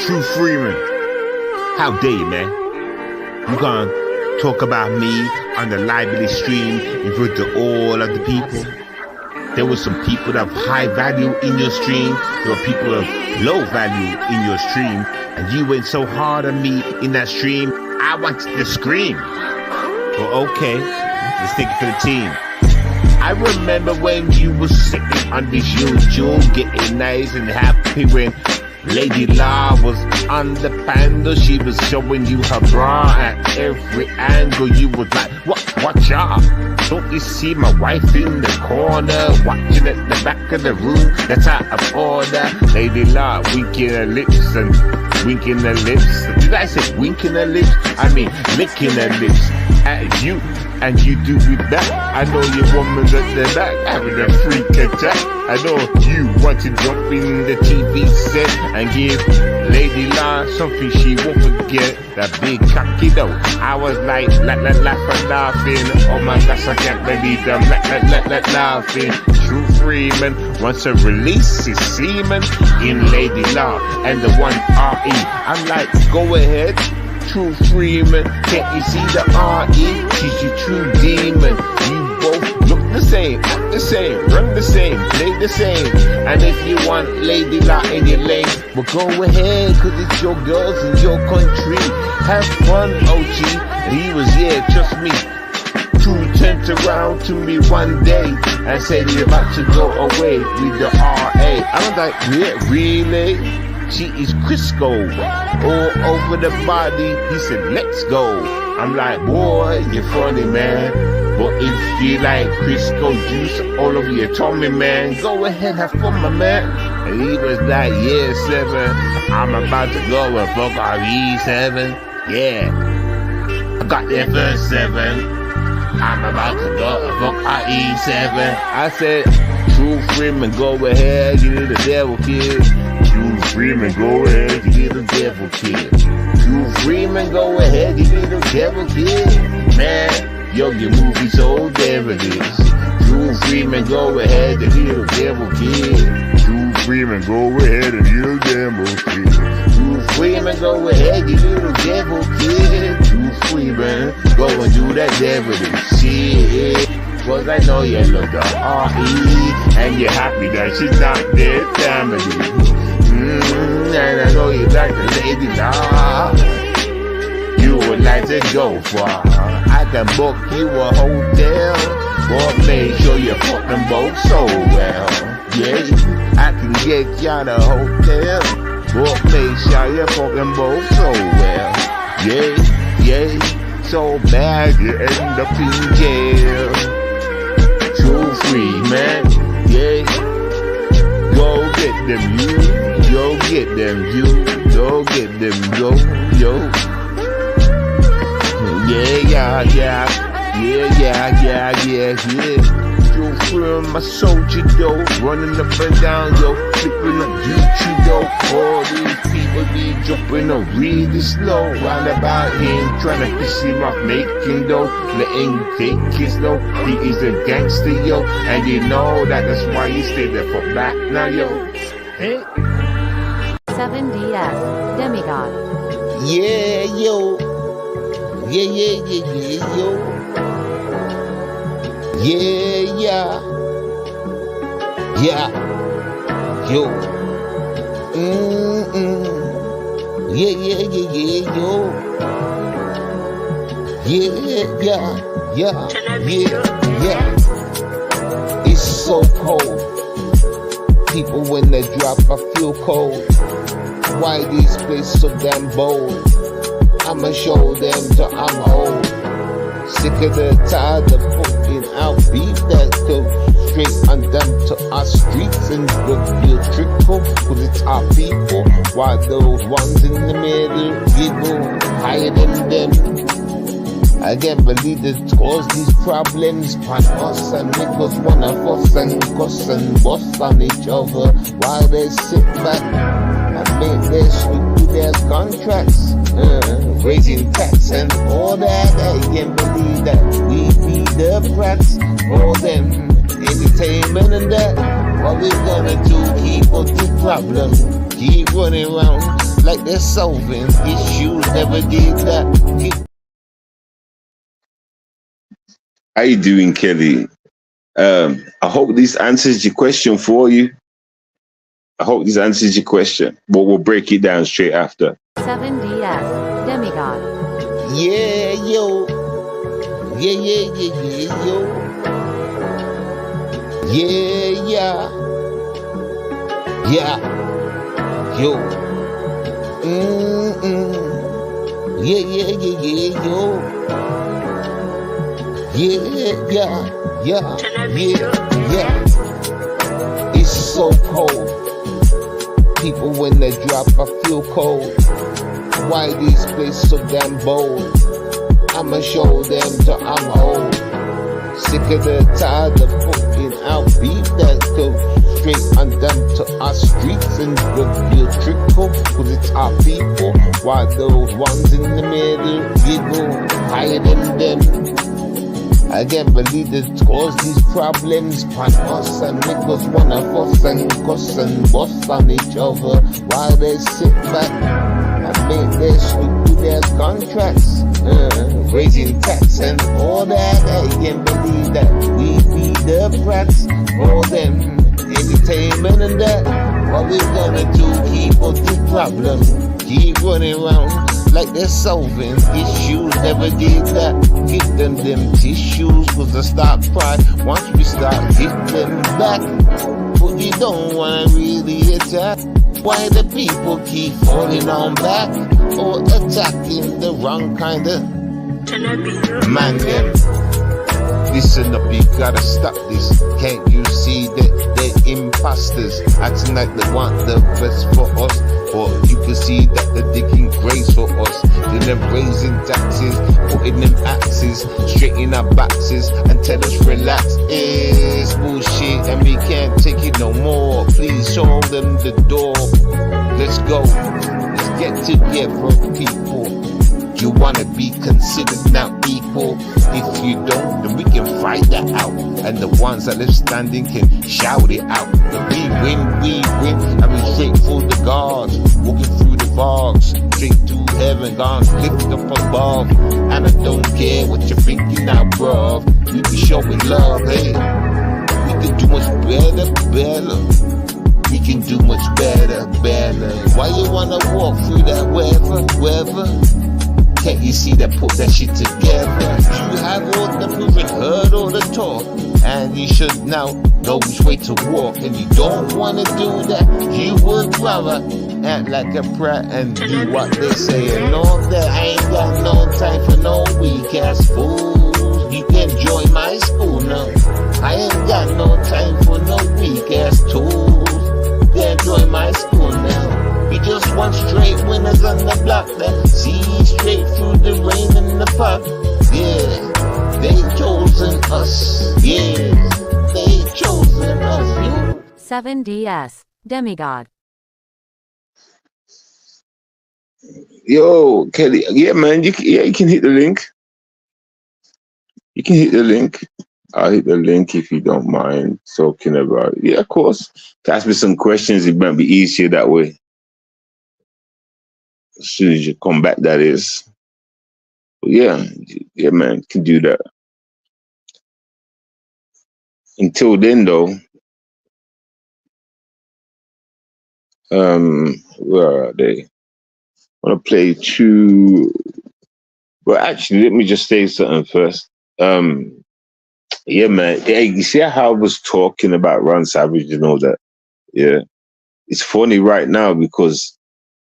True Freeman, how dare you, man? You gonna talk about me on the library stream in front of all of the people? There were some people of high value in your stream. There were people of low value in your stream. And you went so hard on me in that stream, I wanted to scream. Well, okay, let's take it for the team. I remember when you were sitting on this YouTube, getting nice and happy when Lady Law was on the panel. She was showing you her bra at every angle. You was like, watch out. Don't you see my wife in the corner, watching at the back of the room? That's out of order. Lady Law winking her lips and winking her lips. Did I say winking her lips? I mean licking her lips at you. And you do with that. I know your woman's at the back having a freak attack. I know you want to jump in the TV set and give Lady Law something she won't forget. That big cocky though. I was like, laughing. Oh my gosh, I can't believe them. Laughing. True Freeman wants to release his semen in Lady Law and the one R.E. I'm like, go ahead. True Freeman, can't you see the R.E.? She's your true demon. You both look the same, act the same, run the same, play the same. And if you want Lady Law in your lane, well go ahead, cause it's your girls in your country. Have fun, OG. And he was, yeah, trust me. True turned around to me one day and said he's about to go away with the R.A. I was like, yeah, really? She is Crisco, all over the body. He said, let's go. I'm like, boy, you're funny, man. But if you like Crisco juice all over your tummy, man, go ahead, have fun, my man. And he was like, yeah, 7. I'm about to go and fuck RE7. Yeah, I got there first 7. I'm about to go and fuck RE7. I said, True Freeman, go ahead, you little devil kid. True Freeman, go ahead, you little devil kid. True Freeman, go ahead, you little devil kid. Man, yo, your movie so devilish. True Freeman, go ahead, you little devil kid. True Freeman, go ahead, you little devil kid. True Freeman, go ahead, you little devil kid. True Freeman, go and do that devilish shit. Cause I know you love the R.E. and you're happy that she's not their family. And I know you like the Lady Law. You would like to go far. I can book you a hotel, but make sure you fuck them both so well. Yeah, I can get y'all a hotel, but make sure you fuck them both so well. Yeah, so bad you end up in jail. True Freeman, yeah. Go get them, you. Go get them, you. Go get them, yo. Yeah. True Freeman, my soldier, though. Running up and down, yo. Flipping up YouTube, though. All these people be jumping up really slow. Round about him, trying to piss him off, making dough. Letting take his low. He is a gangster, yo. And you know that's why he stay there for back now, yo. Hey. 7DS, Demigod. Yeah, yo. Yeah, yo. Yeah. Yo. Yeah, yo. Yeah. It's so cold. People when they drop, I feel cold. Why these places so damn bold? I'ma show them till I'm old. Sick of the tired of putting out beef that goes straight on them to our streets and will feel trickle, cause it's our people. While those ones in the middle giggle higher than them. I can't believe this cause these problems by us and niggas wanna fuss and cuss and bust on each other while they sit back and make their sweet with their contracts, raising tax and all that. I can't believe that we be the brats, all them entertainment and that. What we gonna do? Keep up the problem, keep running around like they're solving issues. Never did that. How you doing, Kelly? I hope this answers your question for you. I hope this answers your question, but we'll break it down straight after. 7DS Demigod. Yeah, yo. Yeah, yo. Yeah. Yo. Yeah, yo. Yeah. It's so cold. People when they drop, I feel cold. Why these places so damn bold? I'ma show them till I'm old. Sick of the tired of putting out beef that goes straight on them to our streets and will trickle, cause it's our people. While those ones in the middle giggle higher than them. I can't believe this cause these problems on us and niggas wanna fuss and cuss and bust on each other while they sit back and make their stick to their contracts, raising tax and all that. I can't believe that we be the brats for them entertainment and that. What we gonna do? Keep up the problem, keep running around like they're solving issues. Never did that. Give them tissues, cause I start cry once we start hit them back. But you don't wanna really attack. Why the people keep falling on back or attacking the wrong kind of man them? Listen up, you gotta stop this. Can't you see that they're imposters, acting like they want the best for us? Or you can see that they're digging graves for us. Then they're raising taxes, putting them axes straight in our boxes and tell us relax. It's bullshit and we can't take it no more. Please show them the door. Let's go. Let's get together, people. You wanna be considered now equal? If you don't, then we can fight that out. And the ones that live standing can shout it out. But we win, and we straight for the gods. Walking through the bogs, straight to heaven, gone lift up above. And I don't care what you're thinking now, bruv. We be showing love, hey. We can do much better. We can do much better. Why you wanna walk through that weather? Can't you see that? Put that shit together. You have all the proof and heard all the talk, and you should now know which way to walk. And you don't wanna do that. You would rather act like a brat and do what they say. And all that, I ain't got no time for no weak ass fools. You can join my school now. I ain't got no time for no weak ass tools. You can join my school now. We just want straight winners on the block that see straight through the rain and the fog. Yeah, they chosen us. Yeah, they chosen us. 7DS Demigod. Yo, Kelly. Yeah, man. You can hit the link. You can hit the link. I'll hit the link if you don't mind talking about it. Yeah, of course. Ask me some questions. It might be easier that way. As soon as you come back, that is. But yeah, man, can do that. Until then, though, where are they? I want to play two. Well, actually, let me just say something first. Yeah, man. Hey, you see how I was talking about Ron Savage and all that? Yeah, it's funny right now because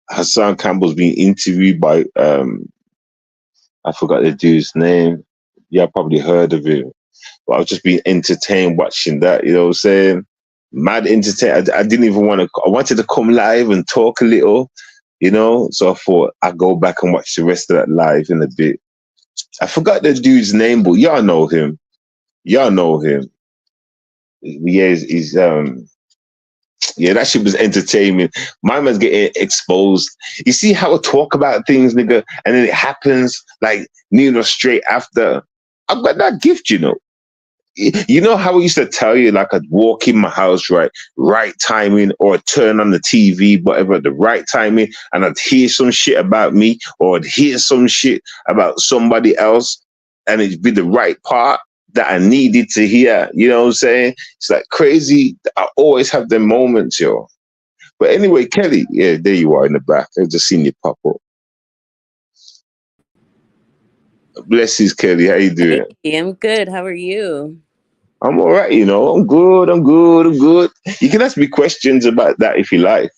Hassan Campbell's being interviewed by I forgot the dude's name. Yeah, I probably heard of him. But I was just being entertained watching that, you know what I'm saying? Mad entertained. I didn't even want to, I wanted to come live and talk a little, you know? So I thought I'd go back and watch the rest of that live in a bit. I forgot the dude's name, but y'all know him. Y'all know him. Yeah, yeah, that shit was entertainment. My man's getting exposed. You see how I talk about things, nigga, and then it happens like, straight after. I've got that gift, you know. you know how I used to tell you, like I'd walk in my house, right timing, or turn on the TV, whatever, at the right timing, and I'd hear some shit about me, or I'd hear some shit about somebody else, and it'd be the right part that I needed to hear. You know what I'm saying? It's like crazy. I always have them moments, yo. But anyway, Kelly, yeah, there you are in the back. I just seen you pop up. Blessings, Kelly. How you doing? Hey, I'm good. How are you? I'm all right, you know. I'm good. I'm good. I'm good. You can ask me questions about that if you like.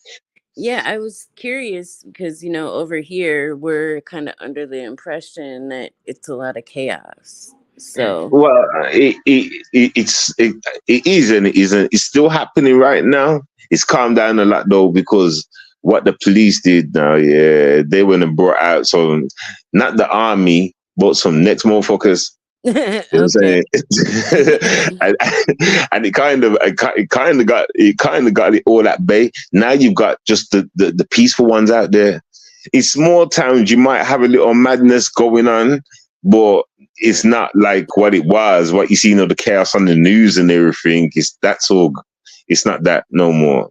Yeah, I was curious because, over here, we're kind of under the impression that it's a lot of chaos. So, Well, it is and it isn't. It's still happening right now. It's calmed down a lot though because what the police did now, yeah, they went and brought out some, not the army, but some next motherfuckers. You know what I'm okay. saying? and, and it kind of got it all at bay. Now you've got just the peaceful ones out there. In small towns, you might have a little madness going on, but it's not like what it was. What you see, the chaos on the news and everything. That's all. It's not that no more.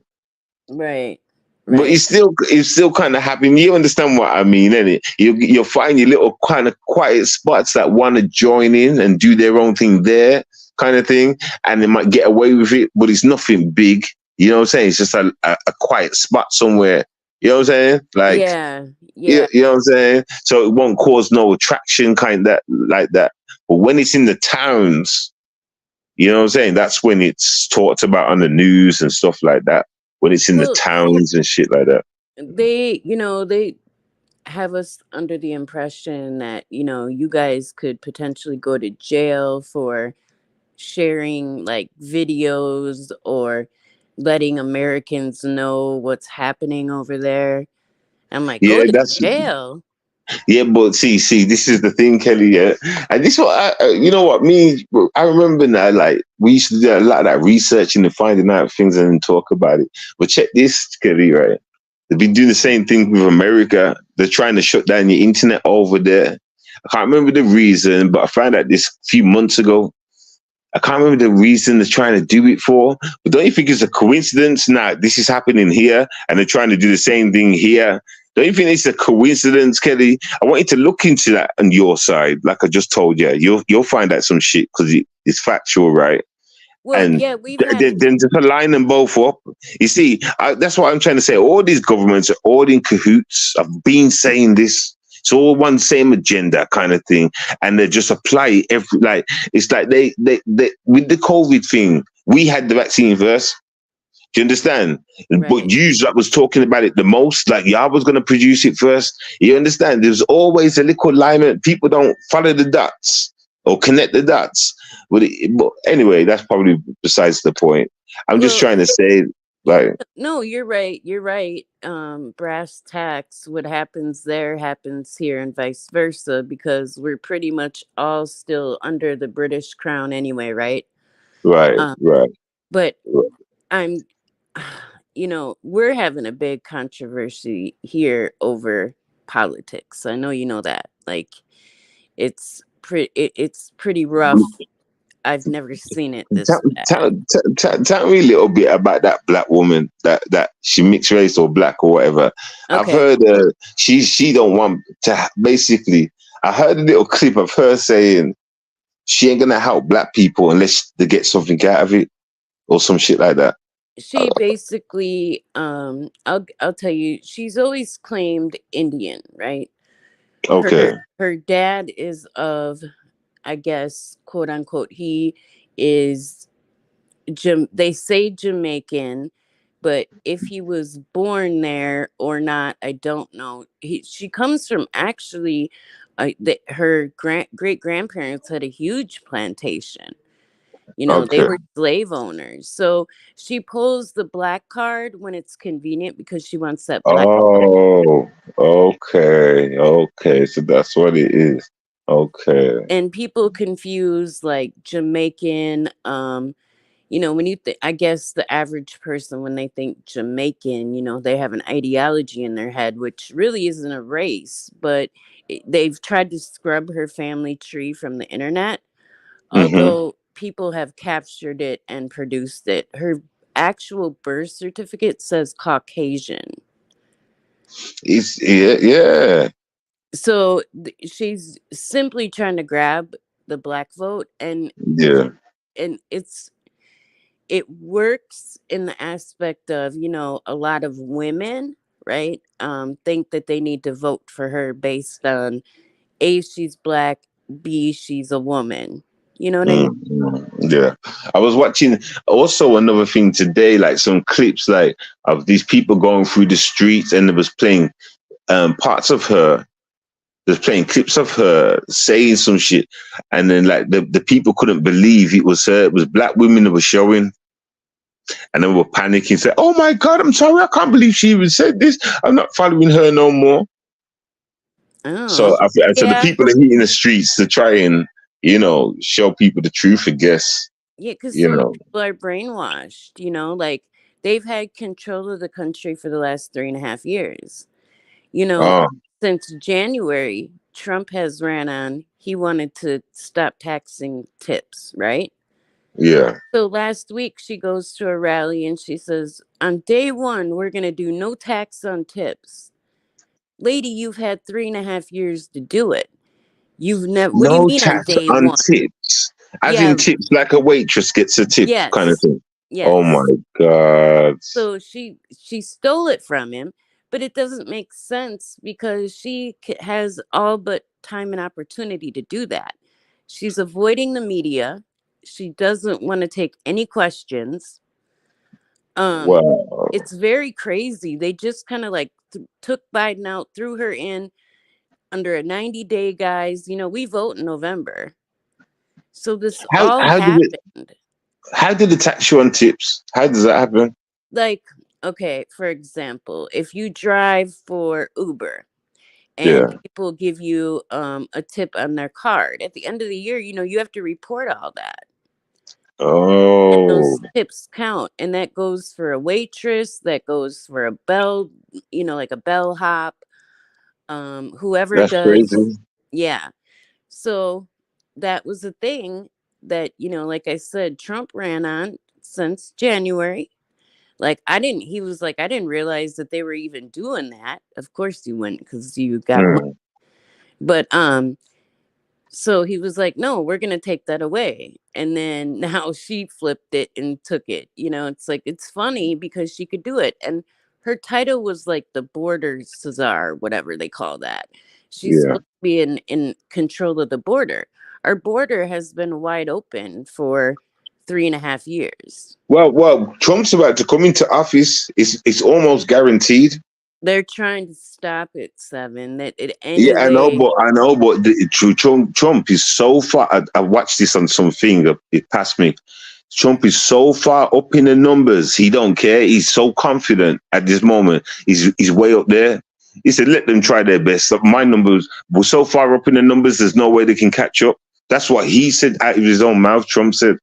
Right. But Right. it's still kind of happening. You understand what I mean, innit? You'll find your little kind of quiet spots that want to join in and do their own thing there, kind of thing, and they might get away with it, but it's nothing big. You know what I'm saying? It's just a quiet spot somewhere. You know what I'm saying? Like, Yeah. you, Yeah. you know what I'm saying? So it won't cause no attraction, kind of that like that. But when it's in the towns, you know what I'm saying? That's when it's talked about on the news and stuff like that. When it's in the Well, towns and shit like that. they have us under the impression that, you guys could potentially go to jail for sharing like videos or letting Americans know what's happening over there. I'm like, go Yeah, to that's jail. yeah, but see, this is the thing, Kelly. Yeah, and this what you know what me. I remember now, like we used to do a lot of that researching and finding out things and then talk about it. But check this, Kelly. Right, they've been doing the same thing with America. They're trying to shut down your internet over there. I can't remember the reason, but I found out this a few months ago. I can't remember the reason they're trying to do it for, but don't you think it's a coincidence? Now, this is happening here, and they're trying to do the same thing here. Don't you think it's a coincidence, Kelly? I want you to look into that on your side, like I just told you. You'll find out some shit because it's factual, right? Well, And yeah, we've had then just line them both up. You see, that's what I'm trying to say. All these governments are all in cahoots. I've been saying this. It's all one same agenda kind of thing, and they just apply it every like. It's like they with the COVID thing. We had the vaccine first. Do you understand? But right. you that was talking about it the most, like y'all was gonna produce it first. You understand? There's always a little alignment. People don't follow the dots or connect the dots. But anyway, that's probably besides the point. I'm just Well, trying to say, like, no, you're right. You're right. Brass tacks, what happens there happens here and vice versa because we're pretty much all still under the British crown anyway, right? right, Um, right. but I'm, we're having a big controversy here over politics. I know you know that. Like, it's pretty rough. I've never seen it Tell, this tell, bad. tell me a little bit about that black woman that she mixed race or black or whatever. I've Okay. heard she don't want to basically. I heard a little clip of her saying she ain't gonna help black people unless they get something out of it or some shit like that. She basically, I'll tell you, she's always claimed Indian, right? Okay, Her dad is of, I guess, quote unquote, he is they say Jamaican, but if he was born there or not, I don't know. She comes from actually, her great grandparents had a huge plantation. They okay. were slave owners. So she pulls the black card when it's convenient because she wants that black. Oh, okay, okay. So that's what it is. Okay. And people confuse like Jamaican. When you think, I guess the average person, when they think Jamaican, they have an ideology in their head, which really isn't a race, but they've tried to scrub her family tree from the internet. Mm-hmm. Although people have captured it and produced it. Her actual birth certificate says Caucasian. It's yeah. So she's simply trying to grab the black vote, and Yeah. it works in the aspect of, a lot of women, right, think that they need to vote for her based on A, she's black, B, she's a woman. You know what I mean? Yeah. I was watching also another thing today, like some clips like of these people going through the streets, and it was playing parts of her. There's playing clips of her saying some shit, and then like the people couldn't believe it was her. It was black women that were showing, and they were panicking, saying, "Oh my God, I'm sorry, I can't believe she even said this. I'm not following her no more." Oh, So so the people are hitting the streets to try and show people the truth, I guess. yeah, because so many people are brainwashed. Like they've had control of the country for the last 3.5 years. Since January, Trump has ran on. He wanted to stop taxing tips, right? Yeah. So last week she goes to a rally and she says, on day one, we're going to do no tax on tips. Lady, you've had 3.5 years to do it. You've never. What do you mean on day one? Tips, as in tips, like a waitress gets a tip, kind of thing. Yes. Oh my God! So she stole it from him, but it doesn't make sense because she has all but time and opportunity to do that. She's avoiding the media. She doesn't want to take any questions. Wow. It's very crazy. They just kind of like took Biden out, threw her in under a 90-day guise. We vote in November. So this all happened. How did it tax you on tips? How does that happen? Like, okay, for example, if you drive for Uber and people give you a tip on their card, at the end of the year, you have to report all that. Oh. And those tips count. And that goes for a waitress, that goes for a bell, like a bellhop, whoever That's does. crazy. Yeah. So that was the thing that, like I said, Trump ran on since January. Like, he was like, I didn't realize that they were even doing that. Of course you wouldn't, because you got money. But, so he was like, no, we're going to take that away. And then now she flipped it and took it. It's like, it's funny because she could do it. And her title was like the border czar, whatever they call that. She's supposed to be in control of the border. Our border has been wide open for 3.5 years. Well, Trump's about to come into office. It's almost guaranteed. They're trying to stop it, Seven. Yeah, I know, but Trump is so far. I watched this on something. It passed me. Trump is so far up in the numbers. He don't care. He's so confident at this moment. He's way up there. He said, let them try their best. My numbers were so far up in the numbers, there's no way they can catch up. That's what he said out of his own mouth. Trump said.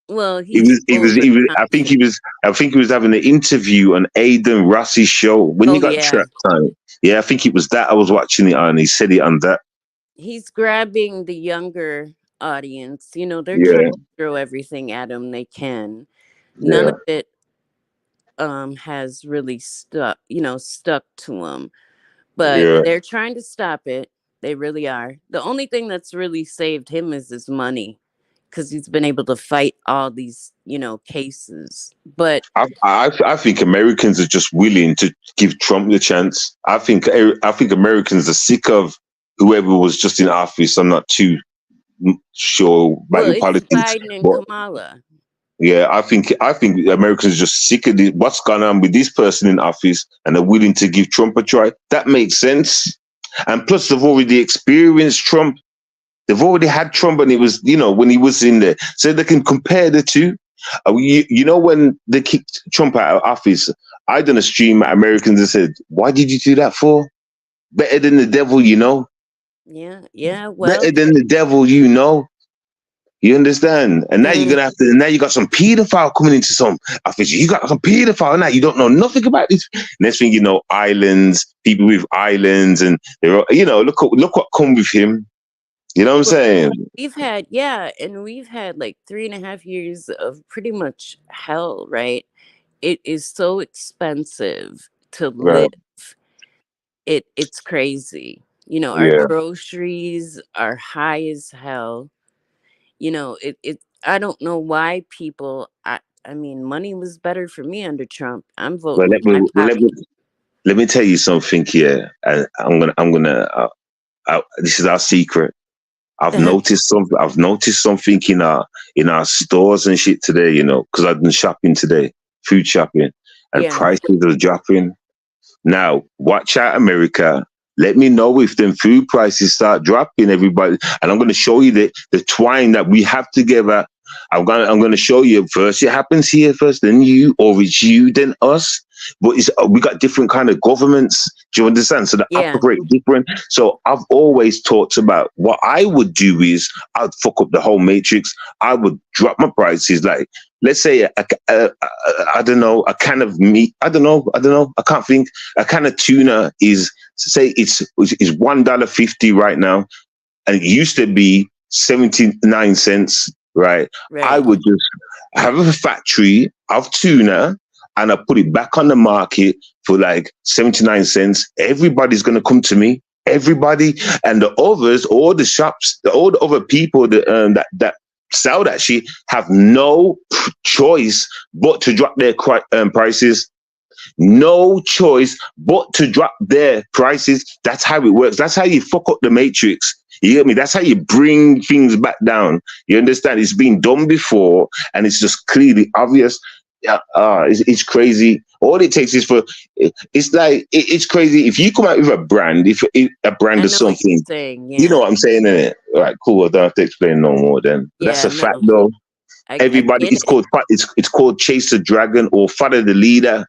Well, he was. I think he was having an interview on Aidan Rossi's show when you got trapped time. Yeah, I think it was that I was watching it on. He said it on that. He's grabbing the younger audience. They're trying to throw everything at him they can. None of it has really stuck to him. But they're trying to stop it. They really are. The only thing that's really saved him is his money, because he's been able to fight all these, cases. But I think Americans are just willing to give Trump the chance. I think Americans are sick of whoever was just in office. I'm not too sure about the politics. Biden and Kamala. Yeah, I think Americans are just sick of what's gone on with this person in office, and are willing to give Trump a try. That makes sense. And plus, they've already experienced Trump. They've already had Trump, and it was, when he was in there. So they can compare the two. When they kicked Trump out of office, I done a stream at Americans and said, why did you do that for? Better than the devil, Yeah, well. Better than the devil, You understand? And now you're going to have to, now you got some pedophile coming into some office. You got some pedophile now. You don't know nothing about this. Next thing you know, islands, people with islands, and they're, look what come with him. You know what I'm saying? We've had, yeah, and we've had like 3.5 years of pretty much hell, right? It is so expensive to Right. live. It's crazy. Our Yeah. groceries are high as hell. It I don't know why people I mean, money was better for me under Trump. I'm Well, voting with my pocket. let me tell you something here, and I'm gonna. This is our secret. I've noticed something. I've noticed something in our stores and shit today. You know, because I've been shopping today, food shopping, and Yeah. prices are dropping. Now, watch out, America. Let me know if them food prices start dropping, everybody. And I'm going to show you the twine that we have together. I'm going to show you first. It happens here first, then you, or it's you, then us. But we got different kind of governments. Do you understand? So they Yeah. operate different. So I've always talked about what I would do is I'd fuck up the whole matrix. I would drop my prices like, let's say I don't know, a can of meat. I don't know. I can't think. A can of tuna is, say it's $1.50 right now, and it used to be 79 cents. Right? I Right. would just have a factory of tuna and I put it back on the market for like 79 cents. Everybody's gonna come to me. Everybody, and the others, all the shops, all the other people that sell that shit have no choice but to drop their prices. No choice but to drop their prices. That's how it works. That's how you fuck up the matrix. You get me? That's how you bring things back down. You understand? It's been done before, and it's just clearly obvious. It's crazy. All it takes is for it's like it's crazy if you come out with a brand, if a brand I of know what you're something. saying. You Yeah. know what I'm saying, innit? All right, cool. I don't have to explain no more. Then that's Yeah, a fact, no. though. I Everybody, get it. it's called Chase the Dragon or Follow the Leader.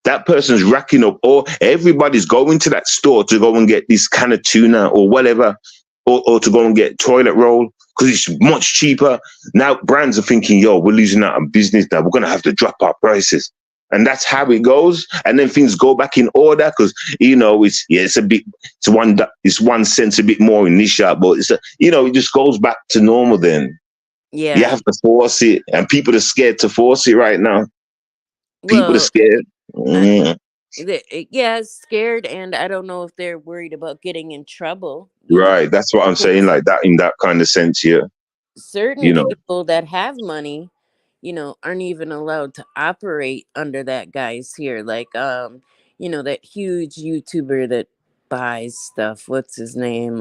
That person's racking up, or everybody's going to that store to go and get this kind of tuna or whatever, or to go and get toilet roll because it's much cheaper. Now brands are thinking, yo, we're losing out on business now. We're going to have to drop our prices. And that's how it goes. And then things go back in order because, you know, it's 1 cent a bit more in this shop, but it just goes back to normal then. Yeah. You have to force it. And people are scared to force it right now. People are Well, scared. yeah, scared, and I don't know if they're worried about getting in trouble. Right, that's what I'm saying, Because like that in that kind of sense, yeah. certain You know, people that have money, aren't even allowed to operate under that guy's here. Like, that huge YouTuber that buys stuff. What's his name?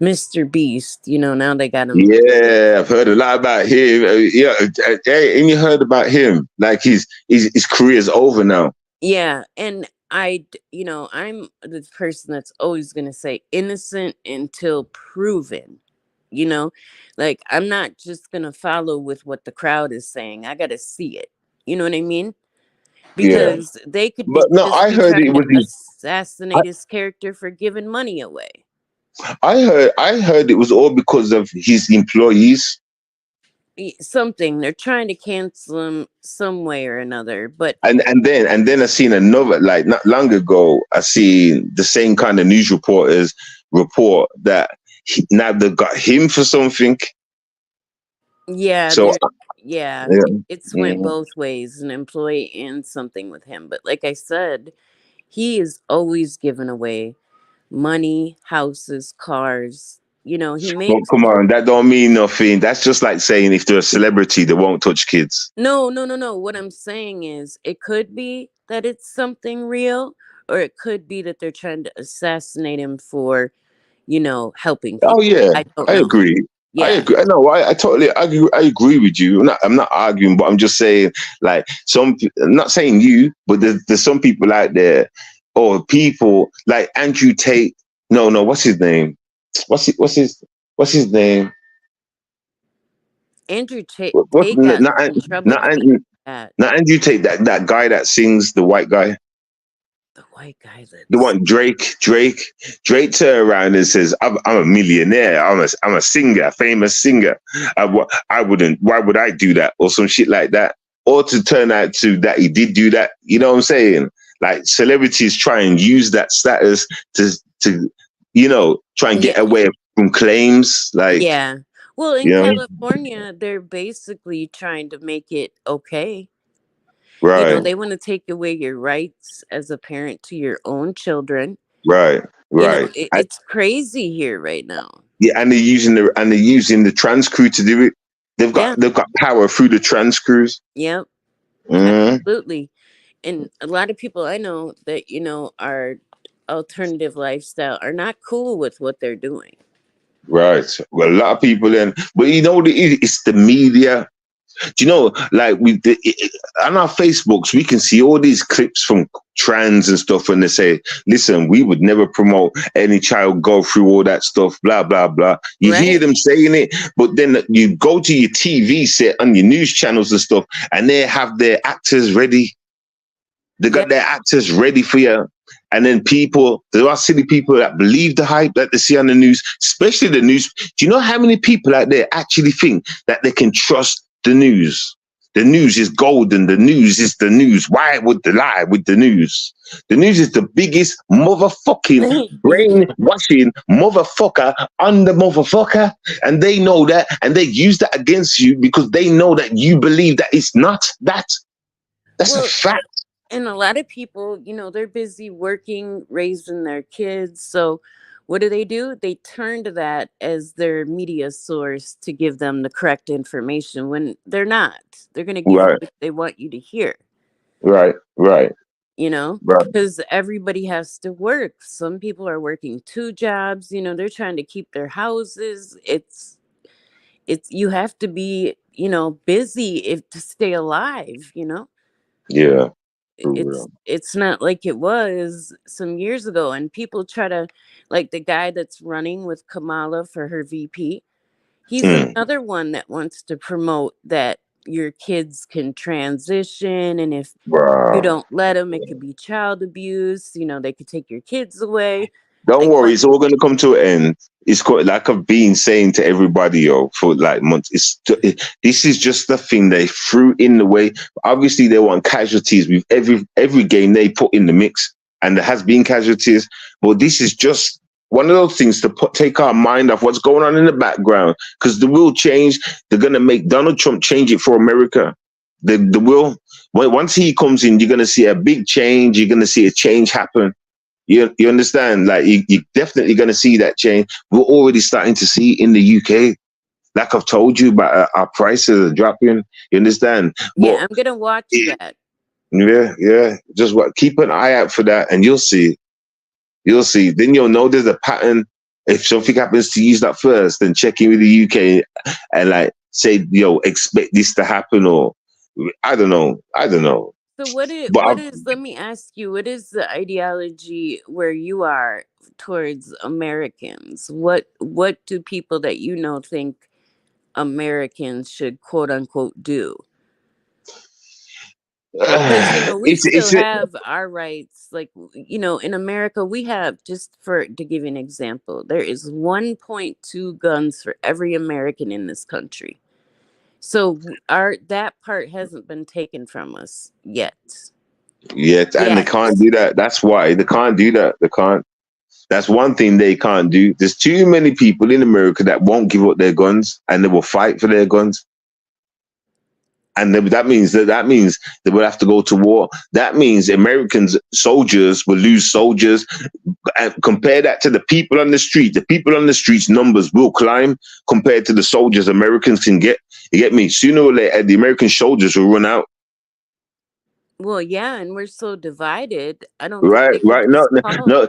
Mr. Beast. Now they got him. yeah, I've heard a lot about him. And you heard about him, like his career's over now. Yeah, and I'm the person that's always going to say innocent until proven. Like I'm not just going to follow with what the crowd is saying. I got to see it. You know what I mean? Yeah, Because they could but no, just I be heard trying it to was his. assassinate his character for giving money away. I heard it was all because of his employees. Something they're trying to cancel him some way or another, but And then I seen another, like not long ago, I seen the same kind of news reporters report that now they've got him for something. yeah, So yeah, yeah, it's went mhm. both ways, an employee and something with him. But like I said, he is always giving away money, houses, cars. He Well, makes come on, that don't mean nothing. That's just like saying if they're a celebrity, they won't touch kids. no. What I'm saying is it could be that it's something real, or it could be that they're trying to assassinate him for, helping Oh people. yeah, I don't I know. agree. I Yeah. agree. No, I totally agree. I agree with you. I'm not arguing, but I'm just saying, like I'm not saying you, but there's some people out there, or people like Andrew Tate. No, what's his name? What's his name? Andrew What's Tate got not in trouble not because Andrew, of that. not Andrew Tate? That guy that sings, the white guy. The white guy The that's one Drake turned around and says, "I'm a millionaire. I'm a singer, famous singer. I wouldn't. Why would I do that or some shit like that? Or to turn out to that he did do that. You know what I'm saying? Like celebrities try and use that status to try and yeah. get away from claims, like, Yeah. Well, in you know, California, they're basically trying to make it okay. right, They want to take away your rights as a parent to your own children. right, right. It's crazy here right now. Yeah, and they're using the trans crew to do it. Yeah. They've got power through the trans crews. Yep. Mm, Absolutely. And a lot of people I know that, are alternative lifestyle are not cool with what they're doing. right. Well, a lot of people then, but you know what it is? It's the media. Do you know, like on our Facebooks, we can see all these clips from trans and stuff, and they say, "Listen, we would never promote any child go through all that stuff." Blah blah blah. You hear Right. them saying it, but then you go to your TV set on your news channels and stuff, and they have their actors ready. They got Yep. their actors ready for you. And then there are silly people that believe the hype that they see on the news, especially the news. Do you know how many people out there actually think that they can trust the news? The news is golden. The news is the news. Why would they lie with the news? The news is the biggest motherfucking brainwashing motherfucker on the motherfucker. And they know that. And they use that against you because they know that you believe that it's not that. That's a Well, fact. and a lot of people, they're busy working, raising their kids. So what do? They turn to that as their media source to give them the correct information when they're not. They're going to give you Right, what they want you to hear, right, right, right. because everybody has to work. Some people are working two jobs, they're trying to keep their houses. It's you have to be, busy to stay alive. Yeah, for it's real. it's not like it was some years ago, and people try to, like the guy that's running with Kamala for her VP. He's Mm, another one that wants to promote that your kids can transition, and if you wow. don't let them, it could be child abuse. They could take your kids away. Don't Like worry, what? it's all gonna come to an end. It's got, like I've been saying to everybody, for like months. This is just the thing they threw in the way. Obviously, they want casualties with every game they put in the mix, and there has been casualties. But this is just one of those things to take our mind off what's going on in the background, because the will change. They're gonna make Donald Trump change it for America. The will. Once he comes in, you're gonna see a big change. You're gonna see a change happen. You understand? Like you're definitely going to see that change. We're already starting to see in the UK. Like I've told you about our prices are dropping. You understand? Yeah, But I'm gonna watch that. yeah. Just keep an eye out for that, and you'll see. You'll see. Then you'll know there's a pattern. If something happens to use that first, then check in with the UK and like say, expect this to happen, or I don't know. So what is But let me ask you, what is the ideology where you are towards Americans? What do people that think Americans should quote unquote do? Because we still it's have our rights. Like, in America, we have, just to give you an example, there is 1.2 guns for every American in this country. So our that part hasn't been taken from us yet. yeah, and they Yet. can't do that. That's why they can't do that. They can't. That's one thing they can't do. There's too many people in America that won't give up their guns, and they will fight for their guns. And that means they will have to go to war. That means Americans soldiers will lose soldiers. And compare that to the people on the street. The people on the streets numbers will climb compared to the soldiers Americans can get. You get me? Sooner or later, the American soldiers will run out. Well, yeah, and we're so divided. I don't think Right, they could right. just No, no, call. no.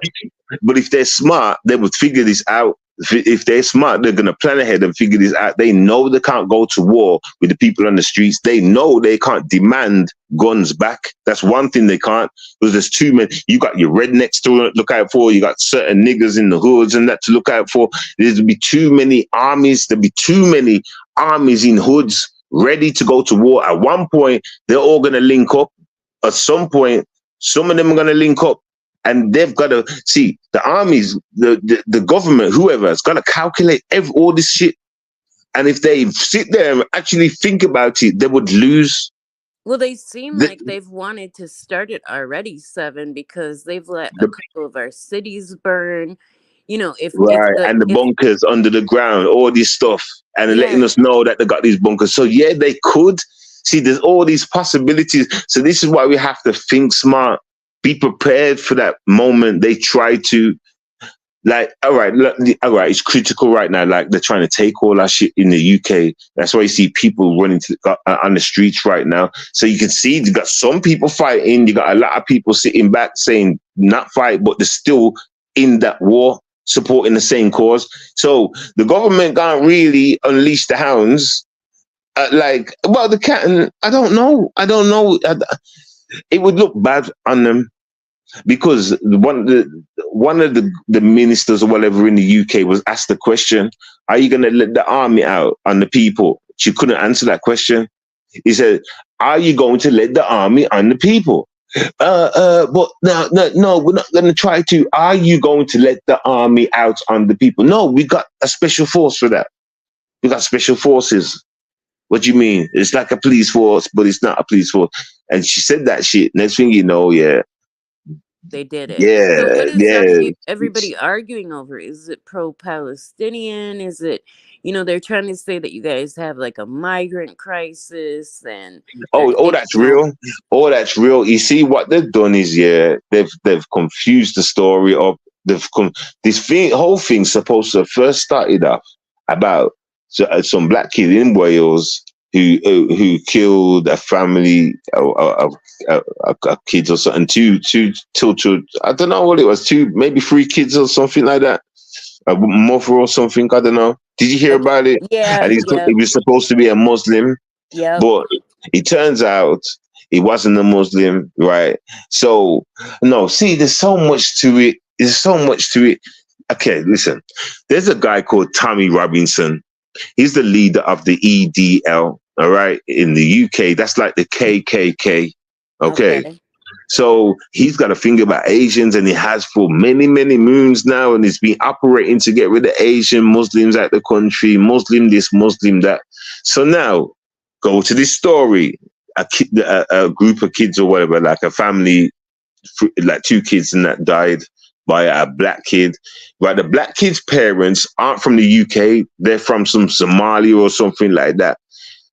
But if they're smart, they would figure this out. If they're smart, they're going to plan ahead and figure this out. They know they can't go to war with the people on the streets. They know they can't demand guns back. That's one thing they can't, because there's too many. You got your rednecks to look out for. You got certain niggas in the hoods and that to look out for. There'll be too many armies. There'll be too many armies in hoods ready to go to war. At one point, they're all going to link up. At some point, some of them are going to link up, and they've got to see the armies, the government, whoever has got to calculate all this shit. And if they sit there and actually think about it, they would lose. Well, they seem like they've wanted to start it already, Seven, because they've let a couple of our cities burn. you know, if Right, the and the if bunkers under the ground, all this stuff, and they're yeah, letting us know that they got these bunkers. So yeah, they could see. There's all these possibilities. So this is why we have to think smart, be prepared for that moment. They try to like, all right, look, all right. It's critical right now. Like they're trying to take all that shit in the UK. That's why you see people running on the streets right now. So you can see you got some people fighting. You got a lot of people sitting back saying not fight, but they're still in that war, supporting the same cause. So the government can't really unleash the hounds. Like, well, the cat, and I don't know. I don't know. It would look bad on them because one of the ministers or whatever in the UK was asked the question, "Are you going to let the army out on the people?" She couldn't answer that question. He said, "Are you going to let the army on the people?" But no, we're not going to try to. Are you going to let the army out on the people? No, we got a special force for that. We got special forces. What do you mean? It's like a police force, but it's not a police force. And she said that shit. Next thing you know, yeah, they did it. So yeah, what is yeah. everybody arguing over? Is it pro-Palestinian? Is it, you know, they're trying to say that you guys have like a migrant crisis and they're Oh, that's taking over. real. Oh, that's real. You see, what they've done is, yeah, they've confused the story of this thing. Whole thing's supposed to have first started off about some black kid in Wales who killed a family of kids or something. Two children. I don't know what it was. Maybe three kids or something like that. A mother or something. I don't know. Did you hear Okay. about it? Yeah, And yeah, he was supposed to be a Muslim. yeah. But it turns out he wasn't a Muslim, right? So, no, see, there's so much to it. There's so much to it. Okay, listen. There's a guy called Tommy Robinson. He's the leader of the EDL, all right, in the UK. That's like the KKK. Okay. Okay. So he's got a thing about Asians, and he has for many, many moons now, and he's been operating to get rid of Asian Muslims out the country, Muslim this, Muslim that. So now, go to this story. A group of kids or whatever, like a family, like two kids and that died by a black kid. Right, the black kid's parents aren't from the UK. They're from some Somalia or something like that.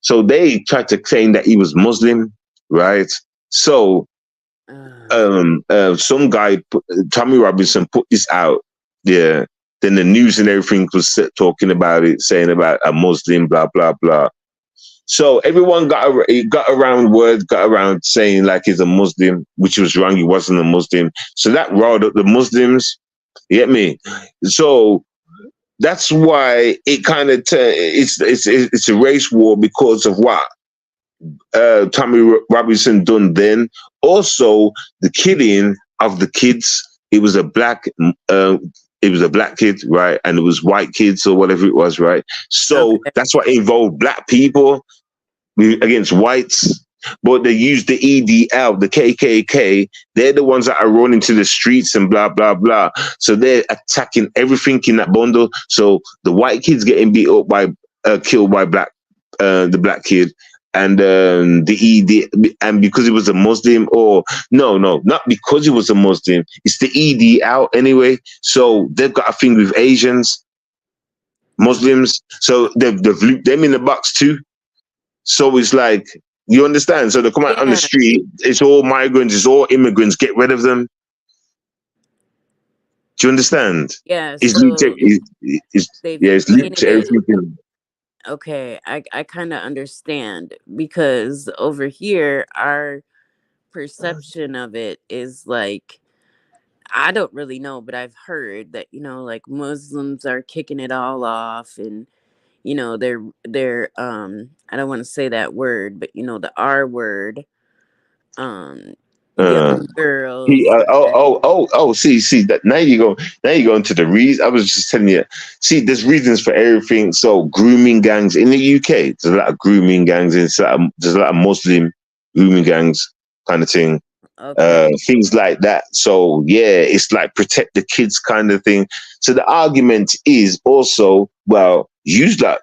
So they tried to claim that he was Muslim, right? So some guy, Tommy Robinson, put this out. Yeah. Then the news and everything was talking about it, saying about a Muslim, blah, blah, blah. So everyone got around saying like he's a Muslim, which was wrong. He wasn't a Muslim. So that riled up the Muslims. You get me? So that's why it kind of it's a race war because of what Tommy Robinson done then. Also, the killing of the kids. It was a black kid, right? And it was white kids or whatever it was, right? So that's what involved black people against whites. But they use the EDL, the KKK. They're the ones that are running to the streets and blah, blah, blah. So they're attacking everything in that bundle. So the white kid's getting beat up killed by the black kid. And the ED, and because he was a Muslim, or no, not because he was a Muslim. It's the EDL anyway. So they've got a thing with Asians, Muslims. So they've looped them in the box too. So it's like, you understand? So they come out on the street. It's all migrants. It's all immigrants. Get rid of them. Do you understand? Yeah. It's So linked it's linked to everything. Okay, I kind of understand because over here our perception of it is like, I don't really know, but I've heard that, you know, like Muslims are kicking it all off, and you know they're I don't want to say that word, but you know, the R word, young girls. See that now you go into the reason. I was just telling you, see, there's reasons for everything. So grooming gangs in the UK, there's a lot of grooming gangs, and there's a lot of Muslim grooming gangs kind of thing. Things like that. So yeah, it's like protect the kids kind of thing. So the argument is also, well, use that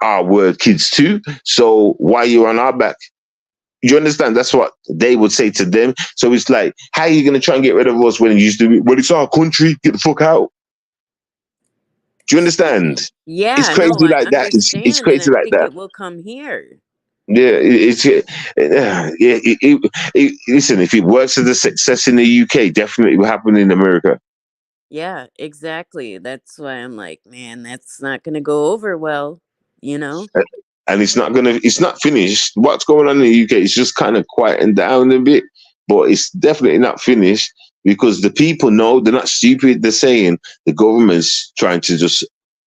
R word kids too. So why you on our back? You understand? That's what they would say to them. So it's like, how are you going to try and get rid of us when it used to be, well, it's our country, get the fuck out. Do you understand? Yeah, It's no, crazy I like that. It's understand, and crazy I like think that. it will come here. Yeah, listen, if it works as a success in the UK, definitely will happen in America. Yeah, exactly. That's why I'm like, man, that's not gonna go over well, you know? And it's not finished. What's going on in the UK is just kind of quieting down a bit, but it's definitely not finished because the people know they're not stupid. They're saying the government's trying to just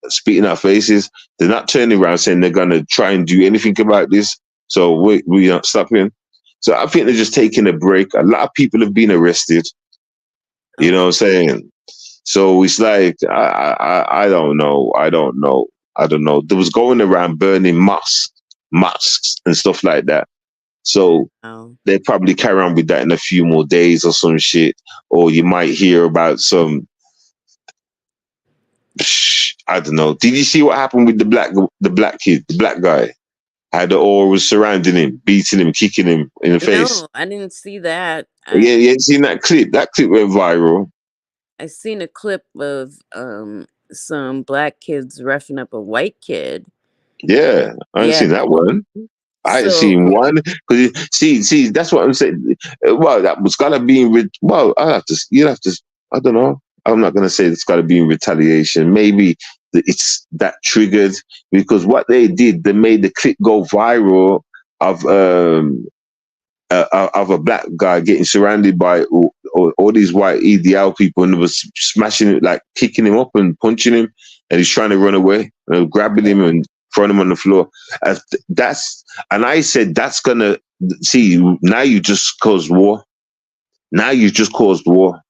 spit in our faces. They're not turning around saying they're going to try and do anything about this. So we're not stopping. So I think they're just taking a break. A lot of people have been arrested. You know what I'm saying? So it's like I don't know. I don't know. I don't know. There was going around burning mosques and stuff like that. So Oh, they probably carry on with that in a few more days or some shit. Or you might hear about some. I don't know. Did you see what happened with the black kid, the black guy? How the all was surrounding him, beating him, kicking him in the face. no, I didn't see that. Yeah, yeah. Seen that clip? That clip went viral. I seen a clip of some black kids roughing up a white kid. Yeah, I ain't Yeah. seen that one. I ain't So seen one because see, that's what I'm saying. Well, that was gotta be in. Well, I have to. You have to. I don't know. I'm not gonna say it's gotta be in retaliation. Maybe it's that triggered because what they did, they made the clip go viral of a black guy getting surrounded by all these white EDL people and was smashing it, like kicking him up and punching him, and he's trying to run away, grabbing him and throwing him on the floor. And I said that's gonna see now you just caused war. Now you just caused war.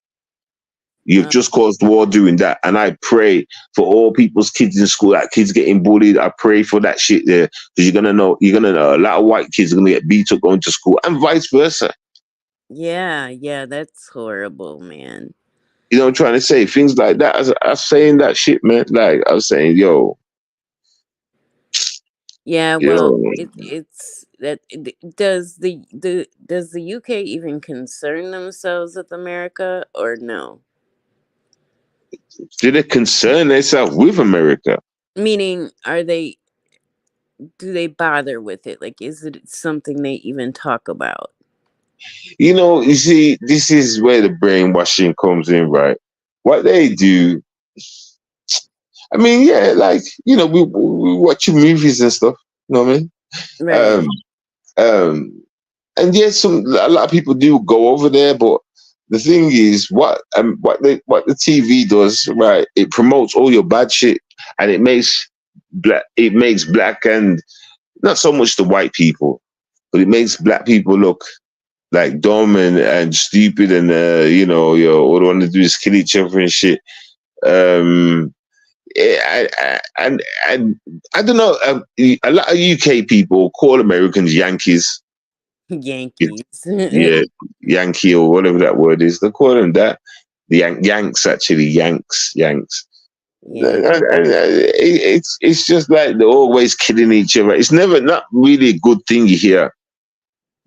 You've just caused war doing that. And I pray for all people's kids in school, like kids getting bullied. I pray for that shit there. Because you're gonna know a lot of white kids are gonna get beat up going to school and vice versa. yeah, that's horrible, man. You know what I'm trying to say? Things like that. I was saying that shit, man. Like I was saying, Yeah, well, yo, it's that does the UK even concern themselves with America or no? did it concern themselves with America? Meaning, do they bother with it? Like, is it something they even talk about? You see, this is where the brainwashing comes in, right? What they do, I mean, yeah, like, we watch movies and stuff, you know what I mean? Right. Um, um, and yes, a lot of people do go over there, but the thing is, what the TV does, right? It promotes all your bad shit, and it makes black and not so much the white people, but it makes black people look like dumb and stupid, and all they want to do is kill each other and shit. And I don't know. A lot of UK people call Americans Yankees. Yankees. Yeah, Yankee or whatever that word is. They call them that. The Yanks actually, Yanks. Yeah. It's just like they're always killing each other. It's never not really a good thing you hear.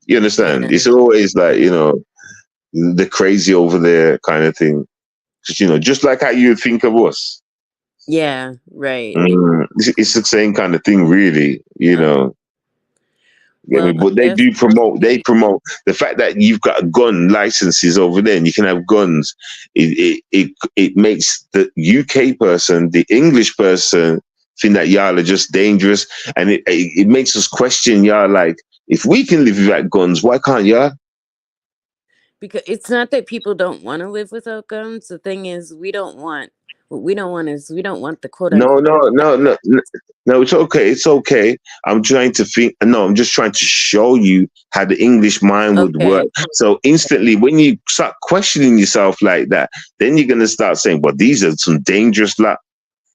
You understand? Yeah. It's always like the crazy over there kind of thing. Just like how you think of us. Yeah, right. It's the same kind of thing, really. Well, But they do promote. They promote the fact that you've got gun licenses over there, and you can have guns. It makes the UK person, the English person, think that y'all are just dangerous, and it makes us question y'all. Like, if we can live without guns, why can't y'all? Because it's not that people don't want to live without guns. The thing is, we don't want the quote No, unquote. no. It's okay. It's okay. I'm trying to think. No, I'm just trying to show you how the English mind would work. So instantly, when you start questioning yourself like that, then you're gonna start saying, "Well, these are some dangerous lot."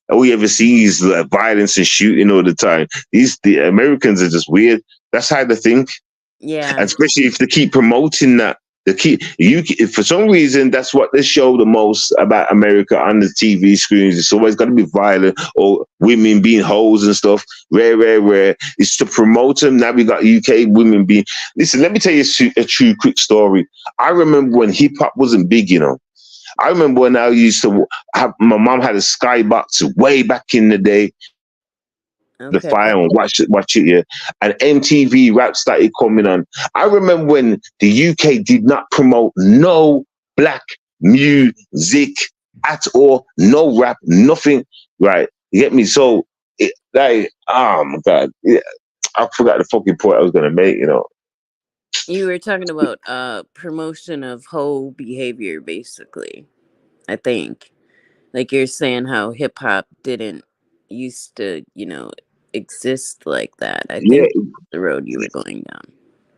All you ever see is violence and shooting all the time. The Americans are just weird. That's how they think. Yeah. And especially if they keep promoting that. If for some reason that's what they show the most about America on the TV screens. It's always got to be violent or women being hoes and stuff. Rare. It's to promote them. Now we got UK women being. Listen, let me tell you a true quick story. I remember when hip hop wasn't big, I remember when I used to have, my mom had a Skybox way back in the day, the Okay. fire and watch it, yeah. And MTV rap started coming on. I remember when the UK did not promote no black music at all, no rap, nothing, right? You get me? So, like, oh my God, yeah, I forgot the fucking point I was gonna make, you know. You were talking about promotion of whole behavior, basically. I think. Like you're saying how hip hop didn't used to, exist like that. I Yeah, think that's the road you were going down.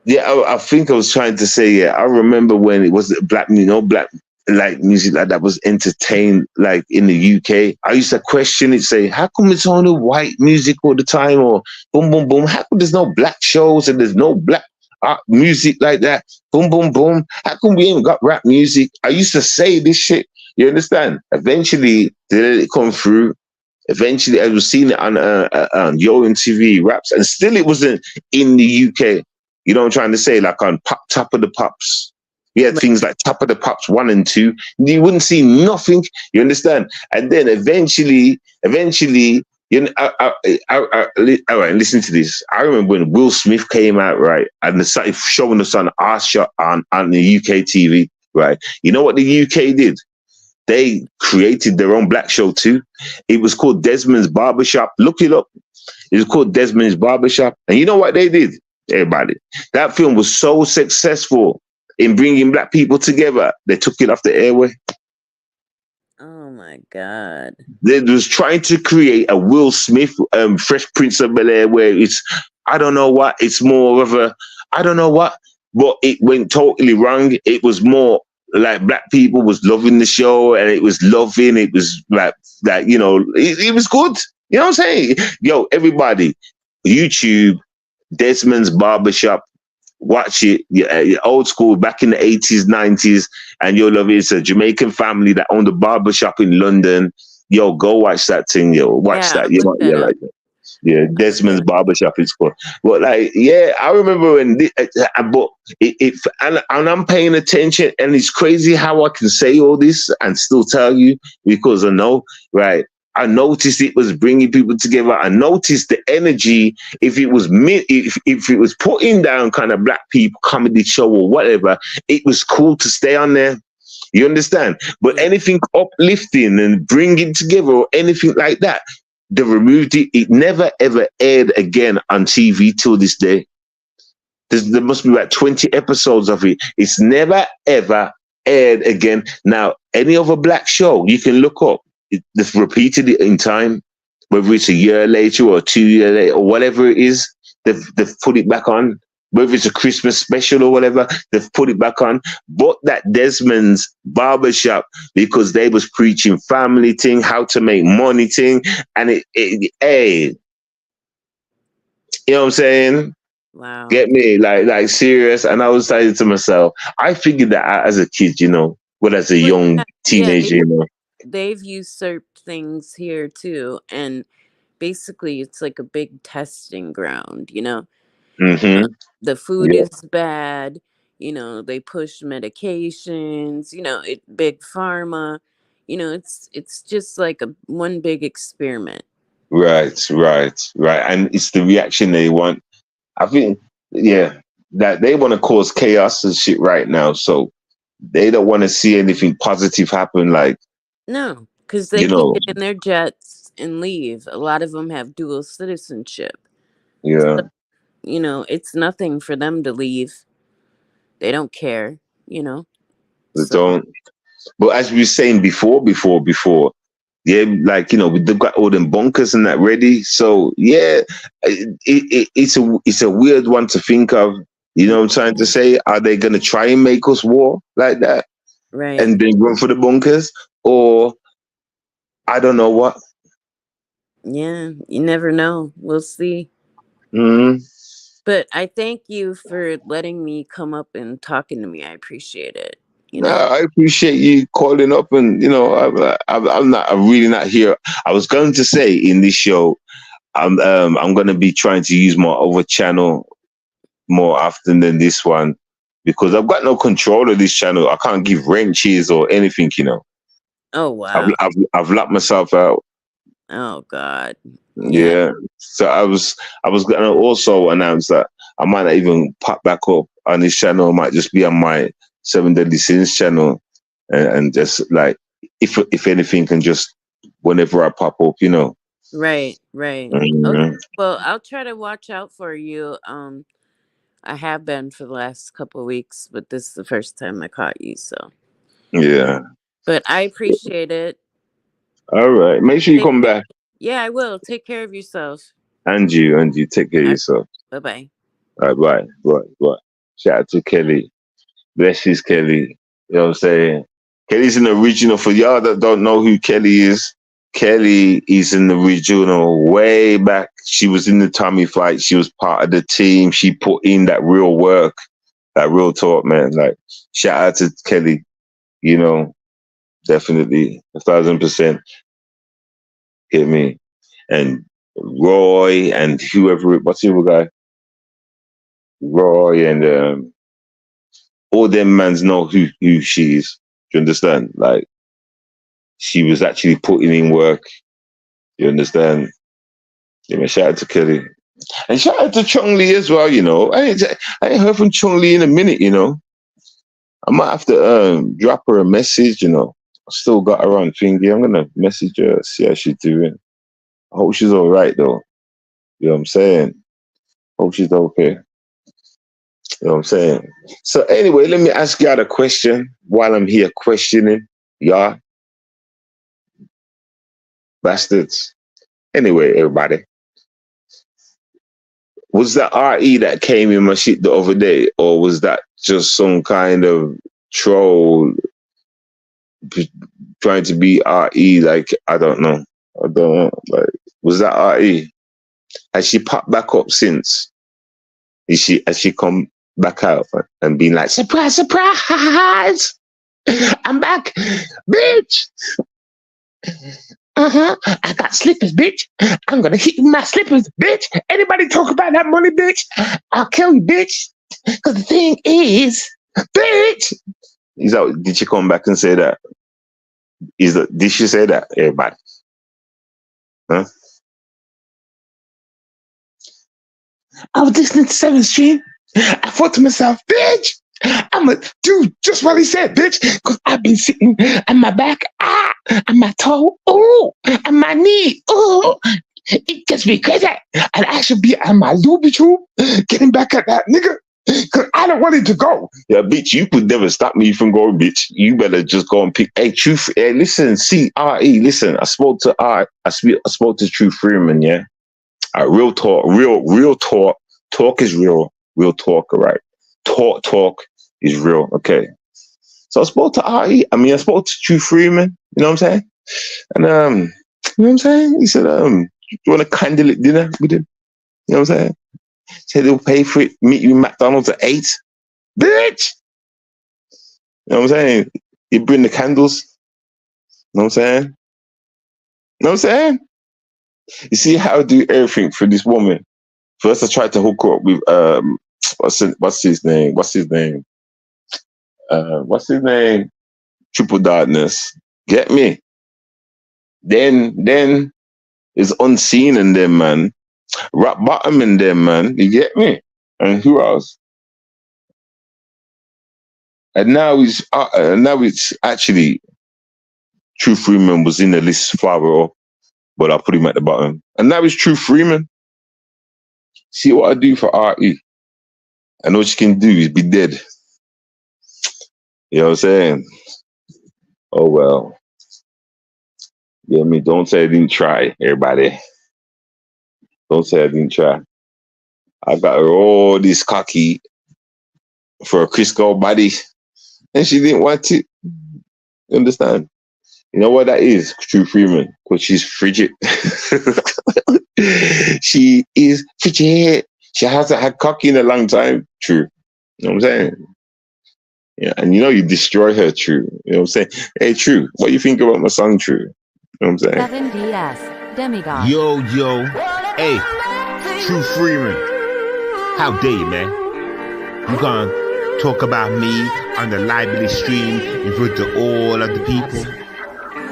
yeah, I think I was trying to say, yeah, I remember when it was black, black like music like that was entertained like in the UK. I used to question it, say, how come it's only white music all the time, or boom, boom, boom? How come there's no black shows and there's no black art music like that? Boom, boom, boom. How come we ain't got rap music? I used to say this shit. You understand? Eventually, they let it come through. Eventually, I was seeing it on Yo MTV Raps, and still it wasn't in the UK. You know what I'm trying to say? Like on Top of the Pops. We had things like Top of the Pops 1 and 2. You wouldn't see nothing. You understand? And then eventually, you know, all right, listen to this. I remember when Will Smith came out, right, and they started showing us on our shot on the UK TV, right? You know what the UK did? They created their own black show too. It was called Desmond's Barbershop. Look it up. It was called Desmond's Barbershop. And you know what they did? Everybody. That film was so successful in bringing black people together, they took it off the airway. Oh my God. They was trying to create a Will Smith, Fresh Prince of Bel-Air, where it's, I don't know what, it's more of a, I don't know what, but it went totally wrong. It was more like black people was loving the show, and it was loving, it was like, you know, it was good. You know what I'm saying? Yo, everybody, YouTube, Desmond's Barbershop, watch it. Yeah, old school, back in the 80s, 90s, and you'll love it. It's a Jamaican family that owned a barbershop in London. Yo, go watch that thing, yo. Watch that. You might, yeah, like that. Yeah, Desmond's Barbershop is cool. But like, yeah, I remember when, but and I'm paying attention, and it's crazy how I can say all this and still tell you, because I know, right? I noticed it was bringing people together. I noticed the energy. If it was if it was putting down kind of black people comedy show or whatever, it was cool to stay on there. You understand? But anything uplifting and bringing together or anything like that, they removed it. It never ever aired again on TV till this day. There must be about 20 episodes of it. It's never ever aired again. Now, any other black show you can look up, they've repeated it in time, whether it's a year later or 2 years later or whatever it is, they've put it back on. Whether it's a Christmas special or whatever, they've put it back on. But that Desmond's Barbershop, because they was preaching family thing, how to make money thing, and hey, you know what I'm saying? Wow. Get me? Like serious. And I was saying to myself, I figured that out as a kid, you know, well, as a young teenager, you know. They've usurped things here too, and basically it's like a big testing ground, you know. Mm-hmm. The food is bad, you know, they push medications, you know, big pharma, you know, it's just like one big experiment. Right. And it's the reaction they want. I think, yeah, that they want to cause chaos and shit right now. So they don't want to see anything positive happen. Like, no, because they can get in their jets and leave. A lot of them have dual citizenship. Yeah. So, you know, it's nothing for them to leave. They don't care, you know. They don't. But as we were saying before, yeah, like, you know, they've got all them bunkers and that ready. So yeah, it's a weird one to think of. You know what I'm trying to say? Are they going to try and make us war like that? Right. And then run for the bunkers? Or I don't know what. Yeah, you never know. We'll see. Mm-hmm. But I thank you for letting me come up and talking to me. I appreciate it. You know? I appreciate you calling up, and you know, I'm really not here. I was going to say in this show, I'm going to be trying to use my other channel more often than this one, because I've got no control of this channel. I can't give wrenches or anything, you know. Oh wow. I've locked myself out. Oh God. Yeah. So I was gonna also announce that I might not even pop back up on this channel. I might just be on my Seven Deadly Sins channel, and just like if anything, can just whenever I pop up, you know. Right. Mhm. Okay. Well, I'll try to watch out for you. I have been for the last couple of weeks, but this is the first time I caught you. So, Yeah. but I appreciate it. All right. Make sure you come back. Yeah, I will. Take care of yourself. And you take care of yourself. Bye-bye. All right, bye. Shout out to Kelly. Bless his Kelly. You know what I'm saying? Kelly's an original. For y'all that don't know who Kelly is, Kelly is an original way back. She was in the Tommy fight. She was part of the team. She put in that real work, that real talk, man. Like, shout out to Kelly. You know, definitely 1,000%. Hit me. And Roy and whoever, what's the other guy? Roy and all them mans know who she is. Do you understand? Like, she was actually putting in work. You understand? Yeah, man, shout out to Kelly. And shout out to Chong Li as well, you know. I ain't heard from Chong Li in a minute, you know. I might have to drop her a message, you know. I still got her on thingy. I'm gonna message her, see how she's doing. I hope she's all right though. You know what I'm saying? Hope she's okay. You know what I'm saying? So anyway, let me ask y'all a question while I'm here questioning y'all. Bastards. Anyway, everybody. Was that RE that came in my shit the other day, or was that just some kind of troll trying to be RE? Like, I don't know. Like, was that RE? Has she popped back up since? Has she come back out and been like, surprise, surprise! I'm back, bitch! I got slippers, bitch. I'm gonna hit you with my slippers, bitch. Anybody talk about that money, bitch? I'll kill you, bitch. Because the thing is, bitch. Did she come back and say that? Did she say that, everybody? Huh? I was listening to 7th Stream. I thought to myself, bitch, I'm gonna do just what he said, bitch. Because I've been sitting on my back, on my toe, on my knee, it gets me crazy. And I should be on my looby tube, getting back at that nigga. Because I don't want it to go. Yeah, bitch, you could never stop me from going, bitch. You better just go and pick. Hey, listen, CRE, listen, I spoke to True Freeman, yeah? Real talk, real talk. Talk is real talk, all right? Talk is real, okay? So I spoke to RE. I spoke to True Freeman, you know what I'm saying? And, you know what I'm saying? He said, you want a candlelit dinner with him? You know what I'm saying? Said he'll pay for it, meet you in McDonald's at 8. Bitch! You know what I'm saying? You bring the candles. You know what I'm saying? You know what I'm saying? You see how I do everything for this woman. First I tried to hook her up with what's his name? Triple Darkness. Get me? Then it's Unseen in them, man. Rock Bottom in them, man. You get me? And who else? And now it's actually True Freeman was in the list farther up, but I put him at the bottom. And now it's True Freeman. See what I do for RE. And all she can do is be dead. You know what I'm saying? Oh well. Yeah, don't say I didn't try, everybody. Don't say I didn't try. I got her all this cocky for a Crisco body, and she didn't want it. You understand? You know what that is, True Freeman? Because she's frigid. She is frigid. She hasn't had cocky in a long time. True. You know what I'm saying? Yeah, and you destroy her, True. You know what I'm saying? Hey, True, what do you think about my song, True? You know what I'm saying? 7DS, Demigod. Yo. Hey, True Freeman. How dare you, man? You gonna talk about me on the library stream in front of all of the people.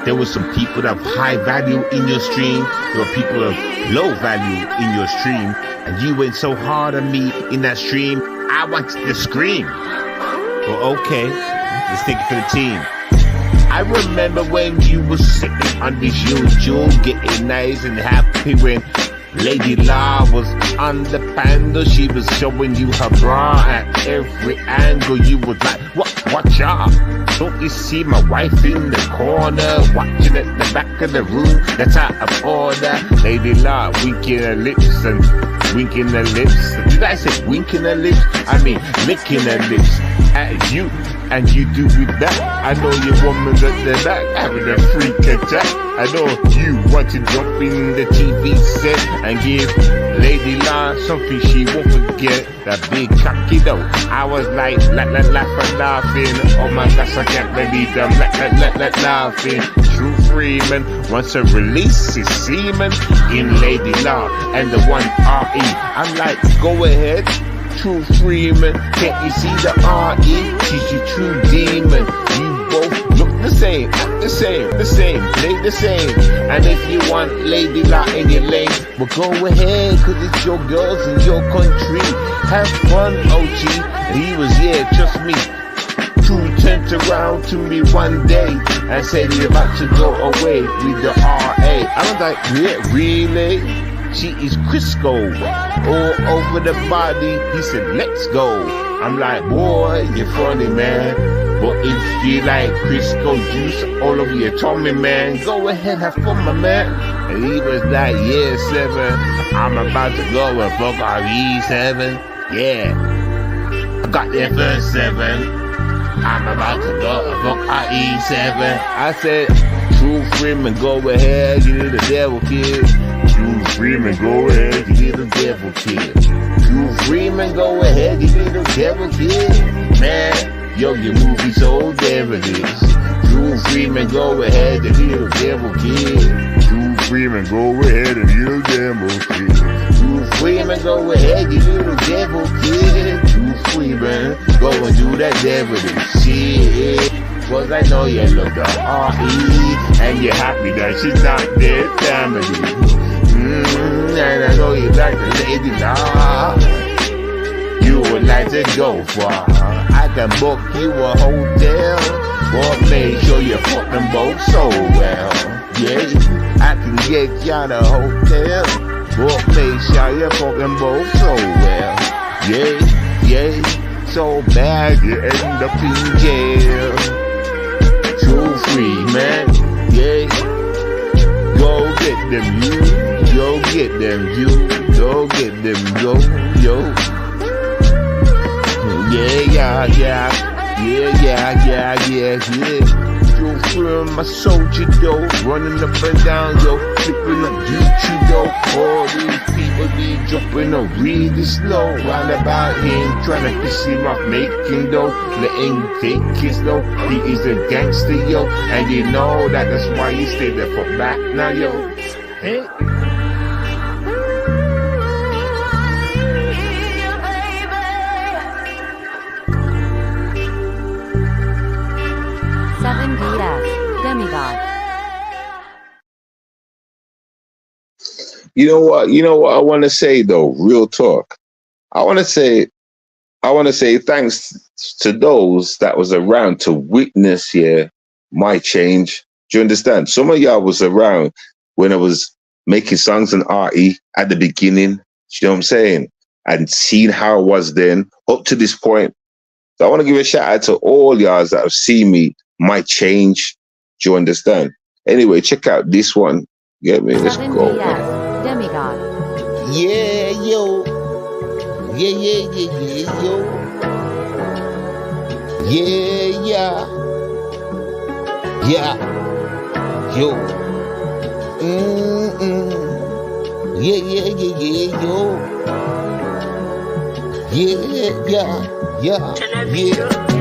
There were some people of high value in your stream. There were people of low value in your stream. And you went so hard on me in that stream, I wanted to scream. Well, okay, let's take it for the team. I remember when you were sitting on this usual, getting nice and happy when Lady Law was on the panel. She was showing you her bra at every angle. You was like, what y'all? Don't you see my wife in the corner, watching at the back of the room? That's out of order. Lady Law winking her lips and winking her lips. Did I say winking her lips? I mean licking her lips at you. And you do with that. I know your woman's at the back having a freak attack. I know you want to jump in the TV set and give Lady Law something she won't forget. That big cocky though. I was like, laughing. Oh my gosh, I can't believe them. Laughing. True Freeman wants to release his semen in Lady Law and the one R.E. I'm like, go ahead. True Freeman, can't you see the R.E.? She's your true demon. You both look the same, play the same. And if you want Lady Law in your lane, well go ahead, cause it's your girls in your country. Have fun, OG. And he was, yeah, trust me. True turned around to me one day and said he's about to go away with the R.A. I was like, yeah, really? She is Crisco, all over the body. He said, let's go. I'm like, boy, you're funny, man. But if you like Crisco juice all over your tummy, man, go ahead, have fun, my man. And he was like, yeah, 7. I'm about to go and fuck RE7. Yeah, I got there first 7. I'm about to go and fuck RE7. I said, True Freeman, go ahead, you little devil kid. True Freeman, go ahead, you little devil kid. True Freeman, go ahead, you little devil kid. Man, yo, your movie so devilish. True Freeman, go ahead, you little devil kid. True Freeman, go ahead, you little devil kid. True Freeman, go ahead, you little devil kid. True Freeman, go and do that devilish shit. Cause I know you love the R.E. and you're happy that she's not their family. And I know you like the Lady Law. You would like to go far. I can book you a hotel, but make sure you fuck them both so well. Yeah, I can get y'all a hotel, but make sure you fuck them both so well. Yeah, so bad you end up in jail. True Freeman, yeah. Go get them, you. Go get them, you. Go get them, yo. Yeah. True Freeman, my soldier, though. Running up and down, yo. Flipping up YouTube, though. All these people be jumping up really slow. Round about him, trying to piss him off, making dough. Letting him take his dough. He is a gangster, yo. And you know that's why he stay there for back now, yo. Hey. Demigod. You know what I want to say though, real talk. I want to say thanks to those that was around to witness my change. Do you understand? Some of y'all was around when I was making songs on RE at the beginning. You know what I'm saying? And seen how I was then up to this point. So I want to give a shout out to all y'all that have seen me, my change. Do you understand? Anyway, check out this one. Get me? Let's go. Demigod. Yeah, yo. Yeah, yo. Yeah. Yo. Yeah, yo.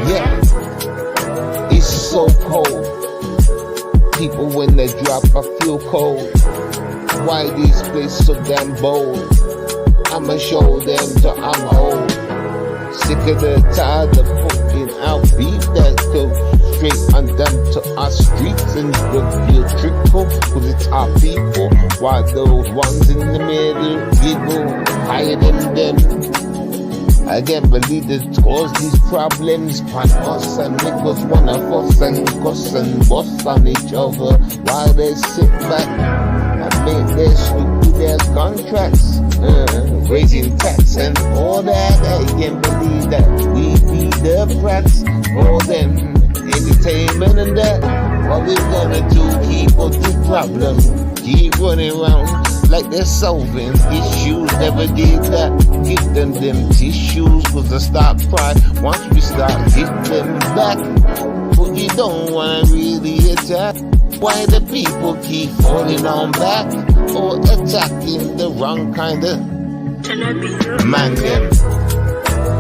Yeah. It's so cold. People when they drop, I feel cold. Why these places so damn bold? I'ma show them that I'm old. Sick of the tired of putting out beef that go straight on them to our streets and will feel trickle, cause it's our people, while those ones in the middle giggle higher than them. I can't believe this cause these problems upon us and make us one of us and cuss and bust on each other while they sit back and make their stupid ass contracts, raising tax and all that. I can't believe that we be the brats for them entertainment and that. What we gonna do? Keep up the problem, keep running around like they're solving issues. Never did that. Give them tissues, cause I stop cry once we start hit them back. But you don't wanna really attack. Why the people keep falling on back or attacking the wrong kind of man them?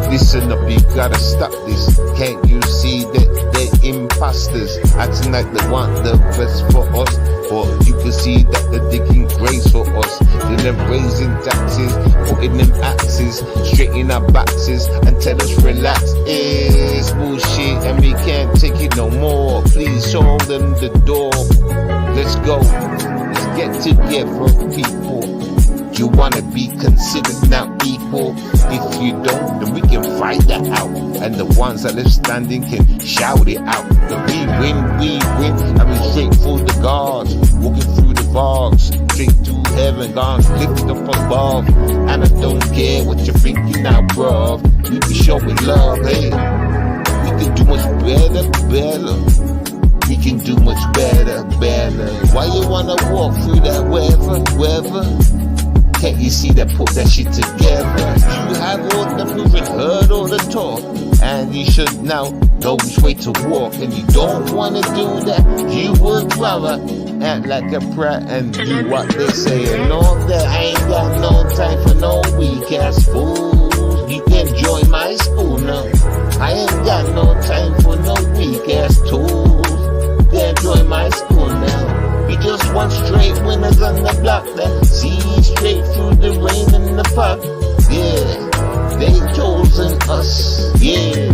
Listen up, you gotta stop this. Can't you see that they're imposters, acting like they want the best for us? But you can see that they're digging graves for us. Then they're raising taxes, putting them axes straight in our boxes and tell us relax. It's bullshit and we can't take it no more. Please show them the door. Let's go. Let's get together, people. You wanna be considered now equal. If you don't, then we can fight that out. And the ones that left standing can shout it out. That we win. I mean straight for the gods, walking through the bogs, straight to heaven, gone lifted up above. And I don't care what you're thinking now, bruv. We be showing love, hey. We can do much better. We can do much better. Why you wanna walk through that weather? Can't you see that? Put that shit together. You have all the movement, heard all the talk, and you should now know which way to walk. And you don't wanna do that. You would rather act like a brat and do what they say and all that. I ain't got no time for no weak ass fools. You can join my school now. I ain't got no time for no weak ass tools. You can join my school now. We just want straight winners on the block that see straight through the rain and the fog. Yeah, they chosen us. Yeah,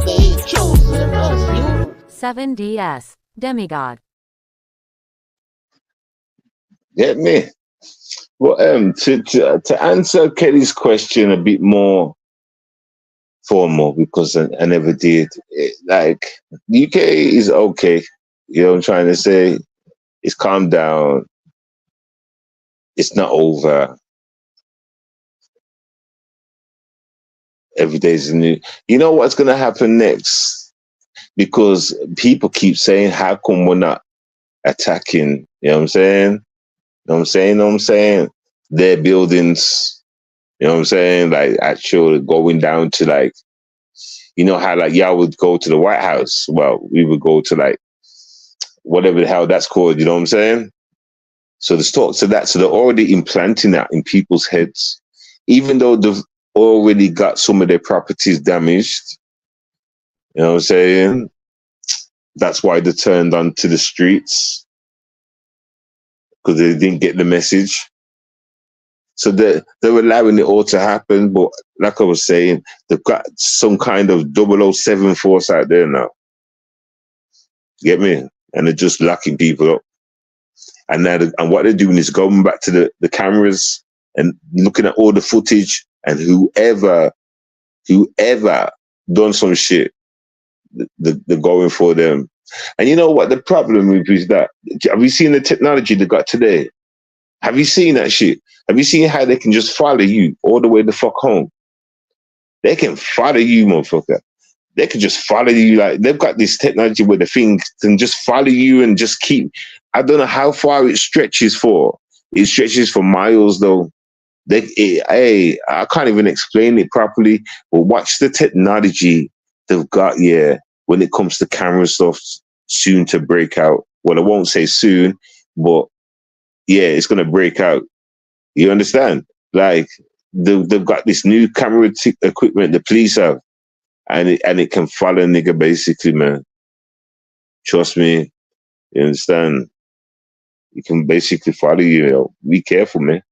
they chosen us. 7DS, Demigod. Get me? Well, to answer Kelly's question a bit more formal, because I never did. Like, UK is okay. You know what I'm trying to say? It's calmed down. It's not over. Every day's new. You know what's going to happen next? Because people keep saying, how come we're not attacking? You know what I'm saying? You know what I'm saying? Their buildings, you know what I'm saying? Like, actually going down to, like, you know how, like, y'all would go to the White House? Well, we would go to, like, whatever the hell that's called, you know what I'm saying? So there's talks of that. So they're already implanting that in people's heads, even though they've already got some of their properties damaged. You know what I'm saying? That's why they turned onto the streets, because they didn't get the message. So they're allowing it all to happen. But like I was saying, they've got some kind of 007 force out there now. Get me? And they're just locking people up. And now, and what they're doing is going back to the cameras and looking at all the footage, and whoever done some shit, they're going for them. And you know what the problem is that, have you seen the technology they got today? Have you seen that shit? Have you seen how they can just follow you all the way the fuck home? They can follow you, motherfucker. They could just follow you. Like, they've got this technology where the thing can just follow you and just keep. I don't know how far it stretches for. It stretches for miles, though. I can't even explain it properly. But watch the technology they've got here when it comes to camera stuff soon to break out. Well, I won't say soon, but yeah, it's gonna break out. You understand? Like, they've got this new camera equipment the police have. And it can follow a nigga, basically, man. Trust me. You understand? It can basically follow you. Yo. Be careful, man.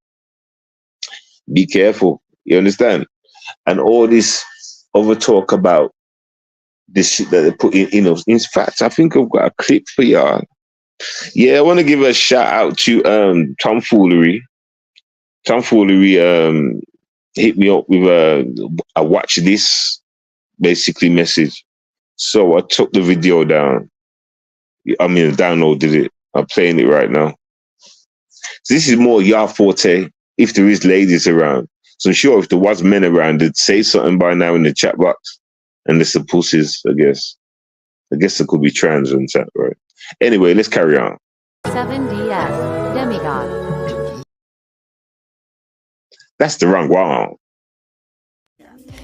Be careful. You understand? And all this over talk about this shit that they put in, in fact, I think I've got a clip for y'all. Yeah, I want to give a shout out to Tomfoolery. Tomfoolery hit me up with a watch this basically message. So I took the video down. I mean, downloaded it. I'm playing it right now. So this is more your forte if there is ladies around. So I'm sure if there was men around, they'd say something by now in the chat box. And there's the pussies, I guess. I guess there could be trans in chat, right? Anyway, let's carry on. 7DS, Demigod. That's the wrong one.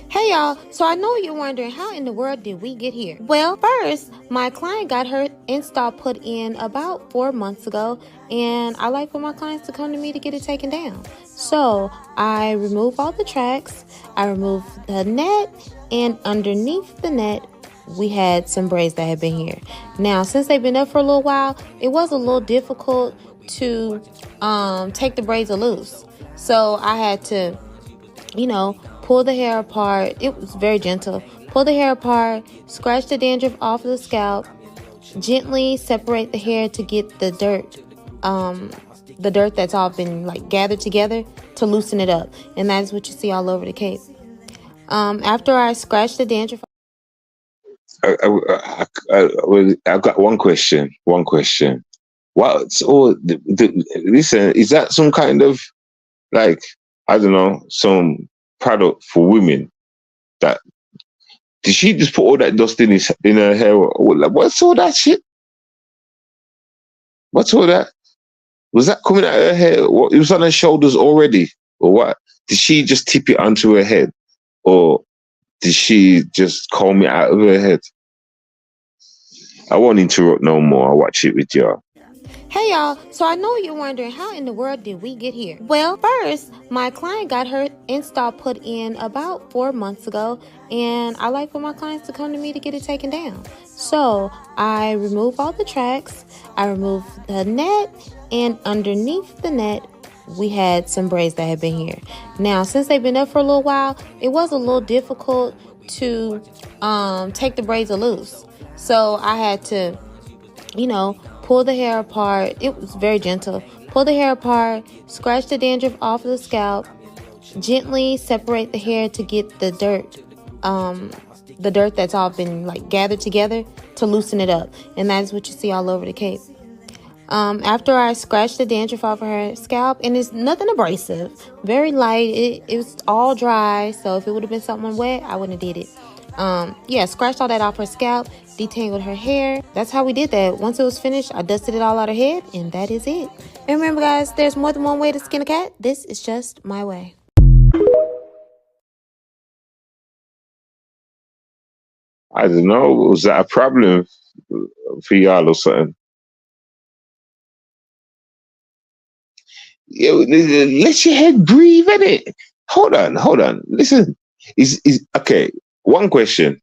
Hey y'all, so I know you're wondering how in the world did we get here? Well, first, my client got her install put in about 4 months ago, and I like for my clients to come to me to get it taken down. So I remove all the tracks, I remove the net, and underneath the net, we had some braids that had been here. Now, since they've been up for a little while, it was a little difficult to take the braids loose. So I had to, pull the hair apart. It was very gentle. Pull the hair apart, scratch the dandruff off of the scalp, gently separate the hair to get the dirt that's all been gathered together to loosen it up. And that's what you see all over the cape. After I scratched the dandruff. I've got one question. What's listen, is that some kind of I don't know, some product for women? That did she just put all that dust in her hair? What's all that shit? What's all that? Was that coming out of her hair? What, it was on her shoulders already, or what? Did she just tip it onto her head, or did she just comb it out of her head? I won't interrupt no more. I'll watch it with y'all. Hey y'all, so I know you're wondering how in the world did we get here? Well, first, my client got her install put in about 4 months ago, and I like for my clients to come to me to get it taken down. So I remove all the tracks, I remove the net, and underneath the net, we had some braids that had been here. Now, since they've been up for a little while, it was a little difficult to take the braids loose. So I had to, pull the hair apart. It was very gentle. Pull the hair apart, scratch the dandruff off of the scalp, gently separate the hair to get the dirt that's all been gathered together to loosen it up. And that's what you see all over the cape. After I scratched the dandruff off of her scalp, and it's nothing abrasive, very light. It was all dry, so if it would have been something wet, I wouldn't have did it. Scratched all that off her scalp, detangled her hair. That's how we did that. Once it was finished, I dusted it all out of her head, and that is it. And remember, guys, there's more than one way to skin a cat. This is just my way. I don't know. Was that a problem for y'all or something? Let your head breathe, innit? Hold on. Listen, is okay. One question: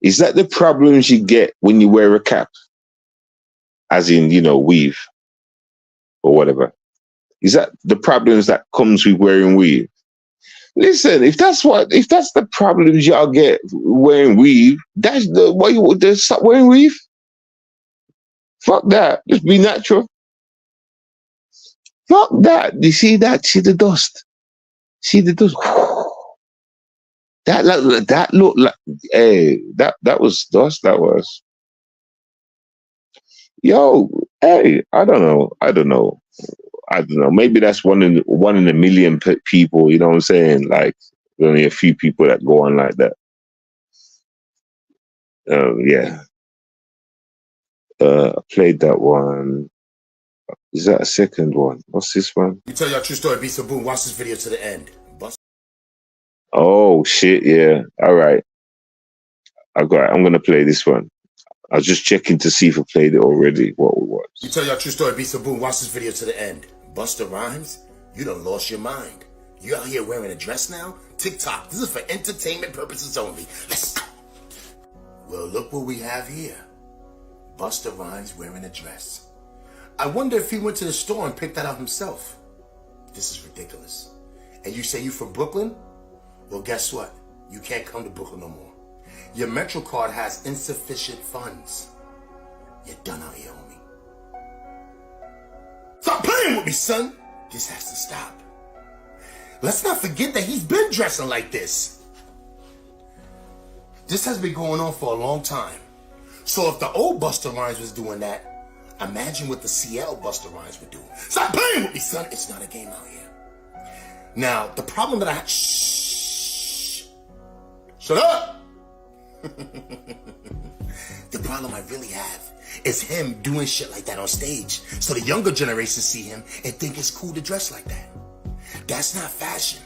is that the problems you get when you wear a cap, as in weave or whatever? Is that the problems that comes with wearing weave? Listen, if that's the problems y'all get wearing weave, that's the why you stop wearing weave. Fuck that. Just be natural. Fuck that. You see that? See the dust. See the dust. That looked like, hey, that was dust. That was. Yo, hey, I don't know. Maybe that's one in a million people. You know what I'm saying? Only a few people that go on like that. Yeah. I played that one. Is that a second one? What's this one? You tell your true story, Beast of Boom. Watch this video to the end. Oh shit! Yeah. All right. I'm gonna play this one. I was just checking to see if I played it already. What it was. You tell your true story, Beast of Boom. Watch this video to the end. Busta Rhymes, you done lost your mind. You out here wearing a dress now? TikTok. This is for entertainment purposes only. Let's go. Well, look what we have here. Busta Rhymes wearing a dress. I wonder if he went to the store and picked that out himself. This is ridiculous. And you say you from Brooklyn? Well, guess what? You can't come to Brooklyn no more. Your Metro card has insufficient funds. You're done out here, homie. Stop playing with me, son. This has to stop. Let's not forget that he's been dressing like this. This has been going on for a long time. So if the old Busta Rhymes was doing that, imagine what the CL Busta Rhymes would do. Stop playing with me, son. It's not a game out here. Now, the problem that I have... Shh. Shut up. The problem I really have is him doing shit like that on stage. So the younger generation see him and think it's cool to dress like that. That's not fashion.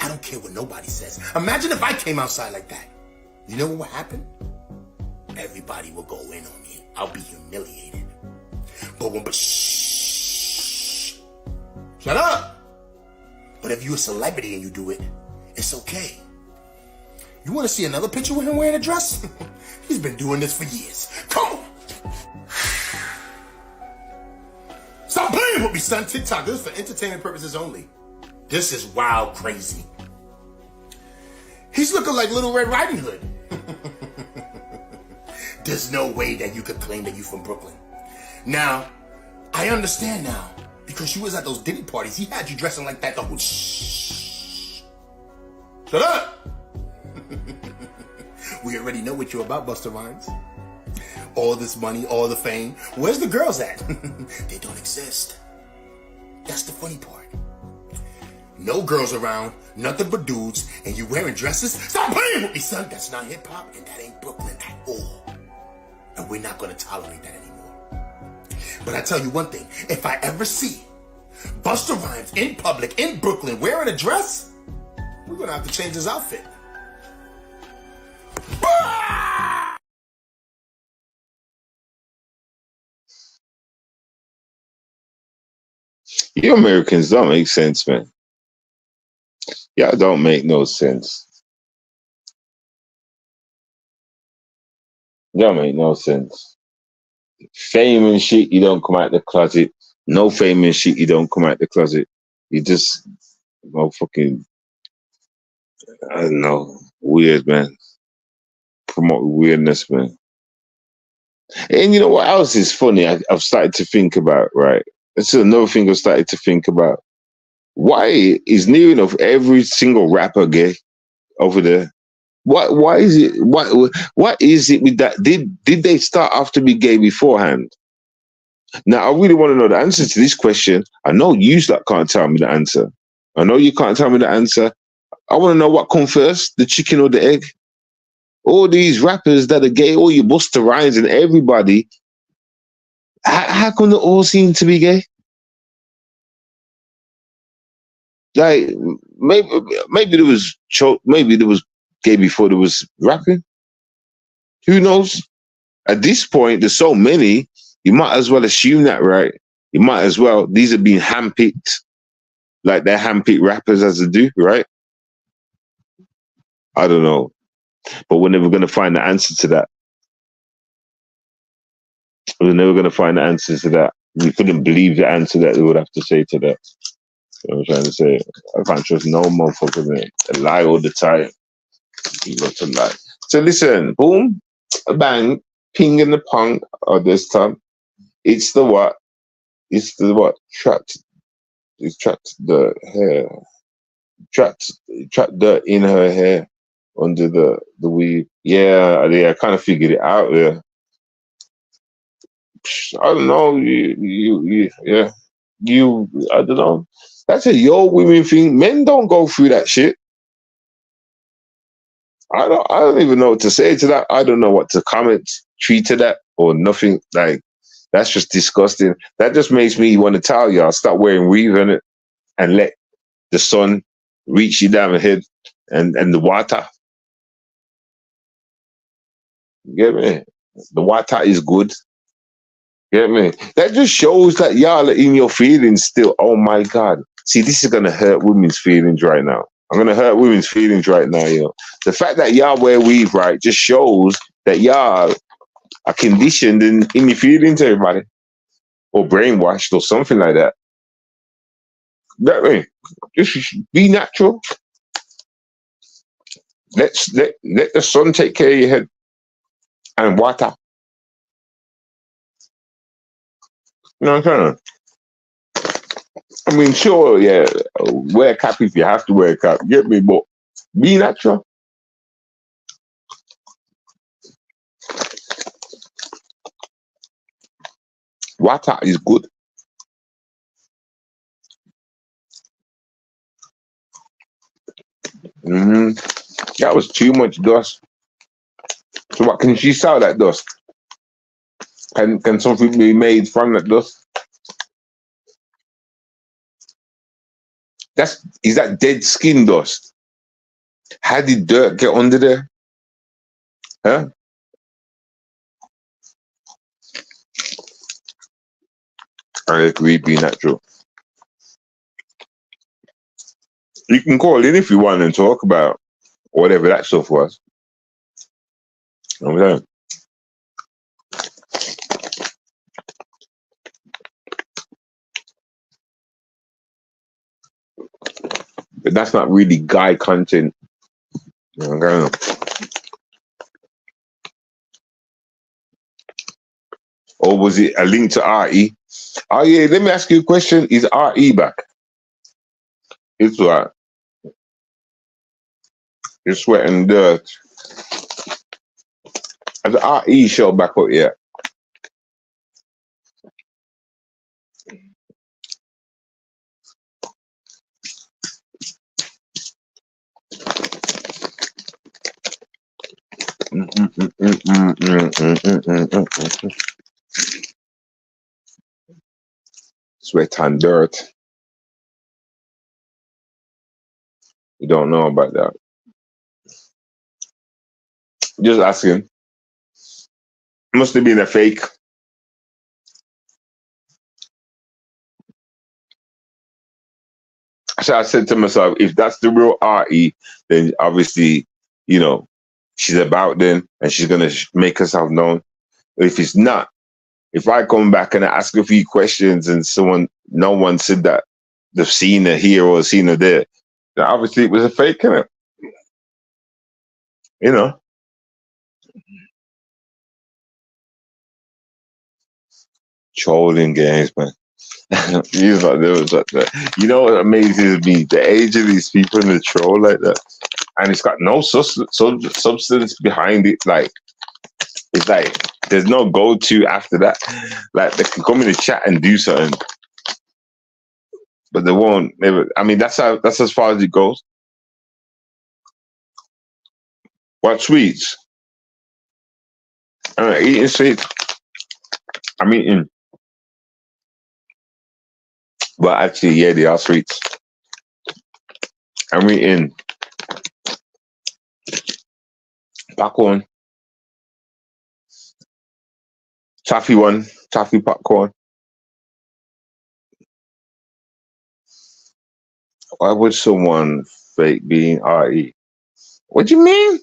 I don't care what nobody says. Imagine if I came outside like that. You know what would happen? Everybody will go in on me. I'll be humiliated. But shh. Shut up. But if you're a celebrity and you do it, it's okay. You want to see another picture with him wearing a dress? He's been doing this for years. Come on. Stop playing with me, son. TikTok, this is for entertainment purposes only. This is wild crazy. He's looking like Little Red Riding Hood. There's no way that you could claim that you're from Brooklyn. Now, I understand now. Because you was at those Diddy parties, he had you dressing like that the whole shh. Shut up! We already know what you're about, Busta Rhymes. All this money, all the fame. Where's the girls at? They don't exist. That's the funny part. No girls around, nothing but dudes, and you wearing dresses? Stop playing with me, son! That's not hip-hop, and that ain't Brooklyn at all. And we're not gonna tolerate that anymore. But I tell you one thing, if I ever see Busta Rhymes in public in Brooklyn wearing a dress, we're gonna have to change his outfit. You Americans don't make sense, man. Y'all don't make no sense. Y'all make no sense. Fame and shit, you don't come out the closet. No fame and shit, you don't come out the closet. You just motherfucking, I don't know, weird, man. Promote weirdness, man. And you know what else is funny? I've started to think about, right? This is another thing I've started to think about. Why is near enough every single rapper gay over there? Why is it? What is it with that? Did they start off to be gay beforehand? Now I really want to know the answer to this question. I know you can't tell me the answer. I know you can't tell me the answer. I want to know what come first, the chicken or the egg. All these rappers that are gay, all your Busta Rhymes and everybody, how come they all seem to be gay? Like maybe there was gay before there was rapping. Who knows? At this point, there's so many. You might as well assume that, right? You might as well. These are being handpicked, like they're handpicked rappers as they do, right? I don't know, but we're never going to find the answer to that. We're never going to find the answer to that. We couldn't believe the answer that they would have to say to that. You know what I'm trying to say? I can't trust no motherfucker, man. They lie all the time. You got to lie. So listen, boom, bang, ping in the pong this time. It's the what? It's the what? Trapped the hair. Trapped dirt in her hair under the weave. Yeah, I kind of figured it out there. I don't know. I don't know. That's a your women thing. Men don't go through that shit. I don't even know what to say to that. I don't know what to treat to that or nothing. Like, that's just disgusting. That just makes me want to tell y'all, stop wearing weave in it and let the sun reach you down the head and the water. You get me? The water is good. You get me? That just shows that y'all are in your feelings still. Oh my God. See, this is going to hurt women's feelings right now. I'm going to hurt women's feelings right now, yo. The fact that y'all wear weave, right, just shows that y'all are conditioned in your feelings, everybody. Or brainwashed or something like that. That way, just be natural. let the sun take care of your head and water. You know what I'm saying? I mean, sure, yeah, wear a cap if you have to wear a cap. Get me, but be natural. Water is good. That was too much dust. So what can she sell that dust? Can something be made from that dust? Is that dead skin dust? How did dirt get under there? Huh? I agree, be natural. You can call in if you want and talk about whatever that stuff was. Okay. But that's not really guy content. Okay. Or was it a link to RE? Oh yeah, let me ask you a question. Is RE back? It's what? You're sweating dirt. Has the RE show back up yet? Sweat and dirt. You don't know about that. Just asking. Must have been a fake. So I said to myself, if that's the real RE, then obviously, you know, she's about then and she's gonna make herself known. If it's not, if I come back and I ask a few questions and no one said that they've seen her here or seen her there, then obviously it was a fake, innit? You know. Trolling games, man. You know what amazes me? The age of these people in the troll like that. And it's got no substance behind it. Like, it's like there's no go-to after that. Like, they can come in the chat and do something, but they won't. I mean, that's as far as it goes. What sweets? I'm eating sweets. I'm eating. But actually, yeah, they are sweets. I'm eating popcorn. Toffee popcorn. Why would someone fake being RE? What do you mean?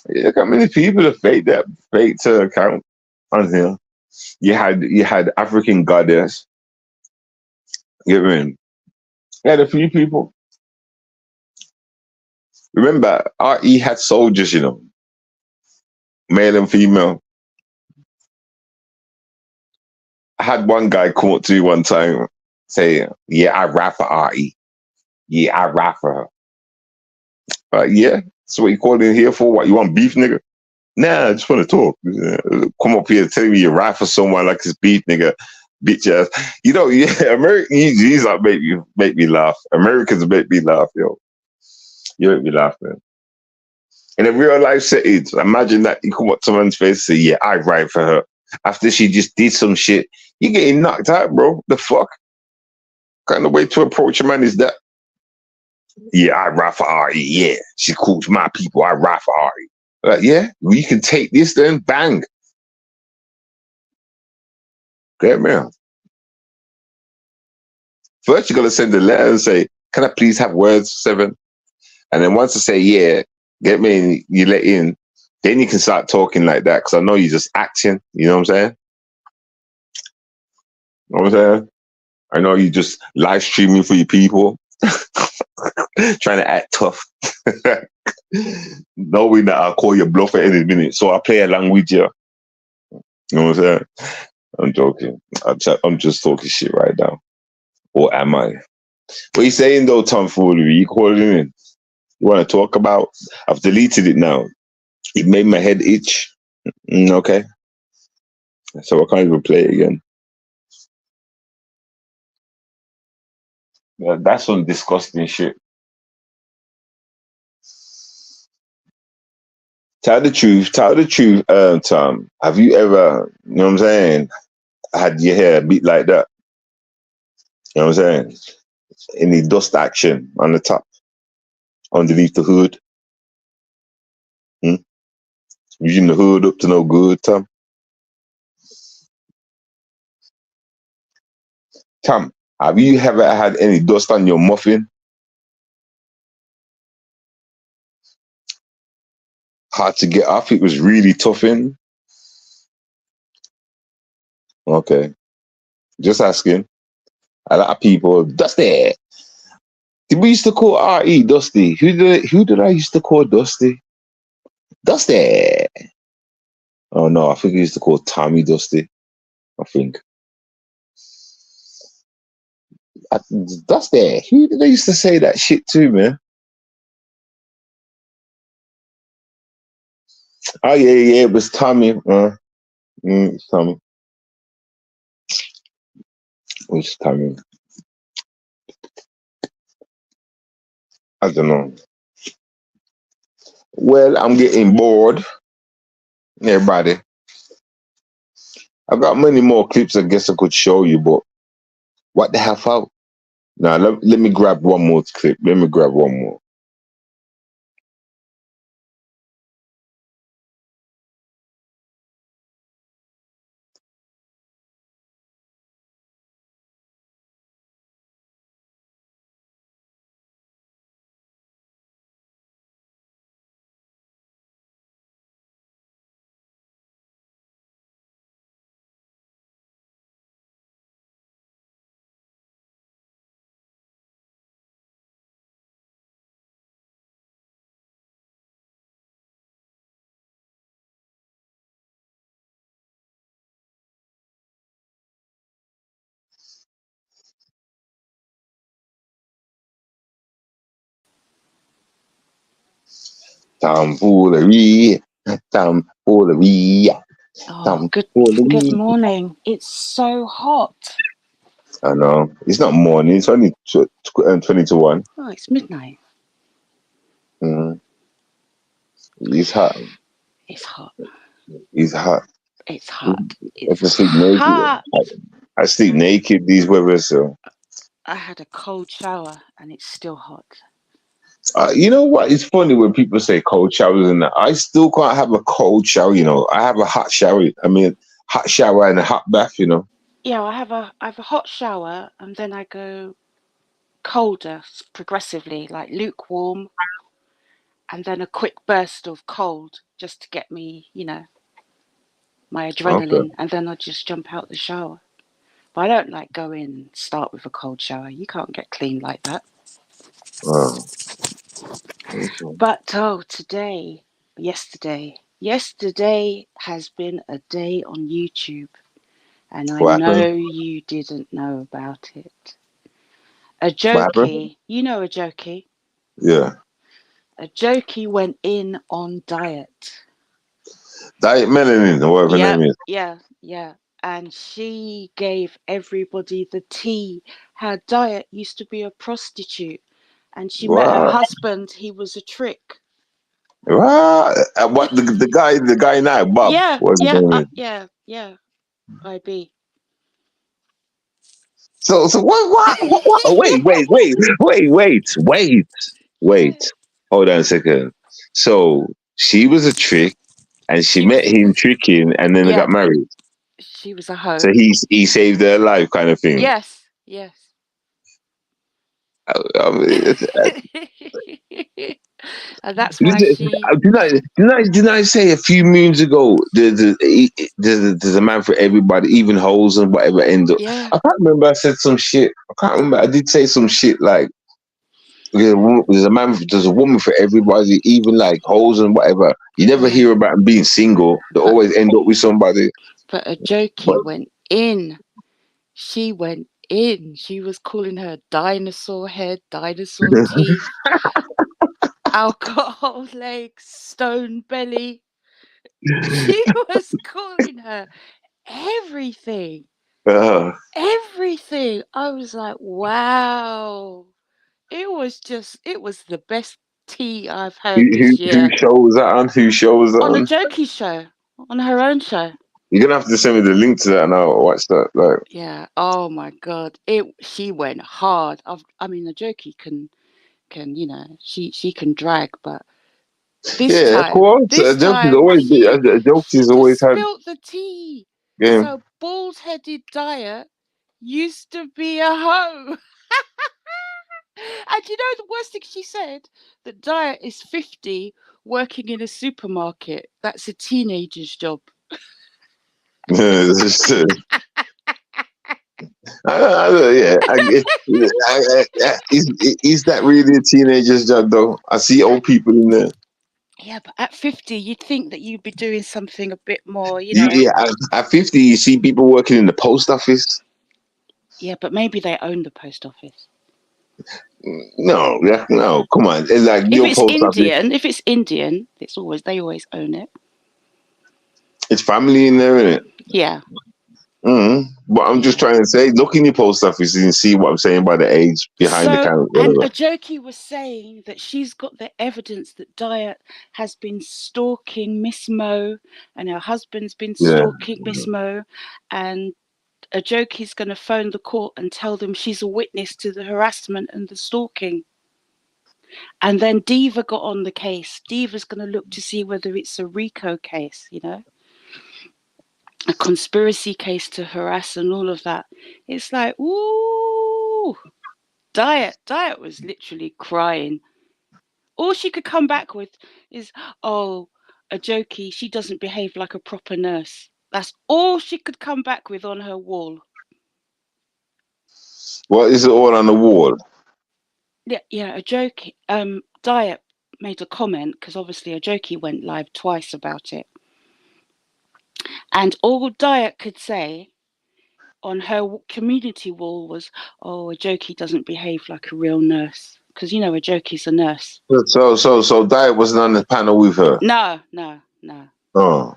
Look how many people have faked to account on here. You had African Goddess. You know what I mean? You had a few people. Remember, RE had soldiers, you know, male and female. I had one guy come up to me one time, say, "Yeah, I rap for RE. Yeah, I rap for her." Yeah, that's what you called in here for? What, you want beef, nigga? Nah, I just want to talk. Come up here telling me you rap for someone like this beef, nigga. Bitch ass. You know, yeah, Americans like make me laugh. Americans make me laugh, yo. You make me laugh, man. In a real life setting, imagine that you come up to someone's face and say, "Yeah, I ride for her." After she just did some shit, you getting knocked out, bro. The fuck? What kind of way to approach a man is that? "Yeah, I ride for RE. Yeah, she calls my people. I ride for RE." Yeah, well, you can take this then, bang. Get me out. First, you got to send a letter and say, "Can I please have words, 7?" And then once I say, "Yeah, get me in," you let in, then you can start talking like that, because I know you're just acting. You know what I'm saying? You know what I'm saying? I know you just live streaming for your people. Trying to act tough. Knowing that I'll call your bluff at any minute. So I play along with you. You know what I'm saying? I'm joking. I'm just talking shit right now. Or am I? What are you saying though, Tom Foolery? You calling in? You want to talk about? I've deleted it now. It made my head itch. Okay. So I can't even play it again. Yeah, that's some disgusting shit. Tell the truth, Tom. Have you ever, you know what I'm saying, had your hair beat like that? You know what I'm saying? Any dust action on the top, underneath the hood? Using the hood up to no good, Tom? Tom, have you ever had any dust on your muffin? Hard to get off. It was really tough in. Okay. Just asking. A lot of people, Dusty. We used to call R.E. Dusty. Who did I used to call Dusty? Dusty. Oh no, I think he used to call Tommy Dusty. I think. Dusty. Who did they used to say that shit to, man? Oh yeah, it was Tommy. It's Tommy. It's Tommy. I don't know. Well, I'm getting bored. Everybody. I've got many more clips I guess I could show you, but what the hell out? Now, let me grab one more clip. Let me grab one more. Tomfoolery. Tomfoolery. Oh, good morning. It's so hot. I know. It's not morning. It's only 20 to 1. Oh, it's midnight. It's hot. It's hot. It's hot. It's hot. It's It's hot. I sleep naked these weather, so. I had a cold shower and it's still hot. You know what? It's funny when people say cold showers and that. I still can't have a cold shower, you know. I have a hot shower. I mean, hot shower and a hot bath, you know. Yeah, I have a hot shower and then I go colder progressively, like lukewarm, and then a quick burst of cold just to get me, you know, my adrenaline, and then I just jump out the shower. But I don't like go in and start with a cold shower. You can't get clean like that. Oh. But yesterday has been a day on YouTube, and I know you didn't know about it. A jokey, you know a jokey? Yeah. A jokey went in on diet. Diet Melanin, or whatever her name is. Yeah. And she gave everybody the tea. Her diet used to be a prostitute. And she met her husband. He was a trick. What the guy now, Bob? Yeah. IB. So what? Wait. Hold on a second. So she was a trick, and she met him tricking, and then they got married. She was a hoe. So he saved her life, kind of thing. Yes. And that's why Didn't I say a few moons ago there's a man for everybody, even hoes and whatever end up. Yeah. I can't remember. I said some shit. I can't remember. I did say some shit like There's a woman for everybody, even like hoes and whatever. You never hear about them being single. They always end up with somebody. But a jokey went in. She went in. She was calling her dinosaur head, dinosaur teeth, alcohol legs, stone belly. She was calling her everything. Everything. I was like, wow. It was the best tea I've heard this year. Who show was that on? Who show was that On on? a jokey show. On her own show. You're gonna have to send me the link to that and I'll watch that. Like, Yeah. Oh my God. She went hard. I mean, the jokey can she can drag, but this time, of course. this time A joke is always had. spilled the tea. Yeah. So bald-headed Diet used to be a hoe. And you know the worst thing she said? That Diet is 50 working in a supermarket. That's a teenager's job. Is that really a teenager's job though? I see old people in there. Yeah, but at 50, you'd think that you'd be doing something a bit more, you know. Yeah, at 50, you see people working in the post office. Yeah, but maybe they own the post office. No, come on. It's like if it's Indian, they always own it. It's family in there, isn't it? Yeah. But I'm just trying to say, look in your post office and see what I'm saying by the age behind the counter. And a jokey was saying that she's got the evidence that Diet has been stalking Miss Mo, and her husband's been stalking Miss Mo, and a jokey's going to phone the court and tell them she's a witness to the harassment and the stalking. And then Diva got on the case. Diva's going to look to see whether it's a RICO case, you know, a conspiracy case to harass and all of that. It's like, ooh, Diet was literally crying. All she could come back with is, oh, a jokey, she doesn't behave like a proper nurse. That's all she could come back with on her wall. What is it all on the wall? Yeah, a jokey. Diet made a comment because obviously a jokey went live twice about it. And all Diet could say on her community wall was, oh, a jokey doesn't behave like a real nurse. Because, you know, a jokey's a nurse. So Diet wasn't on the panel with her? No. Oh.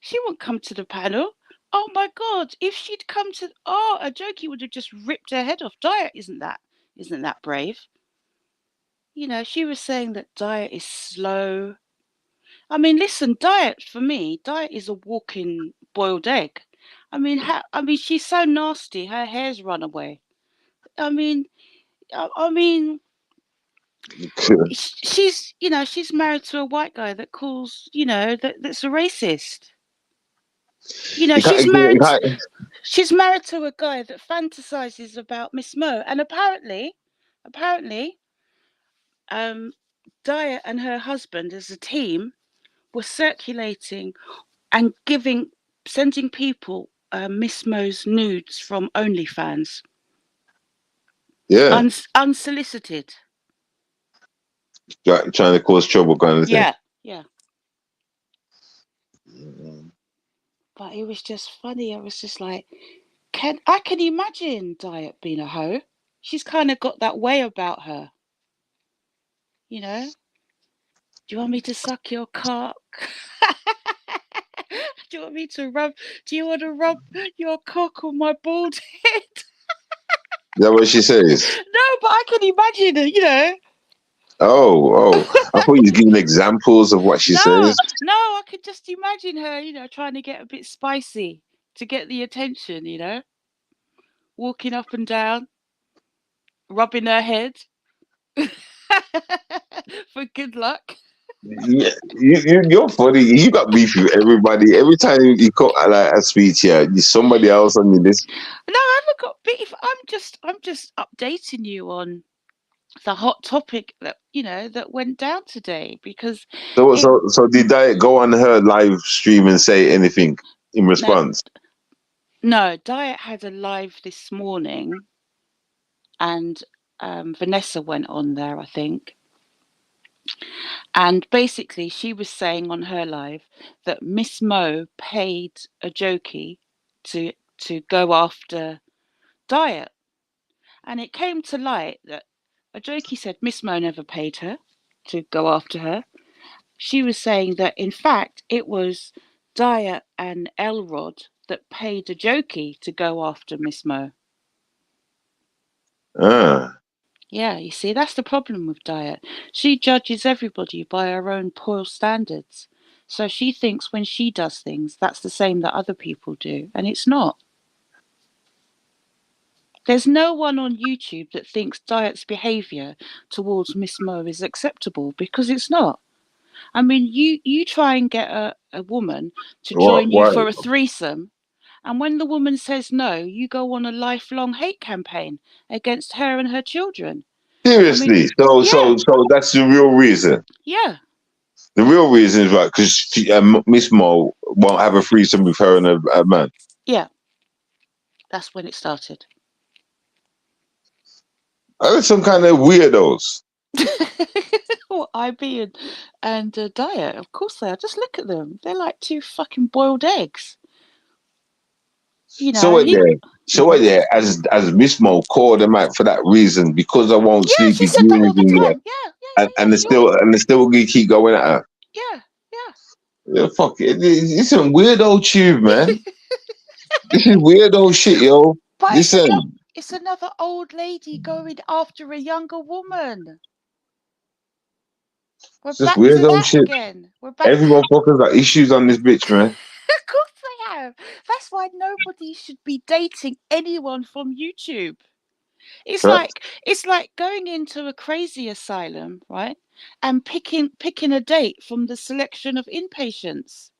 She wouldn't come to the panel. Oh, my God. If she'd come to... Oh, a jokey would have just ripped her head off. Diet isn't that brave. You know, she was saying that Diet is slow. I mean, listen, Diet, for me, Diet is a walking boiled egg. I mean, she's so nasty. Her hair's run away. I mean, she's married to a white guy that calls, that's a racist. You know, she's married to a guy that fantasizes about Miss Mo, and apparently, Diet and her husband as a team were circulating and sending people Miss Mo's nudes from OnlyFans. Yeah. Unsolicited. Trying to cause trouble kind of thing. Yeah. But it was just funny. I was just like, I can imagine Diet being a hoe. She's kind of got that way about her. You know? Do you want me to suck your cock? Do you want to rub your cock on my bald head? Is that what she says? No, but I can imagine, you know. Oh. I thought you was giving examples of what she says. No, I could just imagine her, trying to get a bit spicy to get the attention, walking up and down, rubbing her head for good luck. Yeah, you're funny. You got beef with everybody. Every time you call a speech here, there's somebody else on your list. No, I haven't got beef. I'm just updating you on the hot topic that that went down today, because so did Diet go on her live stream and say anything in response? No, Diet had a live this morning, and Vanessa went on there, I think. And basically, she was saying on her live that Miss Mo paid a jokey to go after Diet. And it came to light that a jokey said Miss Mo never paid her to go after her. She was saying that, in fact, it was Diet and Elrod that paid a jokey to go after Miss Mo. Yeah, you see, that's the problem with Diet. She judges everybody by her own poor standards. So she thinks when she does things, that's the same that other people do. And it's not. There's no one on YouTube that thinks Diet's behaviour towards Miss Mo is acceptable, because it's not. I mean, you try and get a woman to join you for a threesome, and when the woman says no, you go on a lifelong hate campaign against her and her children. Seriously, so that's the real reason. Yeah. The real reason is right because Miss Mo won't have a threesome with her and a man. Yeah, that's when it started. Are some kind of weirdos? Well, IB and Diet, of course they are. Just look at them; they're like two fucking boiled eggs. You know. So what there? As Miss Mo called them out for that reason, because I won't sleep she with said you that all the anything. time. Yeah. And they still gonna keep going at her. Yeah, fuck it. It's some weirdo tube, man. This is weirdo shit, yo. But Listen. it's another old lady going after a younger woman. We're back to that shit. again. Every motherfucker's got issues on this bitch, man. Of course they have. That's why nobody should be dating anyone from YouTube. It's like going into a crazy asylum, right? And picking a date from the selection of inpatients.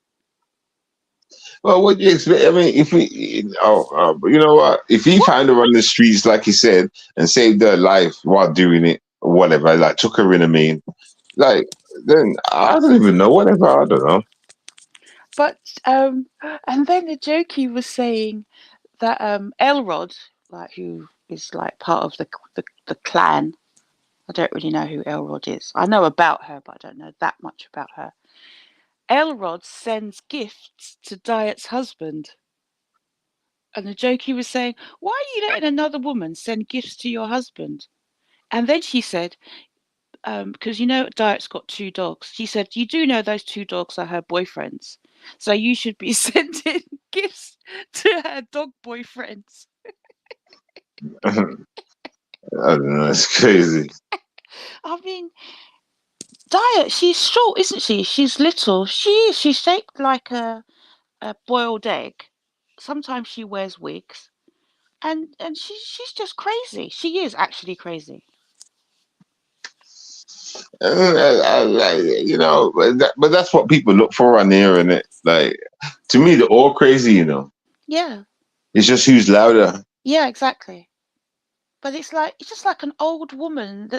Well, what do you expect? I mean, if we, you know what? If he found her on the streets, like he said, and saved her life while doing it, or whatever, like took her in, then I don't even know. Whatever, I don't know. But and then the jokey was saying that Elrod, like who is like part of the clan. I don't really know who Elrod is. I know about her, but I don't know that much about her. Elrod sends gifts to Diet's husband. And the jokey was saying, why are you letting another woman send gifts to your husband? And then she said, because Diet's got 2 dogs. She said, you do know those 2 dogs are her boyfriends. So you should be sending gifts to her dog boyfriends. I don't know. It's crazy. I mean, Diet, she's short, isn't she? She's little. She's shaped like a boiled egg. Sometimes she wears wigs. And she's just crazy. She is actually crazy. But that's what people look for on here, and it like to me they're all crazy, Yeah. It's just who's louder. Yeah, exactly. But it's just like an old woman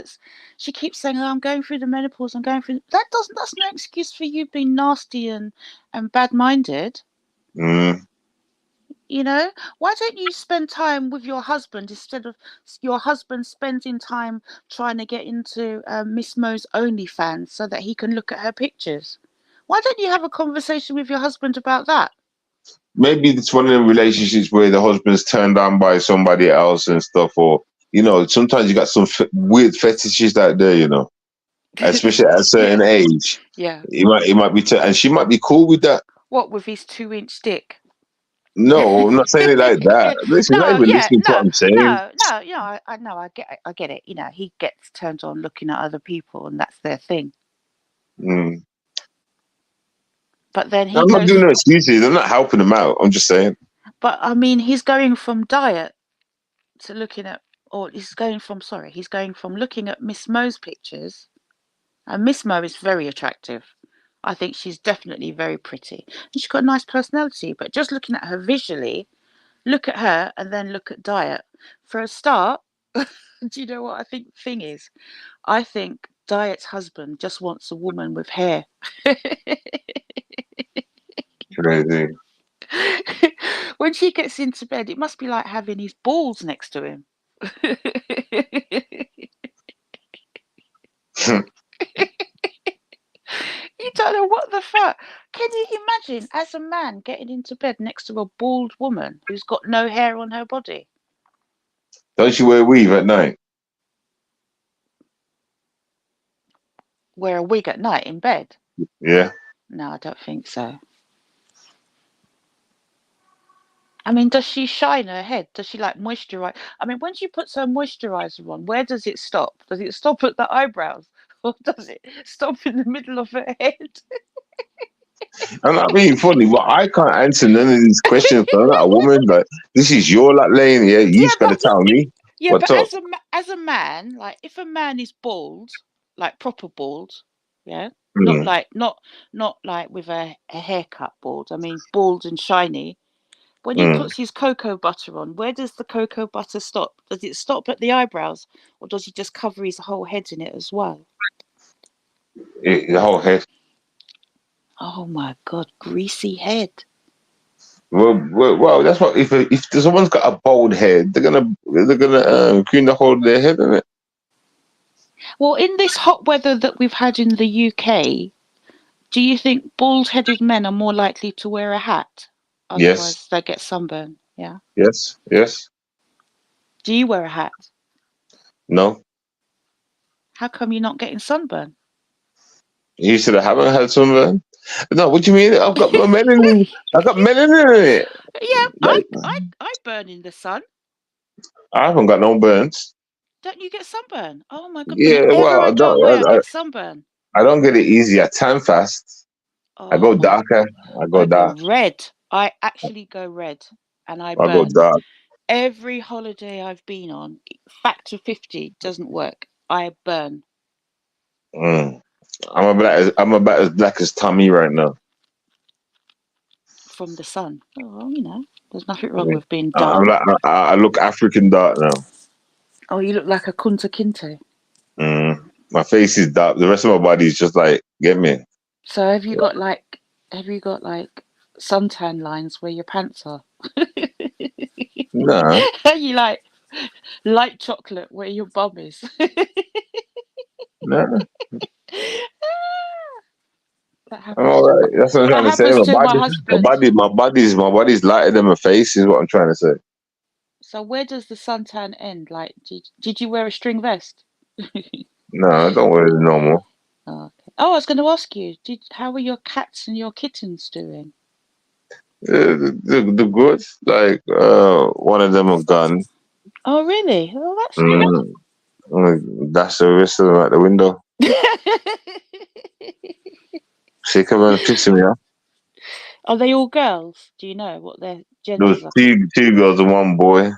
she keeps saying, oh, I'm going through the menopause, I'm going through that's no excuse for you being nasty and bad-minded. Why don't you spend time with your husband instead of your husband spending time trying to get into Miss Mo's OnlyFans so that he can look at her pictures? Why don't you have a conversation with your husband about that? Maybe it's one of the relationships where the husband's turned on by somebody else and stuff, or sometimes you got some weird fetishes out there, especially at a certain age. Yeah, he might be, and she might be cool with that. What, with his 2-inch dick? No, I'm not saying it like that. Listen, not even listening to what I'm saying. No, I know, I get it. He gets turned on looking at other people, and that's their thing. But then I'm not doing no excuses. I'm not helping him out. I'm just saying. But I mean, he's going from Diet to looking at, he's going from looking at Miss Mo's pictures, and Miss Mo is very attractive. I think she's definitely very pretty, and she's got a nice personality. But just looking at her visually, look at her and then look at Diet. For a start, do you know what I think the thing is? I think Diet's husband just wants a woman with hair. Crazy. When she gets into bed, it must be like having his balls next to him. You don't know what the fuck. Can you imagine, as a man, getting into bed next to a bald woman who's got no hair on her body? Don't you wear weave at night? Wear a wig at night in bed? Yeah. No, I don't think so. I mean, does she shine her head? Does she like moisturize? I mean, when she puts her moisturizer on, where does it stop? Does it stop at the eyebrows? Or does it stop in the middle of her head? I'm not being funny, but I can't answer none of these questions. I'm not a woman. Like, this is your like lane. Yeah, you just got to tell me Yeah, what's but up. as a man, like if a man is bald, like proper bald, yeah, Mm. not like with a haircut bald. I mean bald and shiny. When he Mm. puts his cocoa butter on, where does the cocoa butter stop? Does it stop at the eyebrows, or does he just cover his whole head in it as well? The whole head. Oh my God, greasy head. Well, that's what if someone's got a bald head, they're gonna clean the whole of their head, isn't it? Well, in this hot weather that we've had in the UK, do you think bald-headed men are more likely to wear a hat? Yes, Otherwise, they get sunburn. Yeah. yes, yes. Do you wear a hat? No, How come you're not getting sunburn? you said I haven't had sunburn. No, what do you mean? I've got my melanin. I've got melanin in it. Yeah, Like, I burn in the sun. I haven't got no burns. Don't you get sunburn? Oh my God! Yeah, Whenever well, I go away, I get sunburn. I don't get it easy. I tan fast. I Oh go my! darker. I go I go dark. red. I actually go red, and I I go burn. dark. Every holiday I've been on, factor 50 doesn't work. I burn. Mm. I'm about as black as Tommy right now. From the sun. Oh, you know, there's nothing wrong Yeah. with being I'm dark. like, I look African dark now. Oh, you look like a Kunta Kinte. Mm. My face is dark. The rest of my body is just like, get me. So have you got like suntan lines where your pants are? Nah. Are you like light chocolate where your bum is? Nah. That I'm happens all to right. That's what I'm that trying to say. happens to my husband. My body's lighter than my face is what I'm trying to say. So where does the suntan end? Like, did you wear a string vest? No, I don't wear it no more. Oh, okay. Oh, I was going to ask you, how are your cats and your kittens doing? The good, like one of them are gone. Oh, really? Oh, that's That's the rest of them out the window. good. She come and pissing me off. Are they all girls? Do you know what their There was genders are? two girls and one boy.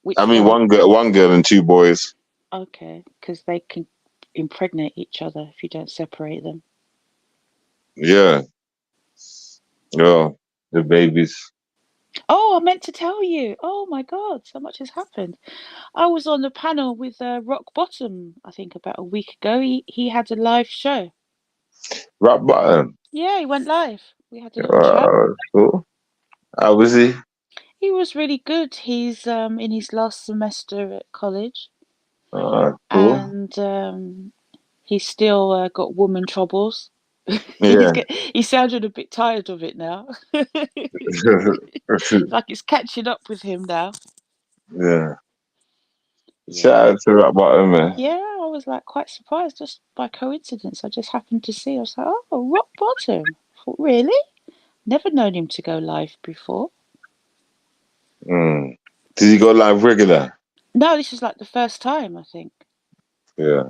Which I mean, girl? one girl and two boys. Okay, because they can impregnate each other if you don't separate them. Yeah. Yeah. The babies. Oh, I meant to tell you. Oh my God, so much has happened. I was on the panel with Rock Bottom, I think about a week ago. He had a live show. Rock bottom. Yeah, he went live. We had a little chat. Cool. How was he? He was really good. He's in his last semester at college, Cool. and he's still got woman troubles. Yeah. He sounded a bit tired of it now. Like it's catching up with him now. Yeah. Yeah. Shout out to Rock Bottom, man. Yeah, I was like quite surprised just by coincidence. I just happened to see. I was like, oh, Rock Bottom. I thought, really? Never known him to go live before. Mm. Did he go live regular? No, this is like the first time, I think. Yeah.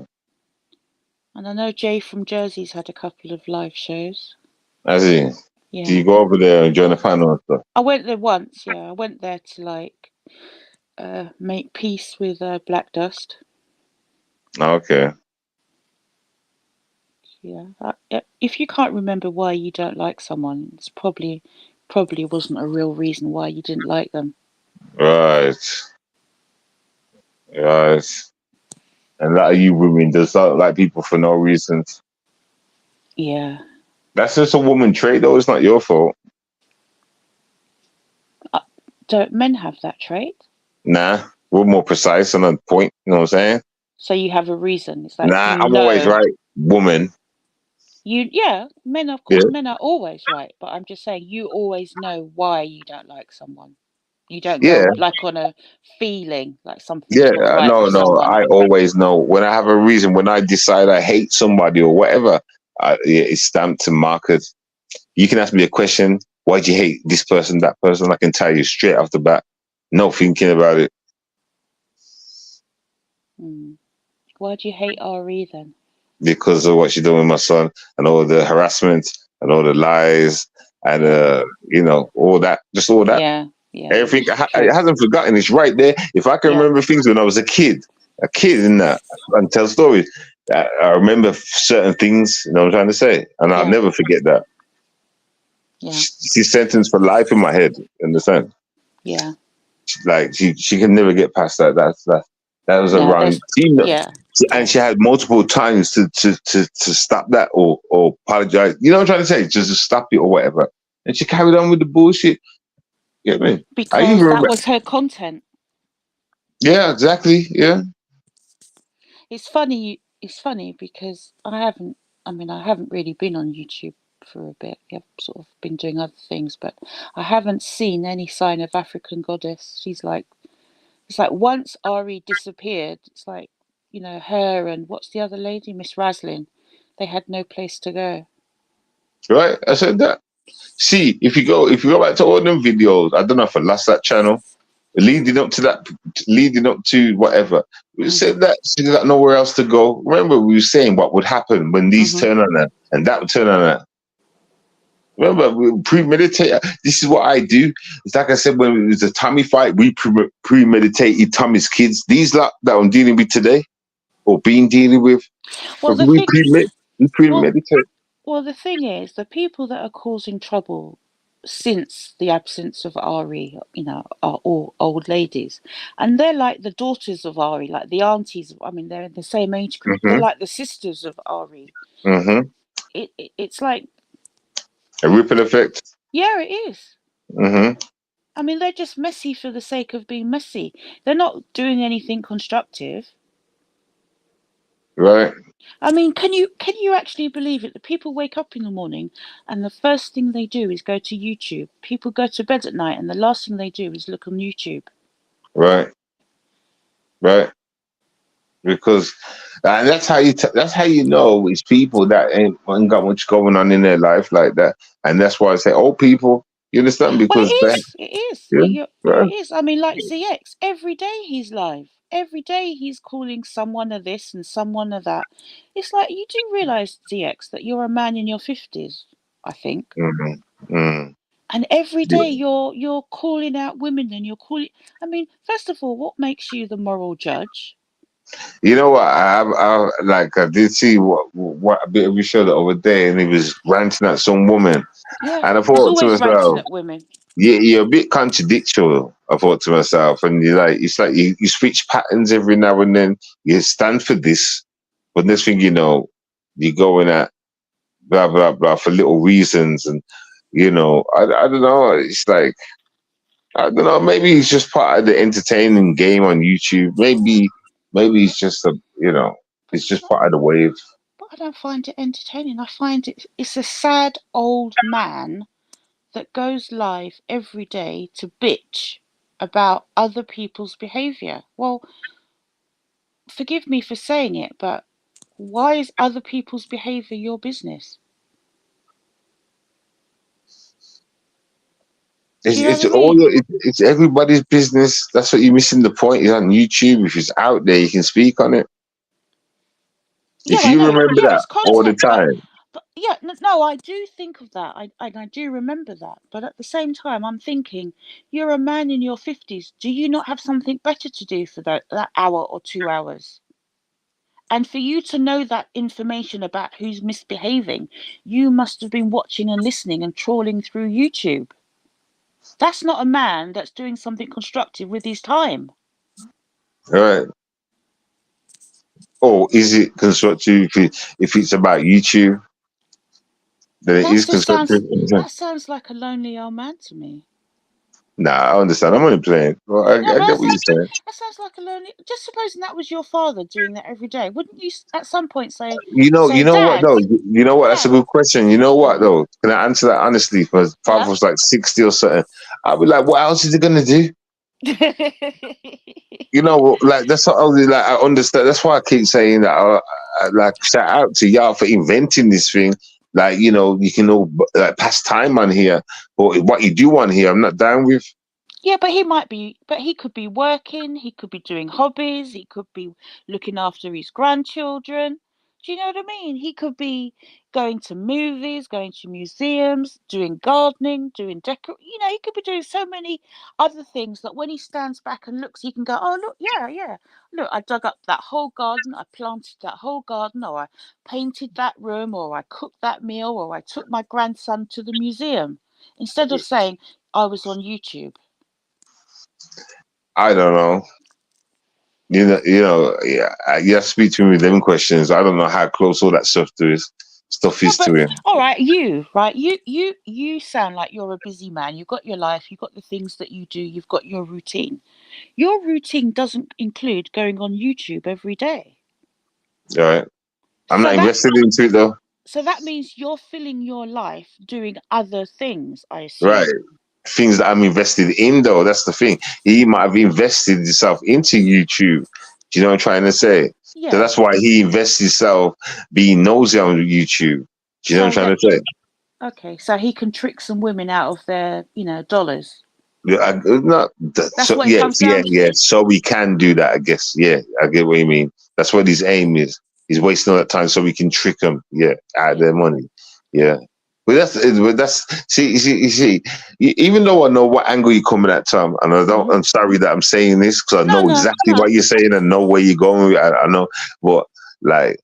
And I know Jay from Jersey's had a couple of live shows. Has he? Yeah. Did you go over there and join the panel and stuff? I went there once, yeah. I went there to like make peace with Black Dust. Okay. Yeah. If you can't remember why you don't like someone, it's probably wasn't a real reason why you didn't like them. Right. And a lot of you women just don't like people for no reasons. Yeah. That's just a woman trait, though. It's not your fault. Don't men have that trait? Nah. We're more precise and on point. You know what I'm saying? So you have a reason. It's like Nah, you I'm always know. right, woman. Men, of Yeah, course, men are always right, but I'm just saying you always know why you don't like someone. You don't yeah, go like on a feeling like something's yeah. not right No, with no. someone. I always know when I have a reason. When I decide I hate somebody or whatever, yeah, it's stamped to markers. You can ask me a question. Why do you hate this person, that person? I can tell you straight off the bat. No thinking about it. Why do you hate RE then? Because of what she's doing with my son and all the harassment and all the lies and all that, just all that. Yeah. Everything It's it true. hasn't forgotten. It's right there. If I can Yeah. remember things when I was a kid in that and tell stories, I remember certain things. You know what I'm trying to say, and I'll Yeah. never forget that. Yeah. She's sentenced for life in my head. Understand? Yeah. Like she can never get past that. That was a No, wrong. yeah. And she had multiple times to stop that or apologize. You know what I'm trying to say? Just to stop it or whatever. And she carried on with the bullshit. You know what I mean? I even Because that remember. was her content. Yeah, exactly. Yeah. It's funny because I haven't really been on YouTube for a bit. I've sort of been doing other things, but I haven't seen any sign of African Goddess. It's like once Ari disappeared, it's like, her and what's the other lady, Miss Raslin, they had no place to go. Right. I said that. See, if you go back to all them videos, I don't know if I lost that channel. Leading up to whatever. We said that she got nowhere else to go. Remember, we were saying what would happen when these turn on her and that would turn on her. Remember, we premeditate. This is what I do. It's like I said when it was a Tommy fight, we premeditated Tommy's kids. These lot that I'm dealing with today, or being dealing with, Well, we premeditate. Well, the thing is, the people that are causing trouble since the absence of Ari, are all old ladies. And they're like the daughters of Ari, like the aunties. I mean, they're in the same age group. They're like the sisters of Ari. Mm-hmm. It's like A ripple effect. Yeah, it is. Mm-hmm. I mean, they're just messy for the sake of being messy. They're not doing anything constructive. Right. I mean, can you actually believe it? The people wake up in the morning and the first thing they do is go to YouTube. People go to bed at night and the last thing they do is look on YouTube. Right. Right. Because and that's how you know it's people that ain't got much going on in their life like that. And that's why I say old people, you understand? Well, Because it is. yeah, It is. I mean, like ZX, every day he's live. Every day he's calling someone of this and someone of that. It's like, you do realise, ZX, that you're a man in your 50s, I think. And every day you're calling out women and you're calling. I mean, first of all, what makes you the moral judge? You know what? I did see what a bit of you showed the other day, and he was ranting at some woman. Yeah, and I he's thought to always ranting myself, at women. yeah, you're a bit contradictory. I thought to myself, and it's like you switch patterns every now and then. You stand for this, but next thing you know, you're going at blah blah blah for little reasons, and I don't know. It's like I don't know. Maybe it's just part of the entertaining game on YouTube. Maybe it's just it's just part of the wave. But I don't find it entertaining. I find it's a sad old man that goes live every day to bitch about other people's behaviour. Well, forgive me for saying it, but why is other people's behaviour your business? It's everybody's business. That's what you're missing the point. Is on YouTube. If it's out there, you can speak on it. Yeah, if you remember that it's content, all the time. But yeah, no, I do think of that. I do remember that. But at the same time, I'm thinking, you're a man in your 50s. Do you not have something better to do for that hour or 2 hours? And for you to know that information about who's misbehaving, you must have been watching and listening and trawling through YouTube. That's not a man that's doing something constructive with his time. All right. Or is it constructive if it's about YouTube? Then it is constructive. That sounds like a lonely old man to me. Nah, I understand. I'm only playing. Well, I No, get that what you're sounds like saying. a lonely. Just supposing that was your father doing that every day, wouldn't you at some point say, You know what Dad, though? You know what? That's a Dad? good question. You know what Mm, though? Can I answer that honestly? If my father yeah. was like 60 or something, I'd be like, what else is he gonna do? You know, like that's what I was like. I understand. That's why I keep saying that. Like, shout out to y'all for inventing this thing. Like, you know, you can all like pass time on here, but what you do on here, I'm not down with. Yeah, but he could be working, he could be doing hobbies, he could be looking after his grandchildren. Do you know what I mean? He could be going to movies, going to museums, doing gardening, doing he could be doing so many other things that when he stands back and looks, he can go, oh, look, yeah, yeah. Look, I dug up that whole garden, I planted that whole garden, or I painted that room, or I cooked that meal, or I took my grandson to the museum. Instead of saying, I was on YouTube. I don't know. Yeah. You have to speak to me with them questions. I don't know how close all that stuff No, is but to him. all right, you sound like you're a busy man. You've got your life, you've got the things that you do, you've got your routine. Your routine doesn't include going on YouTube every day. All right. I'm So not that invested into it though. so that means you're filling your life doing other things, I Right. assume. Things that I'm invested in though. That's the thing. He might have invested himself into YouTube. Do you know what I'm trying to say? So Yeah. that's why he invests himself being nosy on YouTube. Do you know what So I'm that trying to say? okay, so he can trick some women out of their, dollars. Yeah, not That's so. what it Yeah, comes down yeah. to. So we can do that, I guess. Yeah, I get what you mean. That's what his aim is. He's wasting all that time so we can trick them. Yeah, out of Yeah. their money. Yeah, but that's see. Even though I know what angle you're coming at, Tom, and Mhm. I'm sorry that I'm saying this because I No, know no, exactly what no. you're saying and know where you're going. I know, but like.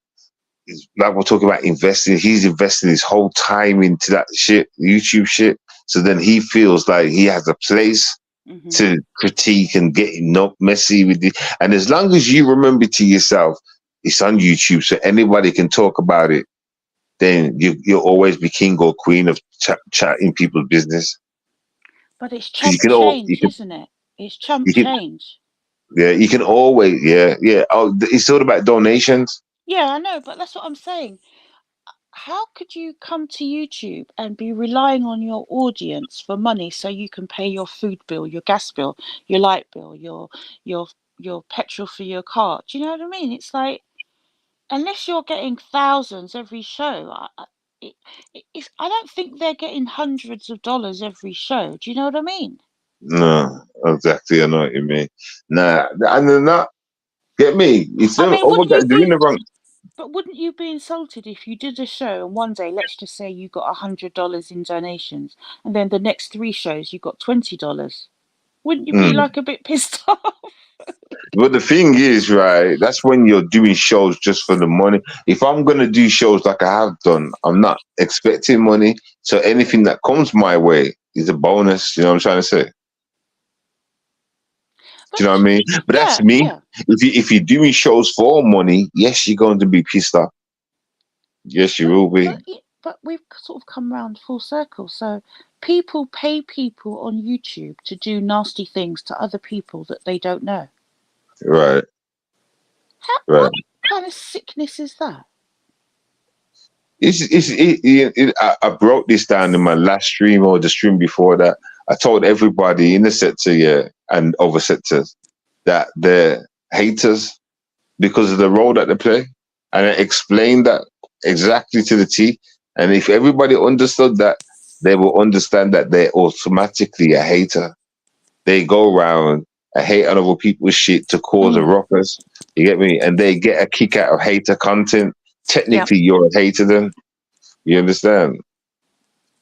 Like we're talking about investing, he's investing his whole time into that shit, YouTube shit. So then he feels like he has a place Mhm. to critique and get not messy with it. And as long as you remember to yourself, it's on YouTube, so anybody can talk about it. Then you'll always be king or queen of chatting people's business. But it's Because chump change, isn't it? It's chump you can, change. yeah, you can always, yeah. Oh, it's all about donations. Yeah, I know, but that's what I'm saying. How could you come to YouTube and be relying on your audience for money so you can pay your food bill, your gas bill, your light bill, your your petrol for your car? Do you know what I mean? It's like unless you're getting thousands every show, I don't think they're getting hundreds of dollars every show. Do you know what I mean? No, exactly. I know what you mean. Nah, and then that get me. It's I them. mean, Oh my God, doing the wrong. wouldn't you be insulted if you did a show and one day, let's just say you got $100 in donations, and then the next 3 shows you got $20? Wouldn't you be Mm. like a bit pissed off? But the thing is, right, that's when you're doing shows just for the money. If I'm gonna do shows like I have done, I'm not expecting money. So anything that comes my way is a bonus. You know what I'm trying to say? But Do you know what I mean? But that's yeah, me. yeah. If you're doing shows for money, yes, you're going to be pissed off. Yes, you will be. But we've sort of come round full circle. So people pay people on YouTube to do nasty things to other people that they don't know. Right, right. What kind of sickness is that? I broke this down in my last stream or the stream before that. I told everybody in the sector, yeah, and other sectors that they're haters because of the role that they play. And I explained that exactly to the T. And if everybody understood that, they will understand that they're automatically a hater. They go around and hate on other people's shit to cause a Mm, ruckus. You get me? And they get a kick out of hater content. yeah. Technically, you're a hater then. You understand?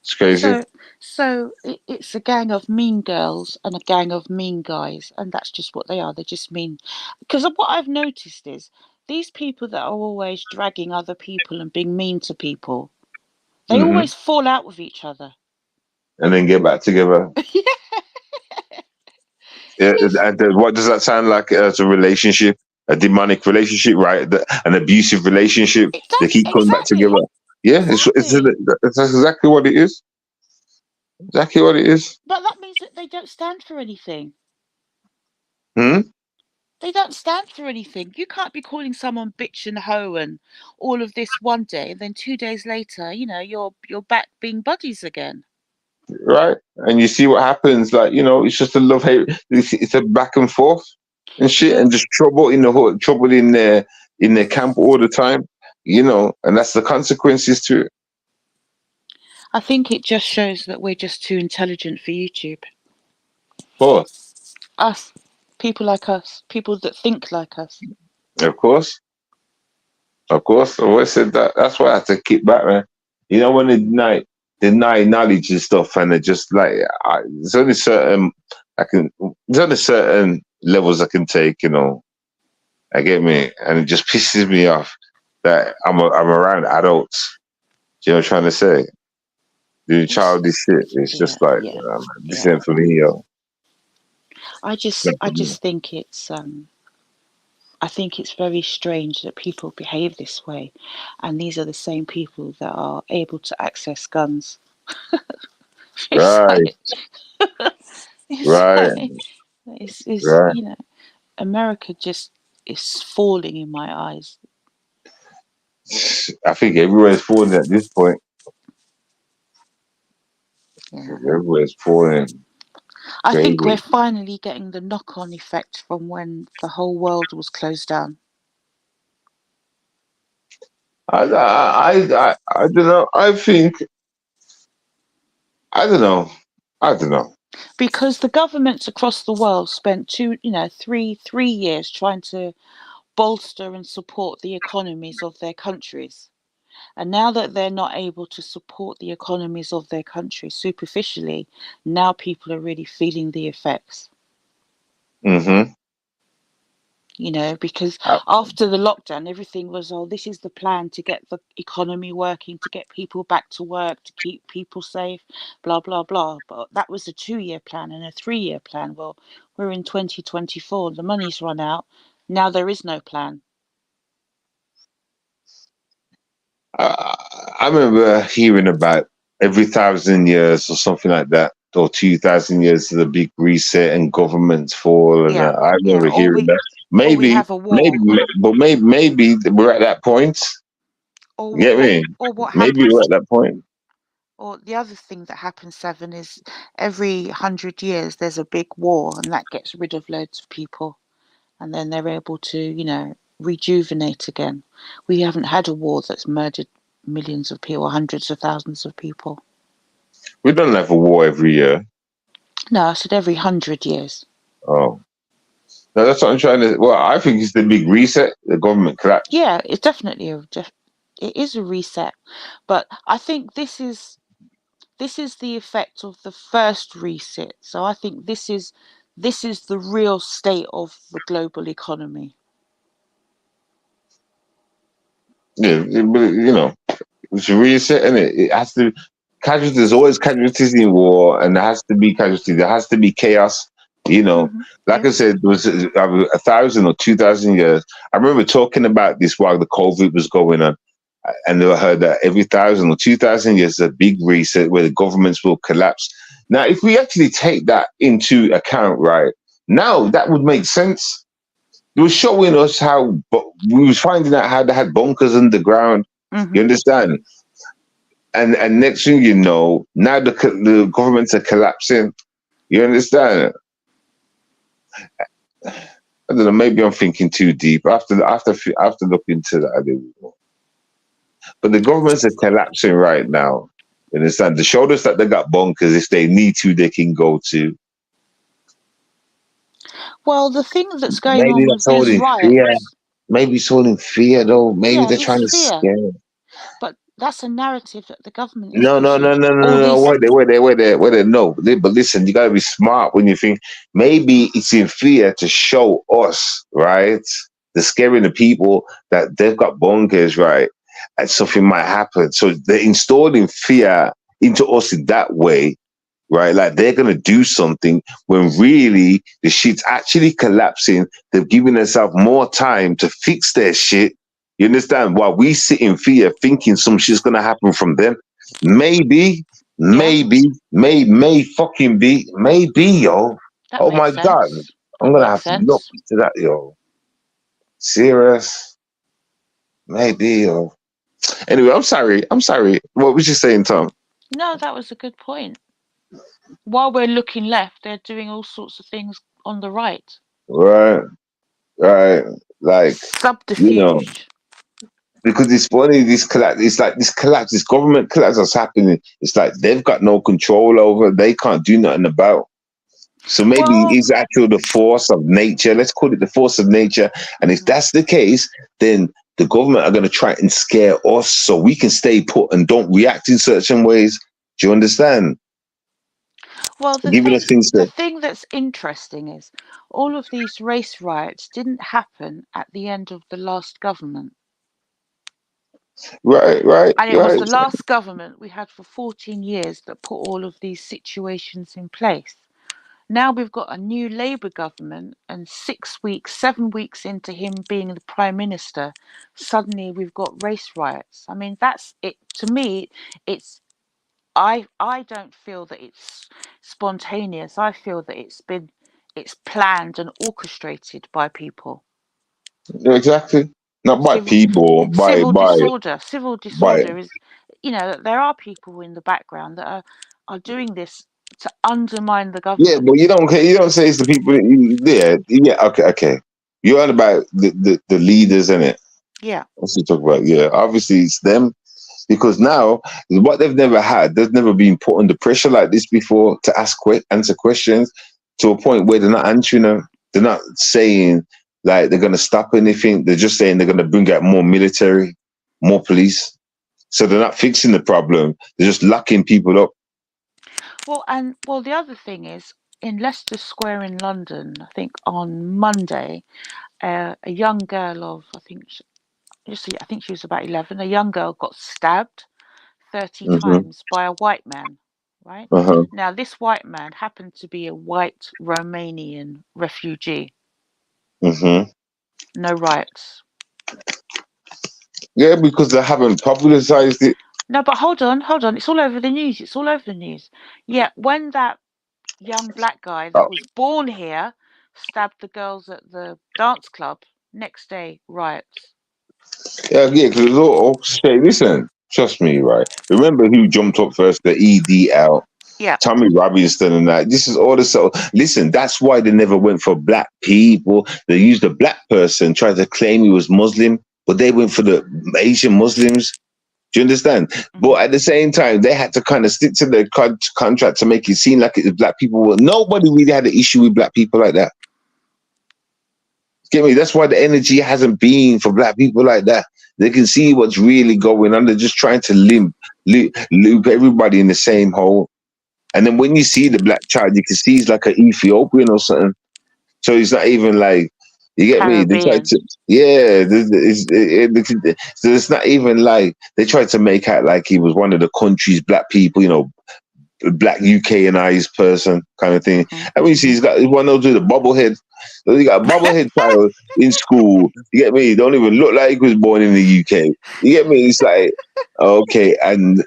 It's crazy. So it's a gang of mean girls and a gang of mean guys, and that's just what they are. They're just mean. Because what I've noticed is these people that are always dragging other people and being mean to people, they Hmm. always fall out with each other. And then get back together. Yeah. Yeah, It's and what does that sound like as a relationship? A demonic relationship, right? An abusive relationship. They that's keep coming back exactly, together. Yeah, exactly. that's exactly what it is. Exactly what it is. But that means that they don't stand for anything. Hmm? They don't stand for anything. You can't be calling someone bitch and hoe and all of this one day, and then 2 days later, you're back being buddies again. Right? And you see what happens. Like, it's just a love hate. It's a back and forth and shit, and just trouble trouble in their camp all the time. And that's the consequences to it. I think it just shows that we're just too intelligent for YouTube. Us, people like us, people that think like us. Of course. Of course. I always said that. That's why I had to keep back, man. When they deny knowledge and stuff, and they're just like, there's only certain levels I can take, I get me, and it just pisses me off that I'm around adults. Do you know what I'm trying to say? Doing childish shit. It's just like, this ain't for me, yo. I just think it's I think it's very strange that people behave this way, and these are the same people that are able to access guns. Right. America just is falling in my eyes. I think everywhere's falling at this point. Yeah. Everywhere's falling. I think we're finally getting the knock-on effect from when the whole world was closed down. I don't know. I don't know. Because the governments across the world spent 3 years trying to bolster and support the economies of their countries. And now that they're not able to support the economies of their countries superficially, now people are really feeling the effects. Mm-hmm. Because after the lockdown, everything was, this is the plan to get the economy working, to get people back to work, to keep people safe, blah, blah, blah. But that was a 2-year plan and a 3-year plan. Well, we're in 2024. The money's run out. Now there is no plan. I remember hearing about every 1,000 years or something like that, or 2,000 years of the big reset and governments fall. And I remember hearing that. Maybe we're at that point. Get me? Maybe we're at that point. Or the other thing that happens, Seven, is every 100 years there's a big war, and that gets rid of loads of people, and then they're able to, rejuvenate again. We haven't had a war that's murdered millions of people, hundreds of thousands of people. We don't have a war every year. No, I said every 100 years. Oh. No, that's what I'm trying to. Well, I think it's the big reset. The government collapse. Yeah, it's definitely it is a reset, but I think this is the effect of the first reset. So I think this is the real state of the global economy. Yeah, it's a reset, and it has to. Casualties. There's always casualties in war, and there has to be casualties. There has to be chaos. Like I said, it was 1,000 or 2,000 years. I remember talking about this while the COVID was going on, and I heard that every 1,000 or 2,000 years is a big reset where the governments will collapse. Now, if we actually take that into account, right now, that would make sense. It was showing us how we was finding out how they had bunkers underground. Mm-hmm. You understand? And next thing you know, now the governments are collapsing. You understand? I don't know. Maybe I'm thinking too deep. After looking into that, I didn't know. But the governments are collapsing right now. You understand? The shoulders that they got bunkers, if they need to, they can go to. Well, the thing that's going on with these riots. Fear. Maybe it's all in fear, though. Maybe they're trying to scare. But that's a narrative that the government. No. Wait. No, but listen, you gotta be smart when you think. Maybe it's in fear to show us, right? They're scaring the people that they've got bunkers, right? And something might happen. So they're installing fear into us in that way, right? Like they're gonna do something when really the shit's actually collapsing. They've given themselves more time to fix their shit. You understand? While we sit in fear thinking some shit's gonna happen from them. Maybe Maybe, may fucking be, maybe, yo. That Oh makes my God. sense. I'm That gonna makes have to look sense. into that, yo. Serious? Maybe, yo. Anyway, I'm sorry. What was you saying, Tom? No, that was a good point. While we're looking left, they're doing all sorts of things on the right. Right, right. Like, you know, Subterfuge. because it's funny, this collapse, it's like this collapse, this government collapse that's happening. It's like they've got no control over, they can't do nothing about. So maybe Well, it's actually the force of nature. Let's call it the force of nature. And if that's the case, then the government are going to try and scare us so we can stay put and don't react in certain ways. Do you understand? well, Giving us things the to thing that's interesting is all of these race riots didn't happen at the end of the last government. right. And it was the last government we had for 14 years that put all of these situations in place. Now we've got a new Labour government, and 6 weeks, 7 weeks into him being the Prime Minister, suddenly we've got race riots. I mean, that's it. To me, it's I don't feel that it's spontaneous. I feel that it's planned and orchestrated by people. exactly. Not by Civil people, civil disorder. Civil by disorder is, there are people in the background that are doing this to undermine the yeah, government. but you don't say it's the people yeah, okay. You're on about the leaders, innit? Yeah. That's what you talk about. Yeah. Obviously it's them. Because now, what they've never had, they've never been put under pressure like this before to answer questions to a point where they're not answering them. They're not saying like they're going to stop anything. They're just saying they're going to bring out more military, more police. So they're not fixing the problem. They're just locking people up. Well, the other thing is in Leicester Square in London, I think on Monday, a young girl of I think she was about 11. A young girl got stabbed 30 Mm-hmm. times by a white man. Right Uh-huh. now, this white man happened to be a white Romanian refugee. Mm-hmm. No rights. Yeah, because they haven't publicized it. No, but hold on. It's all over the news. Yeah, when that young black guy that was born here stabbed the girls at the dance club, next day, riots. Yeah, because it's all say, listen, trust me, right? Remember who jumped up first, the EDL. Yeah. Tommy Robinson and that. This is all the so. Listen, that's why they never went for black people. They used a black person, tried to claim he was Muslim, but they went for the Asian Muslims. Do you understand? Mm-hmm. But at the same time, they had to kind of stick to their contract to make it seem like black people were. Nobody really had an issue with black people like that. Get me? That's why the energy hasn't been for black people like that. They can see what's really going on. They're just trying to loop everybody in the same hole. And then when you see the black child, you can see he's like an Ethiopian or something. So he's not even like, you get me? They tried to, yeah. So it's not even like they tried to make out like he was one of the country's black people, black UKanized person kind of thing. Mm-hmm. And when you see he's got one of those with a bobblehead. So you got a bobblehead child in school. You get me? He don't even look like he was born in the UK. You get me? It's like, okay, and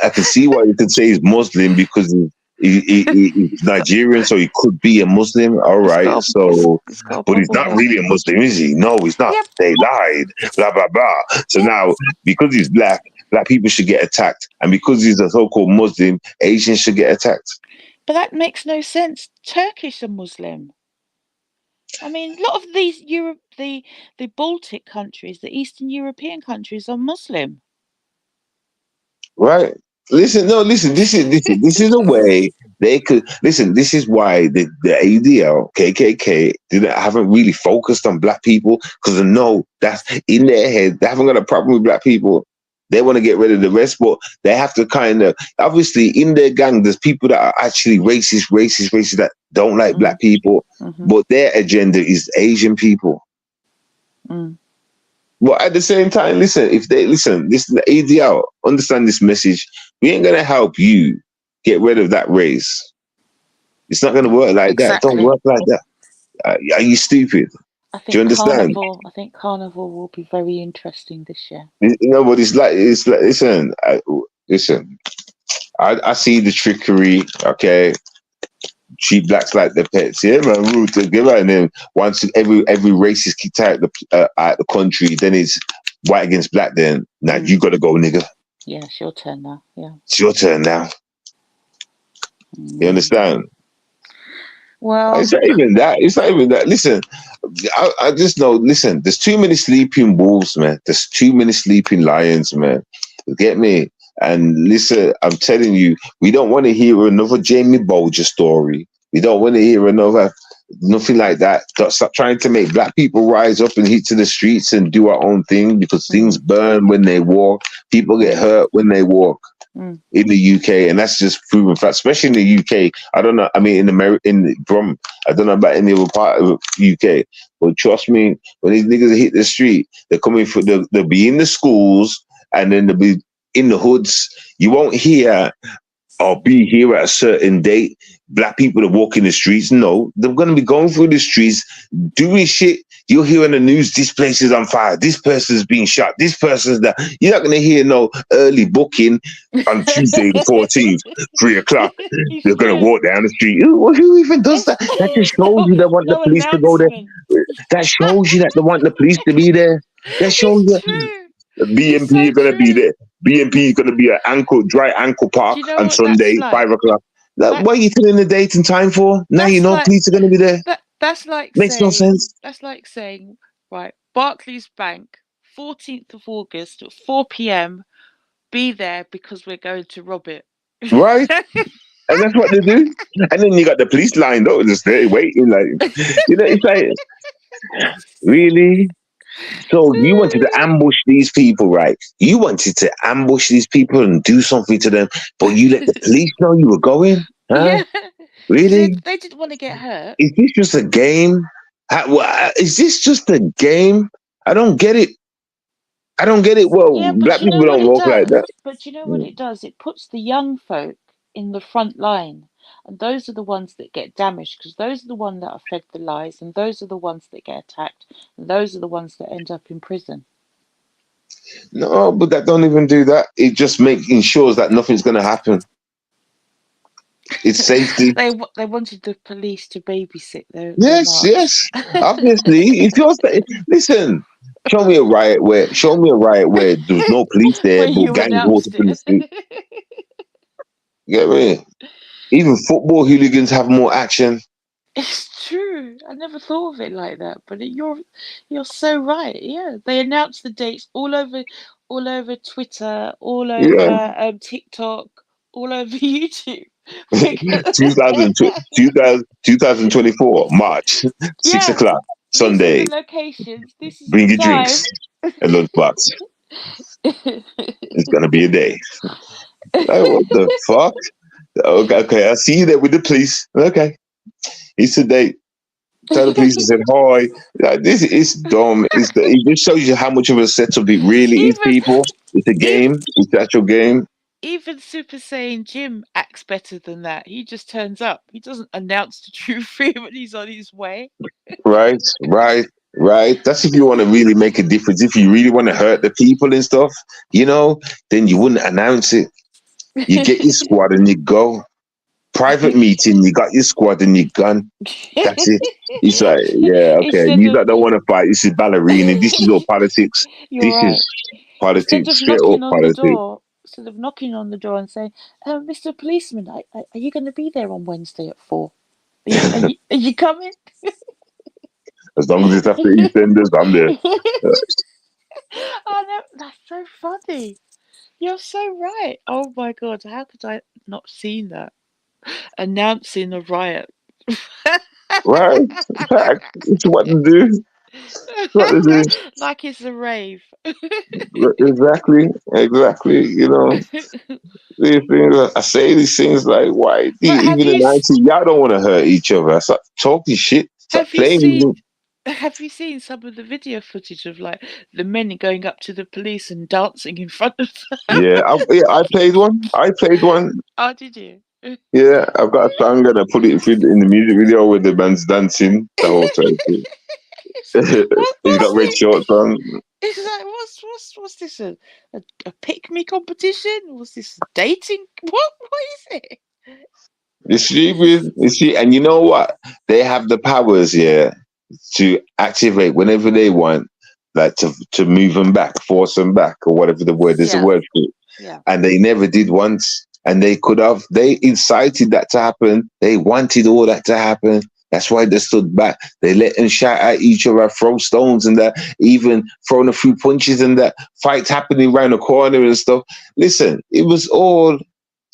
I can see why you could say he's Muslim because he's Nigerian, so he could be a Muslim. All right, but he's not really a Muslim, is he? No, he's not. Yep. They lied. Blah blah blah. So now, because he's black people should get attacked, and because he's a so-called Muslim, Asians should get attacked. But that makes no sense. Turkish are Muslim. I mean, a lot of these the Baltic countries, the Eastern European countries are Muslim. Right. Listen. This is a way they could listen. This is why the ADL, KKK, haven't really focused on black people because they know that's in their head. They haven't got a problem with black people. They want to get rid of the rest, but they have to kind of obviously in their gang. There's people that are actually racist that don't like black people, but their agenda is Asian people. But at the same time, listen, the ADL, understand this message. We ain't gonna help you get rid of that race. It's not gonna work like that. Don't work like that. Are you stupid? I think Do you understand? Carnival will be very interesting this year. But listen. I see the trickery. Okay, treat blacks like their pets. Yeah, man. Rule together, and then once every race is kicked out the country, then it's white against black. Then now you got to go, nigga. Yeah, it's your turn now. Yeah. It's your turn now. You understand? Well, It's not even that. It's not even that. Listen, I just know. Listen, there's too many sleeping wolves, man. There's too many sleeping lions, man. You get me? And listen, I'm telling you, we don't want to hear another Jamie Bolger story. We don't want to hear nothing like that. Stop trying to make black people rise up and hit to the streets and do our own thing, because things burn when they walk. People get hurt when they walk. In the UK, and that's just proven fact, especially in the UK. I don't know. I mean, in America, I don't know about any other part of the UK, but trust me, when these niggas hit the street, they're coming for they'll be in the schools, and then they'll be in the hoods. You won't hear or be here at a certain date. Black people that walk in the streets. No, they're going to be going through the streets doing shit. You'll hear in the news, this place is on fire, this person's being shot, this person's that. You're not going to hear no early booking on Tuesday the 14th, 3 o'clock. They're going to walk down the street. Who even does that? That just shows you they want the police to go there. That shows you that they want the police to be there. That shows you BNP are going to be there. BNP is going to be at Dry Ankle Park on Sunday, 5 o'clock. What are you telling the date and time for? Now you know police are going to be there. That's like Makes saying, no sense. That's like saying, right, Barclays Bank, 14th of August at 4 p.m. Be there because we're going to rob it. Right? And that's what they do. And then you got the police lined up just there waiting, like, it's like, really? So you wanted to ambush these people, right? You wanted to ambush these people and do something to them, but you let the police know you were going? Huh? Yeah. Really? They didn't want to get hurt. Is this just a game? Is this just a game? I don't get it. I don't get it. Well, Yeah, black people don't walk like that. But you know what it does? It puts the young folk in the front line. And those are the ones that get damaged, because those are the ones that are fed the lies, and those are the ones that get attacked, and those are the ones that end up in prison. No, but that don't even do that. It just ensures that nothing's going to happen. It's safety. They wanted the police to babysit their Yes. Obviously, if you're listen, show me a riot where there's no police there, but gangs walking through the street. Get me? Even football hooligans have more action. It's true. I never thought of it like that, but you're so right. Yeah, they announced the dates all over Twitter, all over TikTok, all over YouTube. 2024 March 6 o'clock Sunday. Locations. This is bring your drinks and lunchbox. It's gonna be a day. Like, what the fuck? Okay, I see you there with the police. Okay, it's a date. Tell the police I said hi. Like, this is dumb. It just shows you how much of a setup it really is, people. It's a game. It's an actual game. Even Super Saiyan Jim acts better than that. He just turns up. He doesn't announce the true fear when he's on his way. Right. That's if you want to really make a difference. If you really want to hurt the people and stuff, then you wouldn't announce it. You get your squad and you go. Private meeting, you got your squad and you're gone. That's it. It's like, yeah, okay. You don't want to fight. This is ballerina. This is all politics. Is politics. Straight up politics. Instead of knocking on the door and saying, Mr. Policeman, are you going to be there on Wednesday at 4? Are you coming? As long as it's after EastEnders, I'm there. Oh, no, that's so funny. You're so right. Oh, my God. How could I not seen that? Announcing a riot. Right. It's what to do. Like it's a rave. Exactly. These things, I say these things like, why? Even the 90s, y'all don't want to hurt each other. I start talking shit. Start playing. Have you seen some of the video footage of like the men going up to the police and dancing in front of them? Yeah, I played one. Oh, did you? Yeah, I've got a song and I put it in the music video where the man's dancing the whole time. He's got red shorts on. It's like, what's this? A pick me competition? What's this dating? What is it? It's stupid. You see, and you know what? They have the powers, yeah, to activate whenever they want, like to move them back, force them back, or whatever the word is. A Yeah. word for it. Yeah. And they never did once. And they could have. They incited that to happen. They wanted all that to happen. That's why they stood back. They let them shout at each other, throw stones and that, even throwing a few punches and that. Fights happening around the corner and stuff. Listen, it was all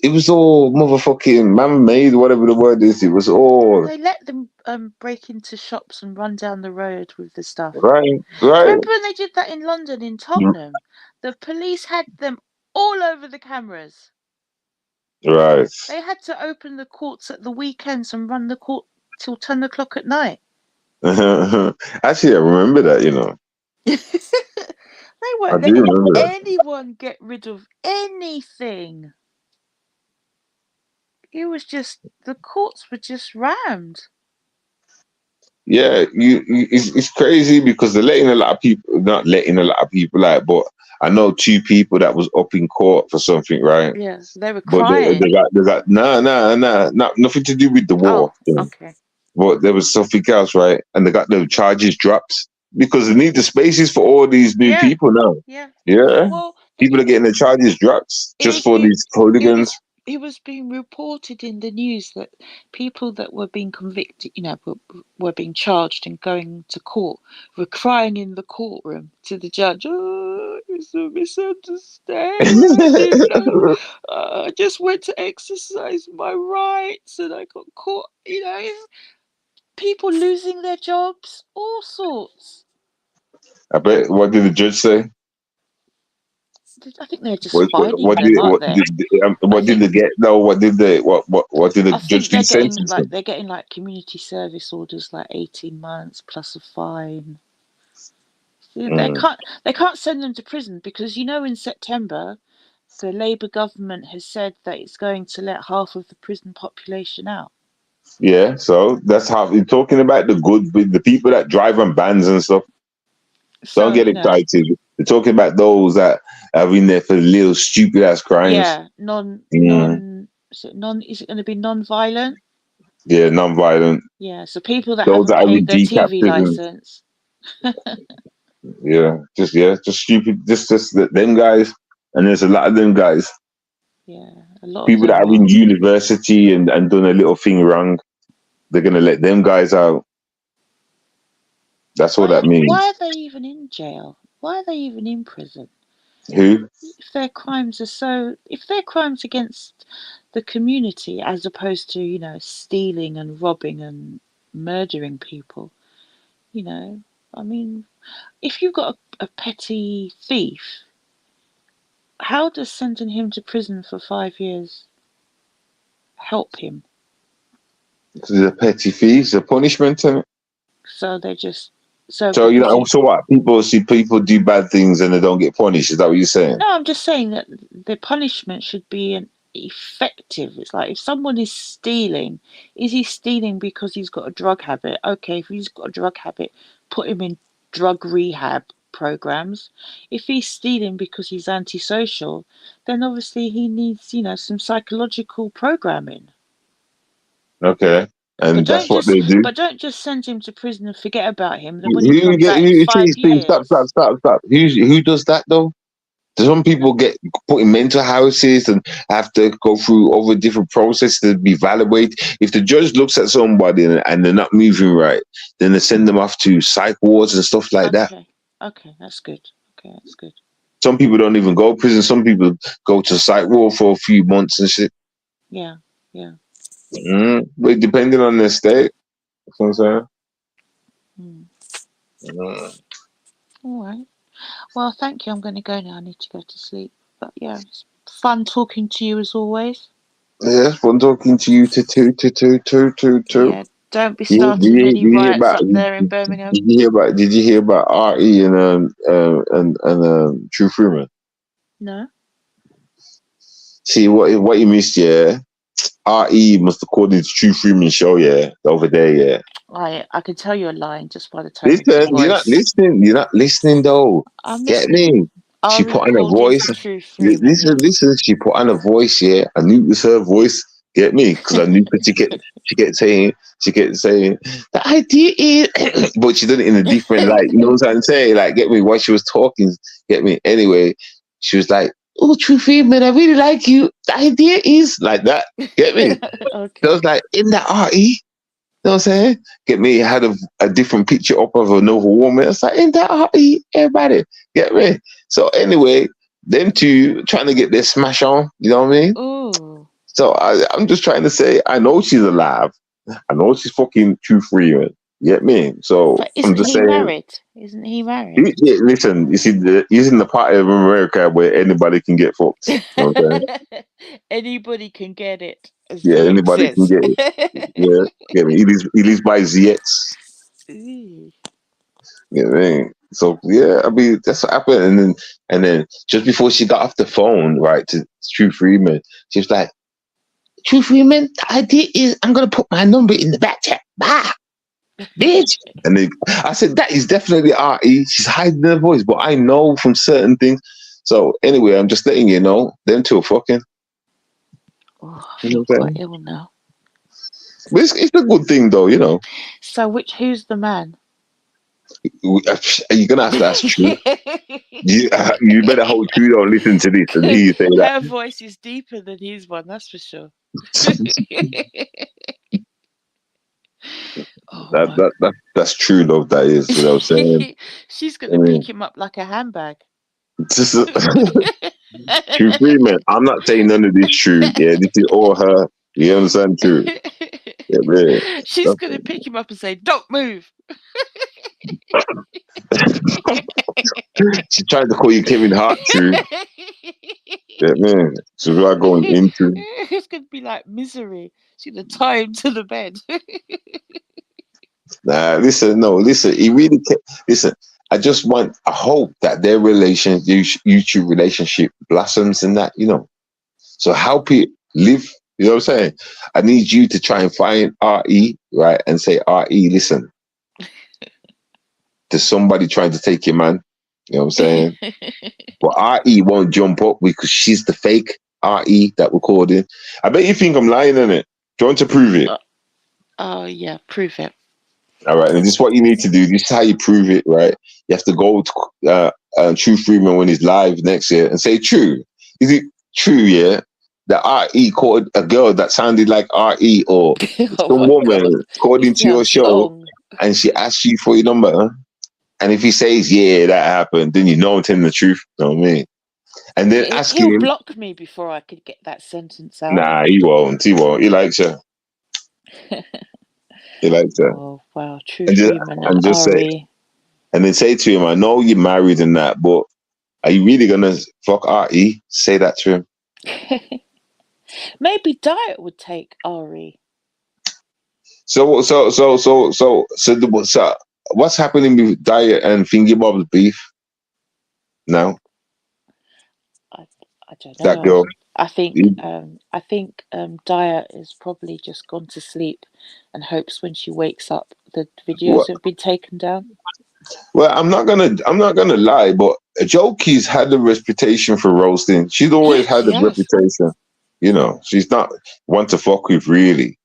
motherfucking man-made, whatever the word is. It was all They let them break into shops and run down the road with the stuff. right. Remember when they did that in London, in Tottenham? The police had them all over the cameras. Right. They had to open the courts at the weekends and run the court till 10 o'clock at night. Actually, I remember that, you know. They I weren't do letting remember that. anyone get rid of anything. It was just, the courts were just rammed. Yeah, it's crazy because they're letting a lot of people, not letting a lot of people out, but I know two people that was up in court for something, right? Yeah, they were But crying. they got nothing to do with the war. Oh, okay. But there was something else, right? And they got the charges dropped because they need the spaces for all these new people now. Yeah. Yeah, Well, people are getting the charges dropped just for these hooligans. It was being reported in the news that people that were being convicted, were being charged and going to court, were crying in the courtroom to the judge. Oh, it's a misunderstanding. I didn't know. I just went to exercise my rights and I got caught. People losing their jobs, all sorts. I bet. What did the judge say? I think they're just What fining them, aren't they? what did they get? No, what did the I judge think sentence? they're getting like community service orders, like 18 months plus a fine. They can't send them to prison because in September, the Labour government has said that it's going to let half of the prison population out. Yeah, so that's how you're talking about the people that drive on vans and stuff. So, Don't get excited. They're talking about those that are in there for little stupid ass crimes. Yeah, is it going to be non-violent? Yeah, non-violent. Yeah, so people that those haven't paid their decaf TV prison. license. just stupid. Just them guys, and there's a lot of them guys. Yeah, a lot people of them that are in university and done a little thing wrong. They're gonna let them guys out. That's what that means. Why are they even in jail? Why are they even in prison? Who? If their crimes against the community, as opposed to stealing and robbing and murdering people, I mean, if you've got a petty thief, how does sending him to prison for 5 years help him? Because he's a petty thief. It's a punishment, isn't it? So they just so what? People do bad things and they don't get punished. Is that what you're saying? No, I'm just saying that the punishment should be effective. It's like if someone is stealing, is he stealing because he's got a drug habit? Okay, if he's got a drug habit, put him in drug rehab programs. If he's stealing because he's antisocial, then obviously he needs, some psychological programming. Okay. And that's what they do. But don't just send him to prison and forget about him. Then when he comes out in 5 years... Stop. Who does that, though? Some people get put in mental houses and have to go through over different processes to be evaluated. If the judge looks at somebody and they're not moving right, then they send them off to psych wards and stuff like that. Okay, that's good. Some people don't even go to prison. Some people go to psych ward for a few months and shit. Yeah. But depending on their state, that's what I'm saying. All right. Well, thank you. I'm going to go now. I need to go to sleep. But yeah, it's fun talking to you as always. Yeah, it's fun talking to you too. Yeah, don't be starting any riots up there in Birmingham. Did you hear about RE and True Freeman? No. See what you missed, yeah. RE must have called his True Freeman show, yeah, over there, yeah. I can tell you're lying just by the tone of Listen, your you're not voice. listening. You're not listening though. I'm Get listening. me? She Ari put on a called his voice. True Freeman. Listen. She put on a voice. Yeah, I knew it was her voice. Get me? Because I knew. Because she kept saying the idea is, but she did it in a different light. You know what I'm saying? Like, get me? While she was talking, get me? Anyway, she was like, "Oh, True Freeman, I really like you. The idea is like that. Get me?" Okay. So I was like, "In that RE." You know what I'm saying? Get me had a different picture up of another woman. It's like, ain't that hearty? Everybody, get me. So anyway, them two trying to get their smash on. You know what I mean? Ooh. So I'm just trying to say, I know she's alive. I know she's fucking True Freeman. You get me? So But I'm isn't just he saying. married? Isn't he married? Yeah, listen, you see, he's in the part of America where anybody can get fucked. You know what I'm saying? Anybody can get it, as Yeah, Luke anybody can says. get it. Yeah, get me. He lives by Zietz. Ooh. You know what I mean? So yeah, I mean that's what happened. And then just before she got off the phone, right, to True Freeman, she was like, True Freeman, the idea is I'm gonna put my number in the back chat. Bye, bitch. And then I said, that is definitely RE. She's hiding her voice, but I know from certain things. So anyway, I'm just letting you know, them two are fucking. Oh, I You know feel what I'm quite saying? ill now. But it's a good thing though, you know. So who's the man? You're gonna have to ask True. You better hold True, don't listen to this and he say that. Her voice is deeper than his one, that's for sure. Oh my. That's true, love. That is, you know what I'm saying. She's I gonna mean, pick him up like a handbag. this is True Freeman. I'm not saying none of this true. Yeah, this is all her. You understand? True. Yeah, man. She's gonna pick him up and say, "Don't move." She tried to call you Kevin Hart. True. Yeah, man. So we are going into. It's gonna be like Misery. She's gonna tie him to the bed. Nah, listen. No, listen. He really. Listen. I hope that their YouTube relationship blossoms and that, you know. So help it live. You know what I'm saying? I need you to try and find RE, right? And say, RE, listen, there's somebody trying to take your man. You know what I'm saying? But RE won't jump up because she's the fake RE that we're calling. I bet you think I'm lying on it. Do you want to prove it? Oh yeah, prove it. All right. And this is what you need to do. This is how you prove it, right? You have to go to True Freeman when he's live next year and say, True. Is it true, yeah? That RE called a girl that sounded like RE or Oh some my woman God. called It into your sounds show long. and she asked you for your number, huh? And if he says, yeah, that happened, then you know I'm telling the truth. You know what I mean? And then ask He'll him, block me before I could get that sentence out. nah, he won't. He won't. He likes her. He likes her. Oh wow, True And Freeman and just say, Ari. and then say to him, I know you're married and that, but are you really gonna fuck RE? Say that to him. Maybe Diet would take Ari. So what's happening with Diet and Fingy Bob's beef now? I don't know. That girl. I think Diet is probably just gone to sleep and hopes when she wakes up the videos What? have been taken down. Well, I'm not gonna lie, but Jokey's had a reputation for roasting. She's always Yeah, had she a has. reputation. You know, she's not one to fuck with, really.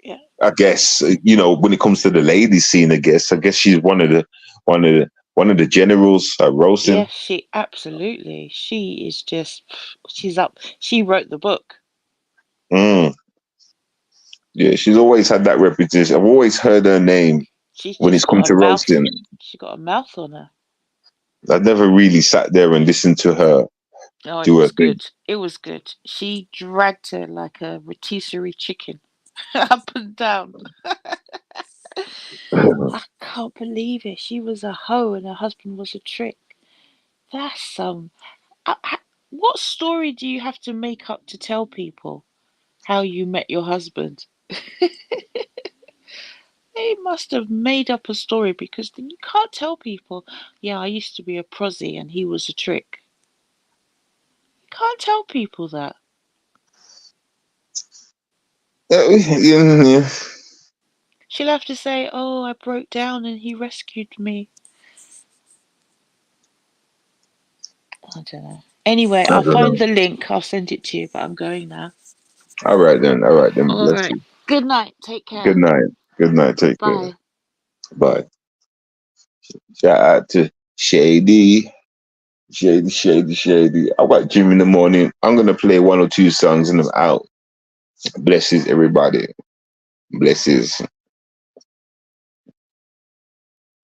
Yeah. I guess, you know, when it comes to the ladies scene, I guess she's one of the generals at roasting. Yes, she absolutely. She is just. She's up. She wrote the book. Mm. Yeah, she's always had that reputation. I've always heard her name She's when it's just come got a to mouth. roasting. She got a mouth on her. I've never really sat there and listened to her Oh, it do her was thing. good. It was good. She dragged her like a rotisserie chicken, up and down. I can't believe it. She was a hoe and her husband was a trick. That's some. What story do you have to make up to tell people how you met your husband? They must have made up a story because then you can't tell people, yeah, I used to be a prosy and he was a trick. You can't tell people that. Yeah. She'll have to say, "Oh, I broke down and he rescued me." I don't know. Anyway, I I'll don't find know. the link. I'll send it to you, but I'm going now. All right then. All Bless right. you. Good night. Take Good care. night. Good night. Take care. Bye. Bye. Shout out to Shady. Shady. I got gym in the morning. I'm gonna play 1 or 2 songs and I'm out. Blesses everybody. Blesses.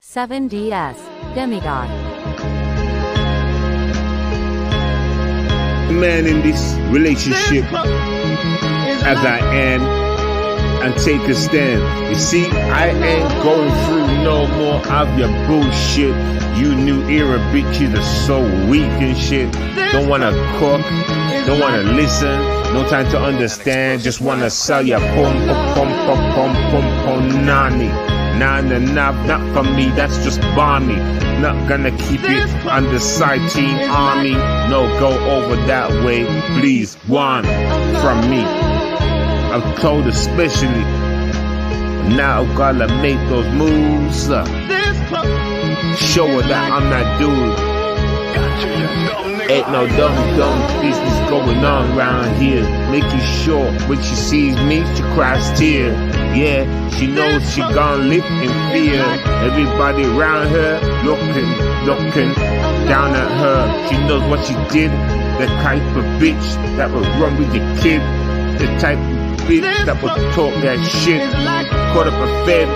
7DS, Demigod. Man in this relationship as I am and take a stand. You see, I ain't going through no more of your bullshit. You new era bitches are so weak and shit. Don't wanna cook, don't wanna listen, no time to understand. Just wanna sell ya pum nani. Nah, not for me, that's just balmy. Not gonna keep it under side team army. No, go over that way, please. One from me. I'm told especially. Now gotta make those moves. Show her that I'm that dude. Ain't no dumb business going on around here. Making sure when she sees me, she cries tears. Yeah, she knows she gon' live in fear. Everybody around her looking down at her. She knows what she did. The type of bitch that would run with your kid. The type of bitch that would talk that shit. Caught up a fed.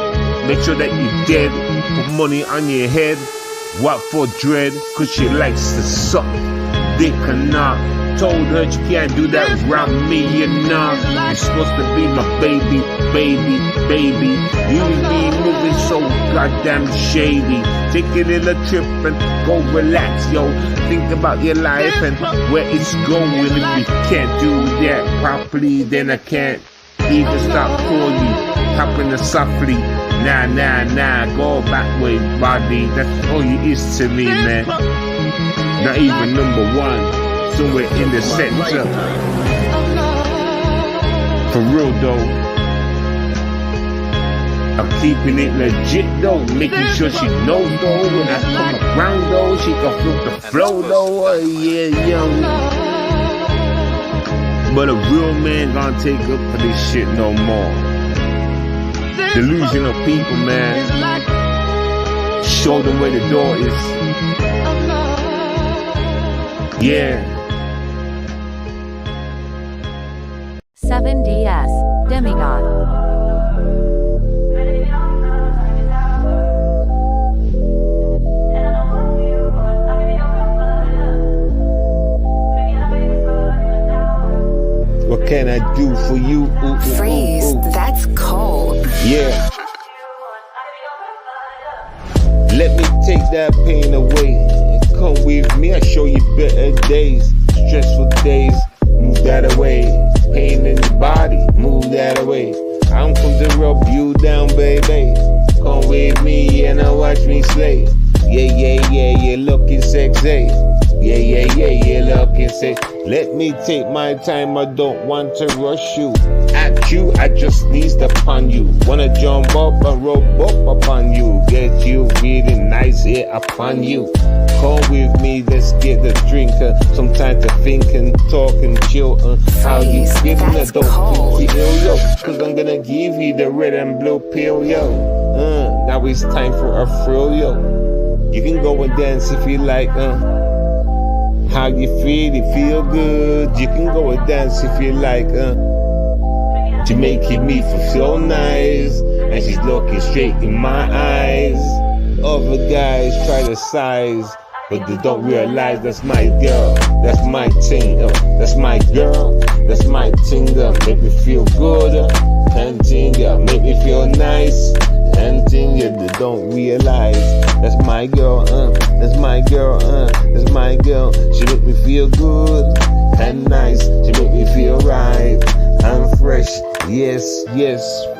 Make sure that you're dead. Put money on your head. What for dread? Cause she likes to suck dick and not. Told her she can't do that around me, you know. You're supposed to be my baby. You be moving so goddamn shady. Take a little trip and go relax, yo. Think about your life and where it's going. If you can't do that properly, then I can't even stop for you. Hopping the softly. Nah, go back way, body. That's all you is to me, man. Not even number one. Somewhere in the center. For real though. I'm keeping it legit though. Making sure she knows though. When I come around though, she can feel the flow though. Yeah, young. But a real man gonna take up for this shit no more. Delusional people, man. Show them where the door is. Yeah. 7DS, Demigod. What can I do for you? Freeze, that's cold. Yeah. Let me take that pain away. Come with me, I'll show you better days. Stressful days, move that away. Pain in your body, move that away. I'm come to rub you down, baby. Come with me and watch me slay. Yeah, looking sexy. Yeah, looking sexy. Let me take my time, I don't want to rush you. At you, I just need to upon you. Wanna jump up and rub up upon you. Get you really nice here upon you. Come with me, let's get the drinker. Some time to think and talk and chill. How you giving a dope pill, yo? Cause I'm gonna give you the red and blue pill, yo. Now it's time for a thrill, yo. You can go and dance if you like, how you feel, you feel good. You can go and dance if you like, You're making me feel so nice. And she's looking straight in my eyes. Other guys try to size, but they don't realize that's my girl. That's my thing, that's my girl. That's my thing, make me feel good. And thing, make me feel nice. And thing, they don't realize that's my girl, that's my girl, that's my girl. She make me feel good and nice. She make me feel right. I'm fresh, yes,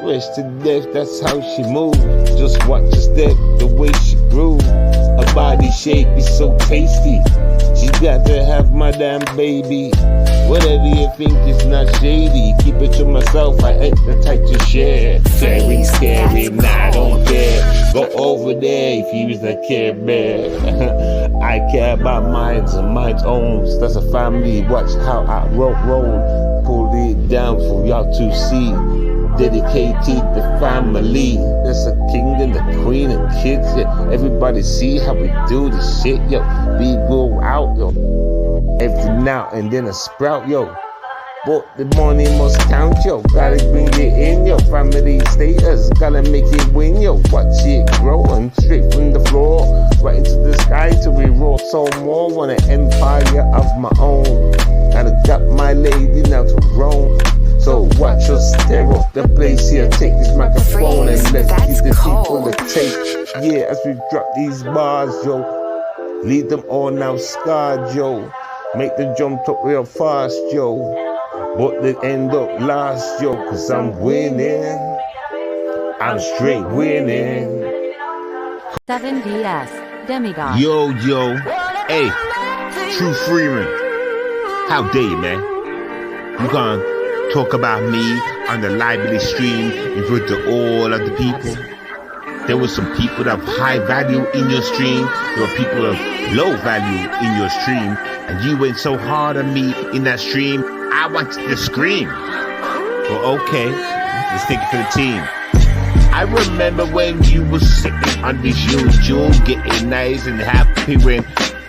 fresh to death. That's how she moves. Just watch her step, the way she groove. Her body shape is so tasty. She got to have my damn baby. Whatever you think is not shady, keep it to myself, I ain't the type to share. Scary, scary, nah, I don't care. Go over there if you was a care bear. I care about minds and minds owns. That's a family, watch how I roll. Pull it down for y'all to see. Dedicated the family. There's a king and the queen and kids, yeah. Everybody see how we do this shit, yo. We go out, yo. Every now and then a sprout, yo. But the money must count, yo. Gotta bring it in, yo. Family status, gotta make it win, yo. Watch it grow and straight from the floor right into the sky till we roll some more. Want an empire of my own. Gotta got my lady now to roam. So watch us tear up the place here. Take this microphone and let's give the people a taste. Yeah, as we drop these bars, yo. Lead them all now scarred, yo. Make them jump up real fast, yo. But they end up last, yo. Cause I'm winning. I'm straight winning. 7DS, Demigod. Yo. Hey, True Freeman. How dare you, man? You gonna talk about me on the library stream in front of all of the people? There were some people that have high value in your stream. There were people of low value in your stream. And you went so hard on me in that stream, I wanted to scream. Well, okay, let's take it for the team. I remember when you were sitting on this YouTube, getting nice and happy when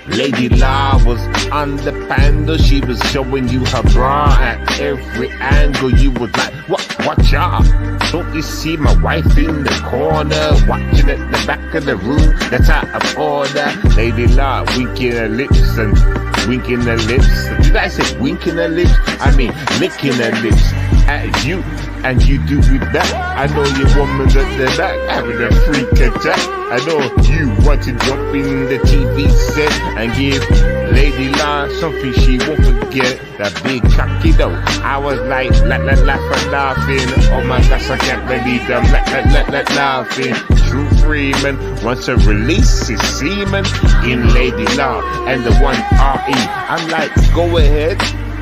Lady La was on the panel. She was showing you her bra at every angle. You was like, watch out. Don't you see my wife in the corner, watching at the back of the room? That's out of order. Lady La winking her lips and winking her lips. Did I say winking her lips? I mean licking her lips at you. And you do with that. I know you woman at the back having a freak attack. I know you want to jump in the TV set and give Lady La something she won't forget. That big cocky though. I was like laughing. Oh my gosh, I can't believe them laughing. True Freeman wants to release his semen in Lady La and the one R.E. I'm like, go ahead.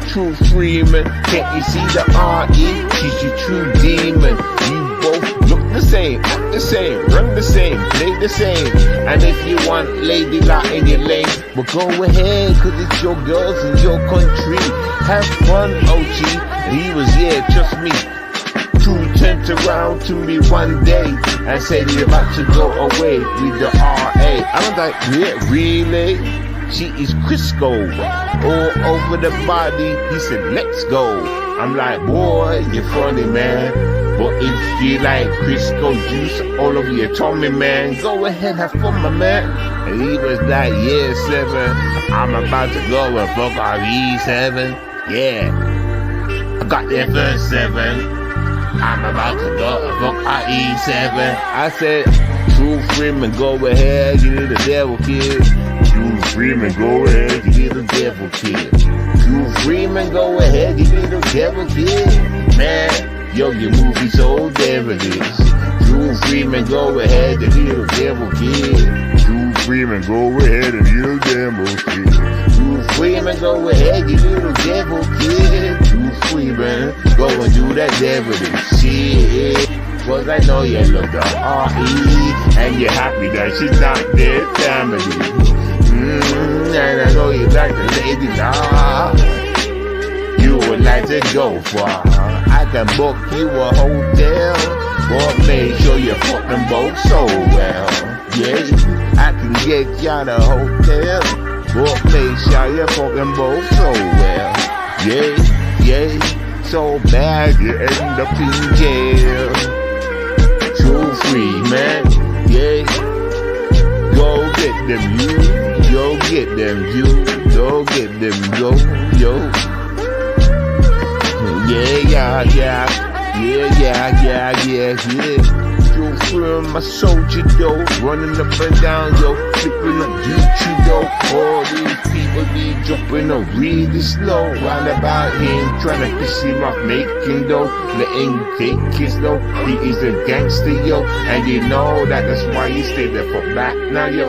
True Freeman, can't you see the R.E.? She's your true demon. You both look the same, act the same, run the same, play the same. And if you want Lady La in your lane, well go ahead, cause it's your girls in your country. Have fun, OG. And he was, yeah, trust me. True turned around to me one day and said he's about to go away with the R.A. I was like, yeah, really? She is Crisco, all over the body. He said, let's go. I'm like, boy, you're funny, man. But if you like Crisco juice all over your tummy, man, go ahead, have fun, my man. And he was like, yeah, 7. I'm about to go and fuck RE7. Yeah, I got there first 7. I'm about to go and fuck RE7. I said, True Freeman, go ahead, you need a devil kid. True Freeman, go ahead, you little devil kid. True Freeman, go ahead, you little devil kid. Man, yo, your movie so devilish. True Freeman, go ahead, you little devil kid. True Freeman, go ahead, and you devil kid. True Freeman, go ahead, you little devil kid. True Freeman, go and do that devilish shit. Cause I know you love the R.E. and you're happy that she's not their family. And I know you like the Lady La. You would like to go far. I can book you a hotel, but make sure you fuck them both so well. Yeah, I can get y'all a hotel, but make sure you fuck them both so well. Yeah, so bad you end up in jail. True Freeman, yeah. Go get them you, go get them you, go get them yo. Yeah. True Freeman, my soldier though, running up and down yo, flipping up YouTube though. All these people be jumping up really slow, round about him, trying to piss him off, making though, letting take his though. He is a gangster yo, and you know that that's why he stay there for back now yo.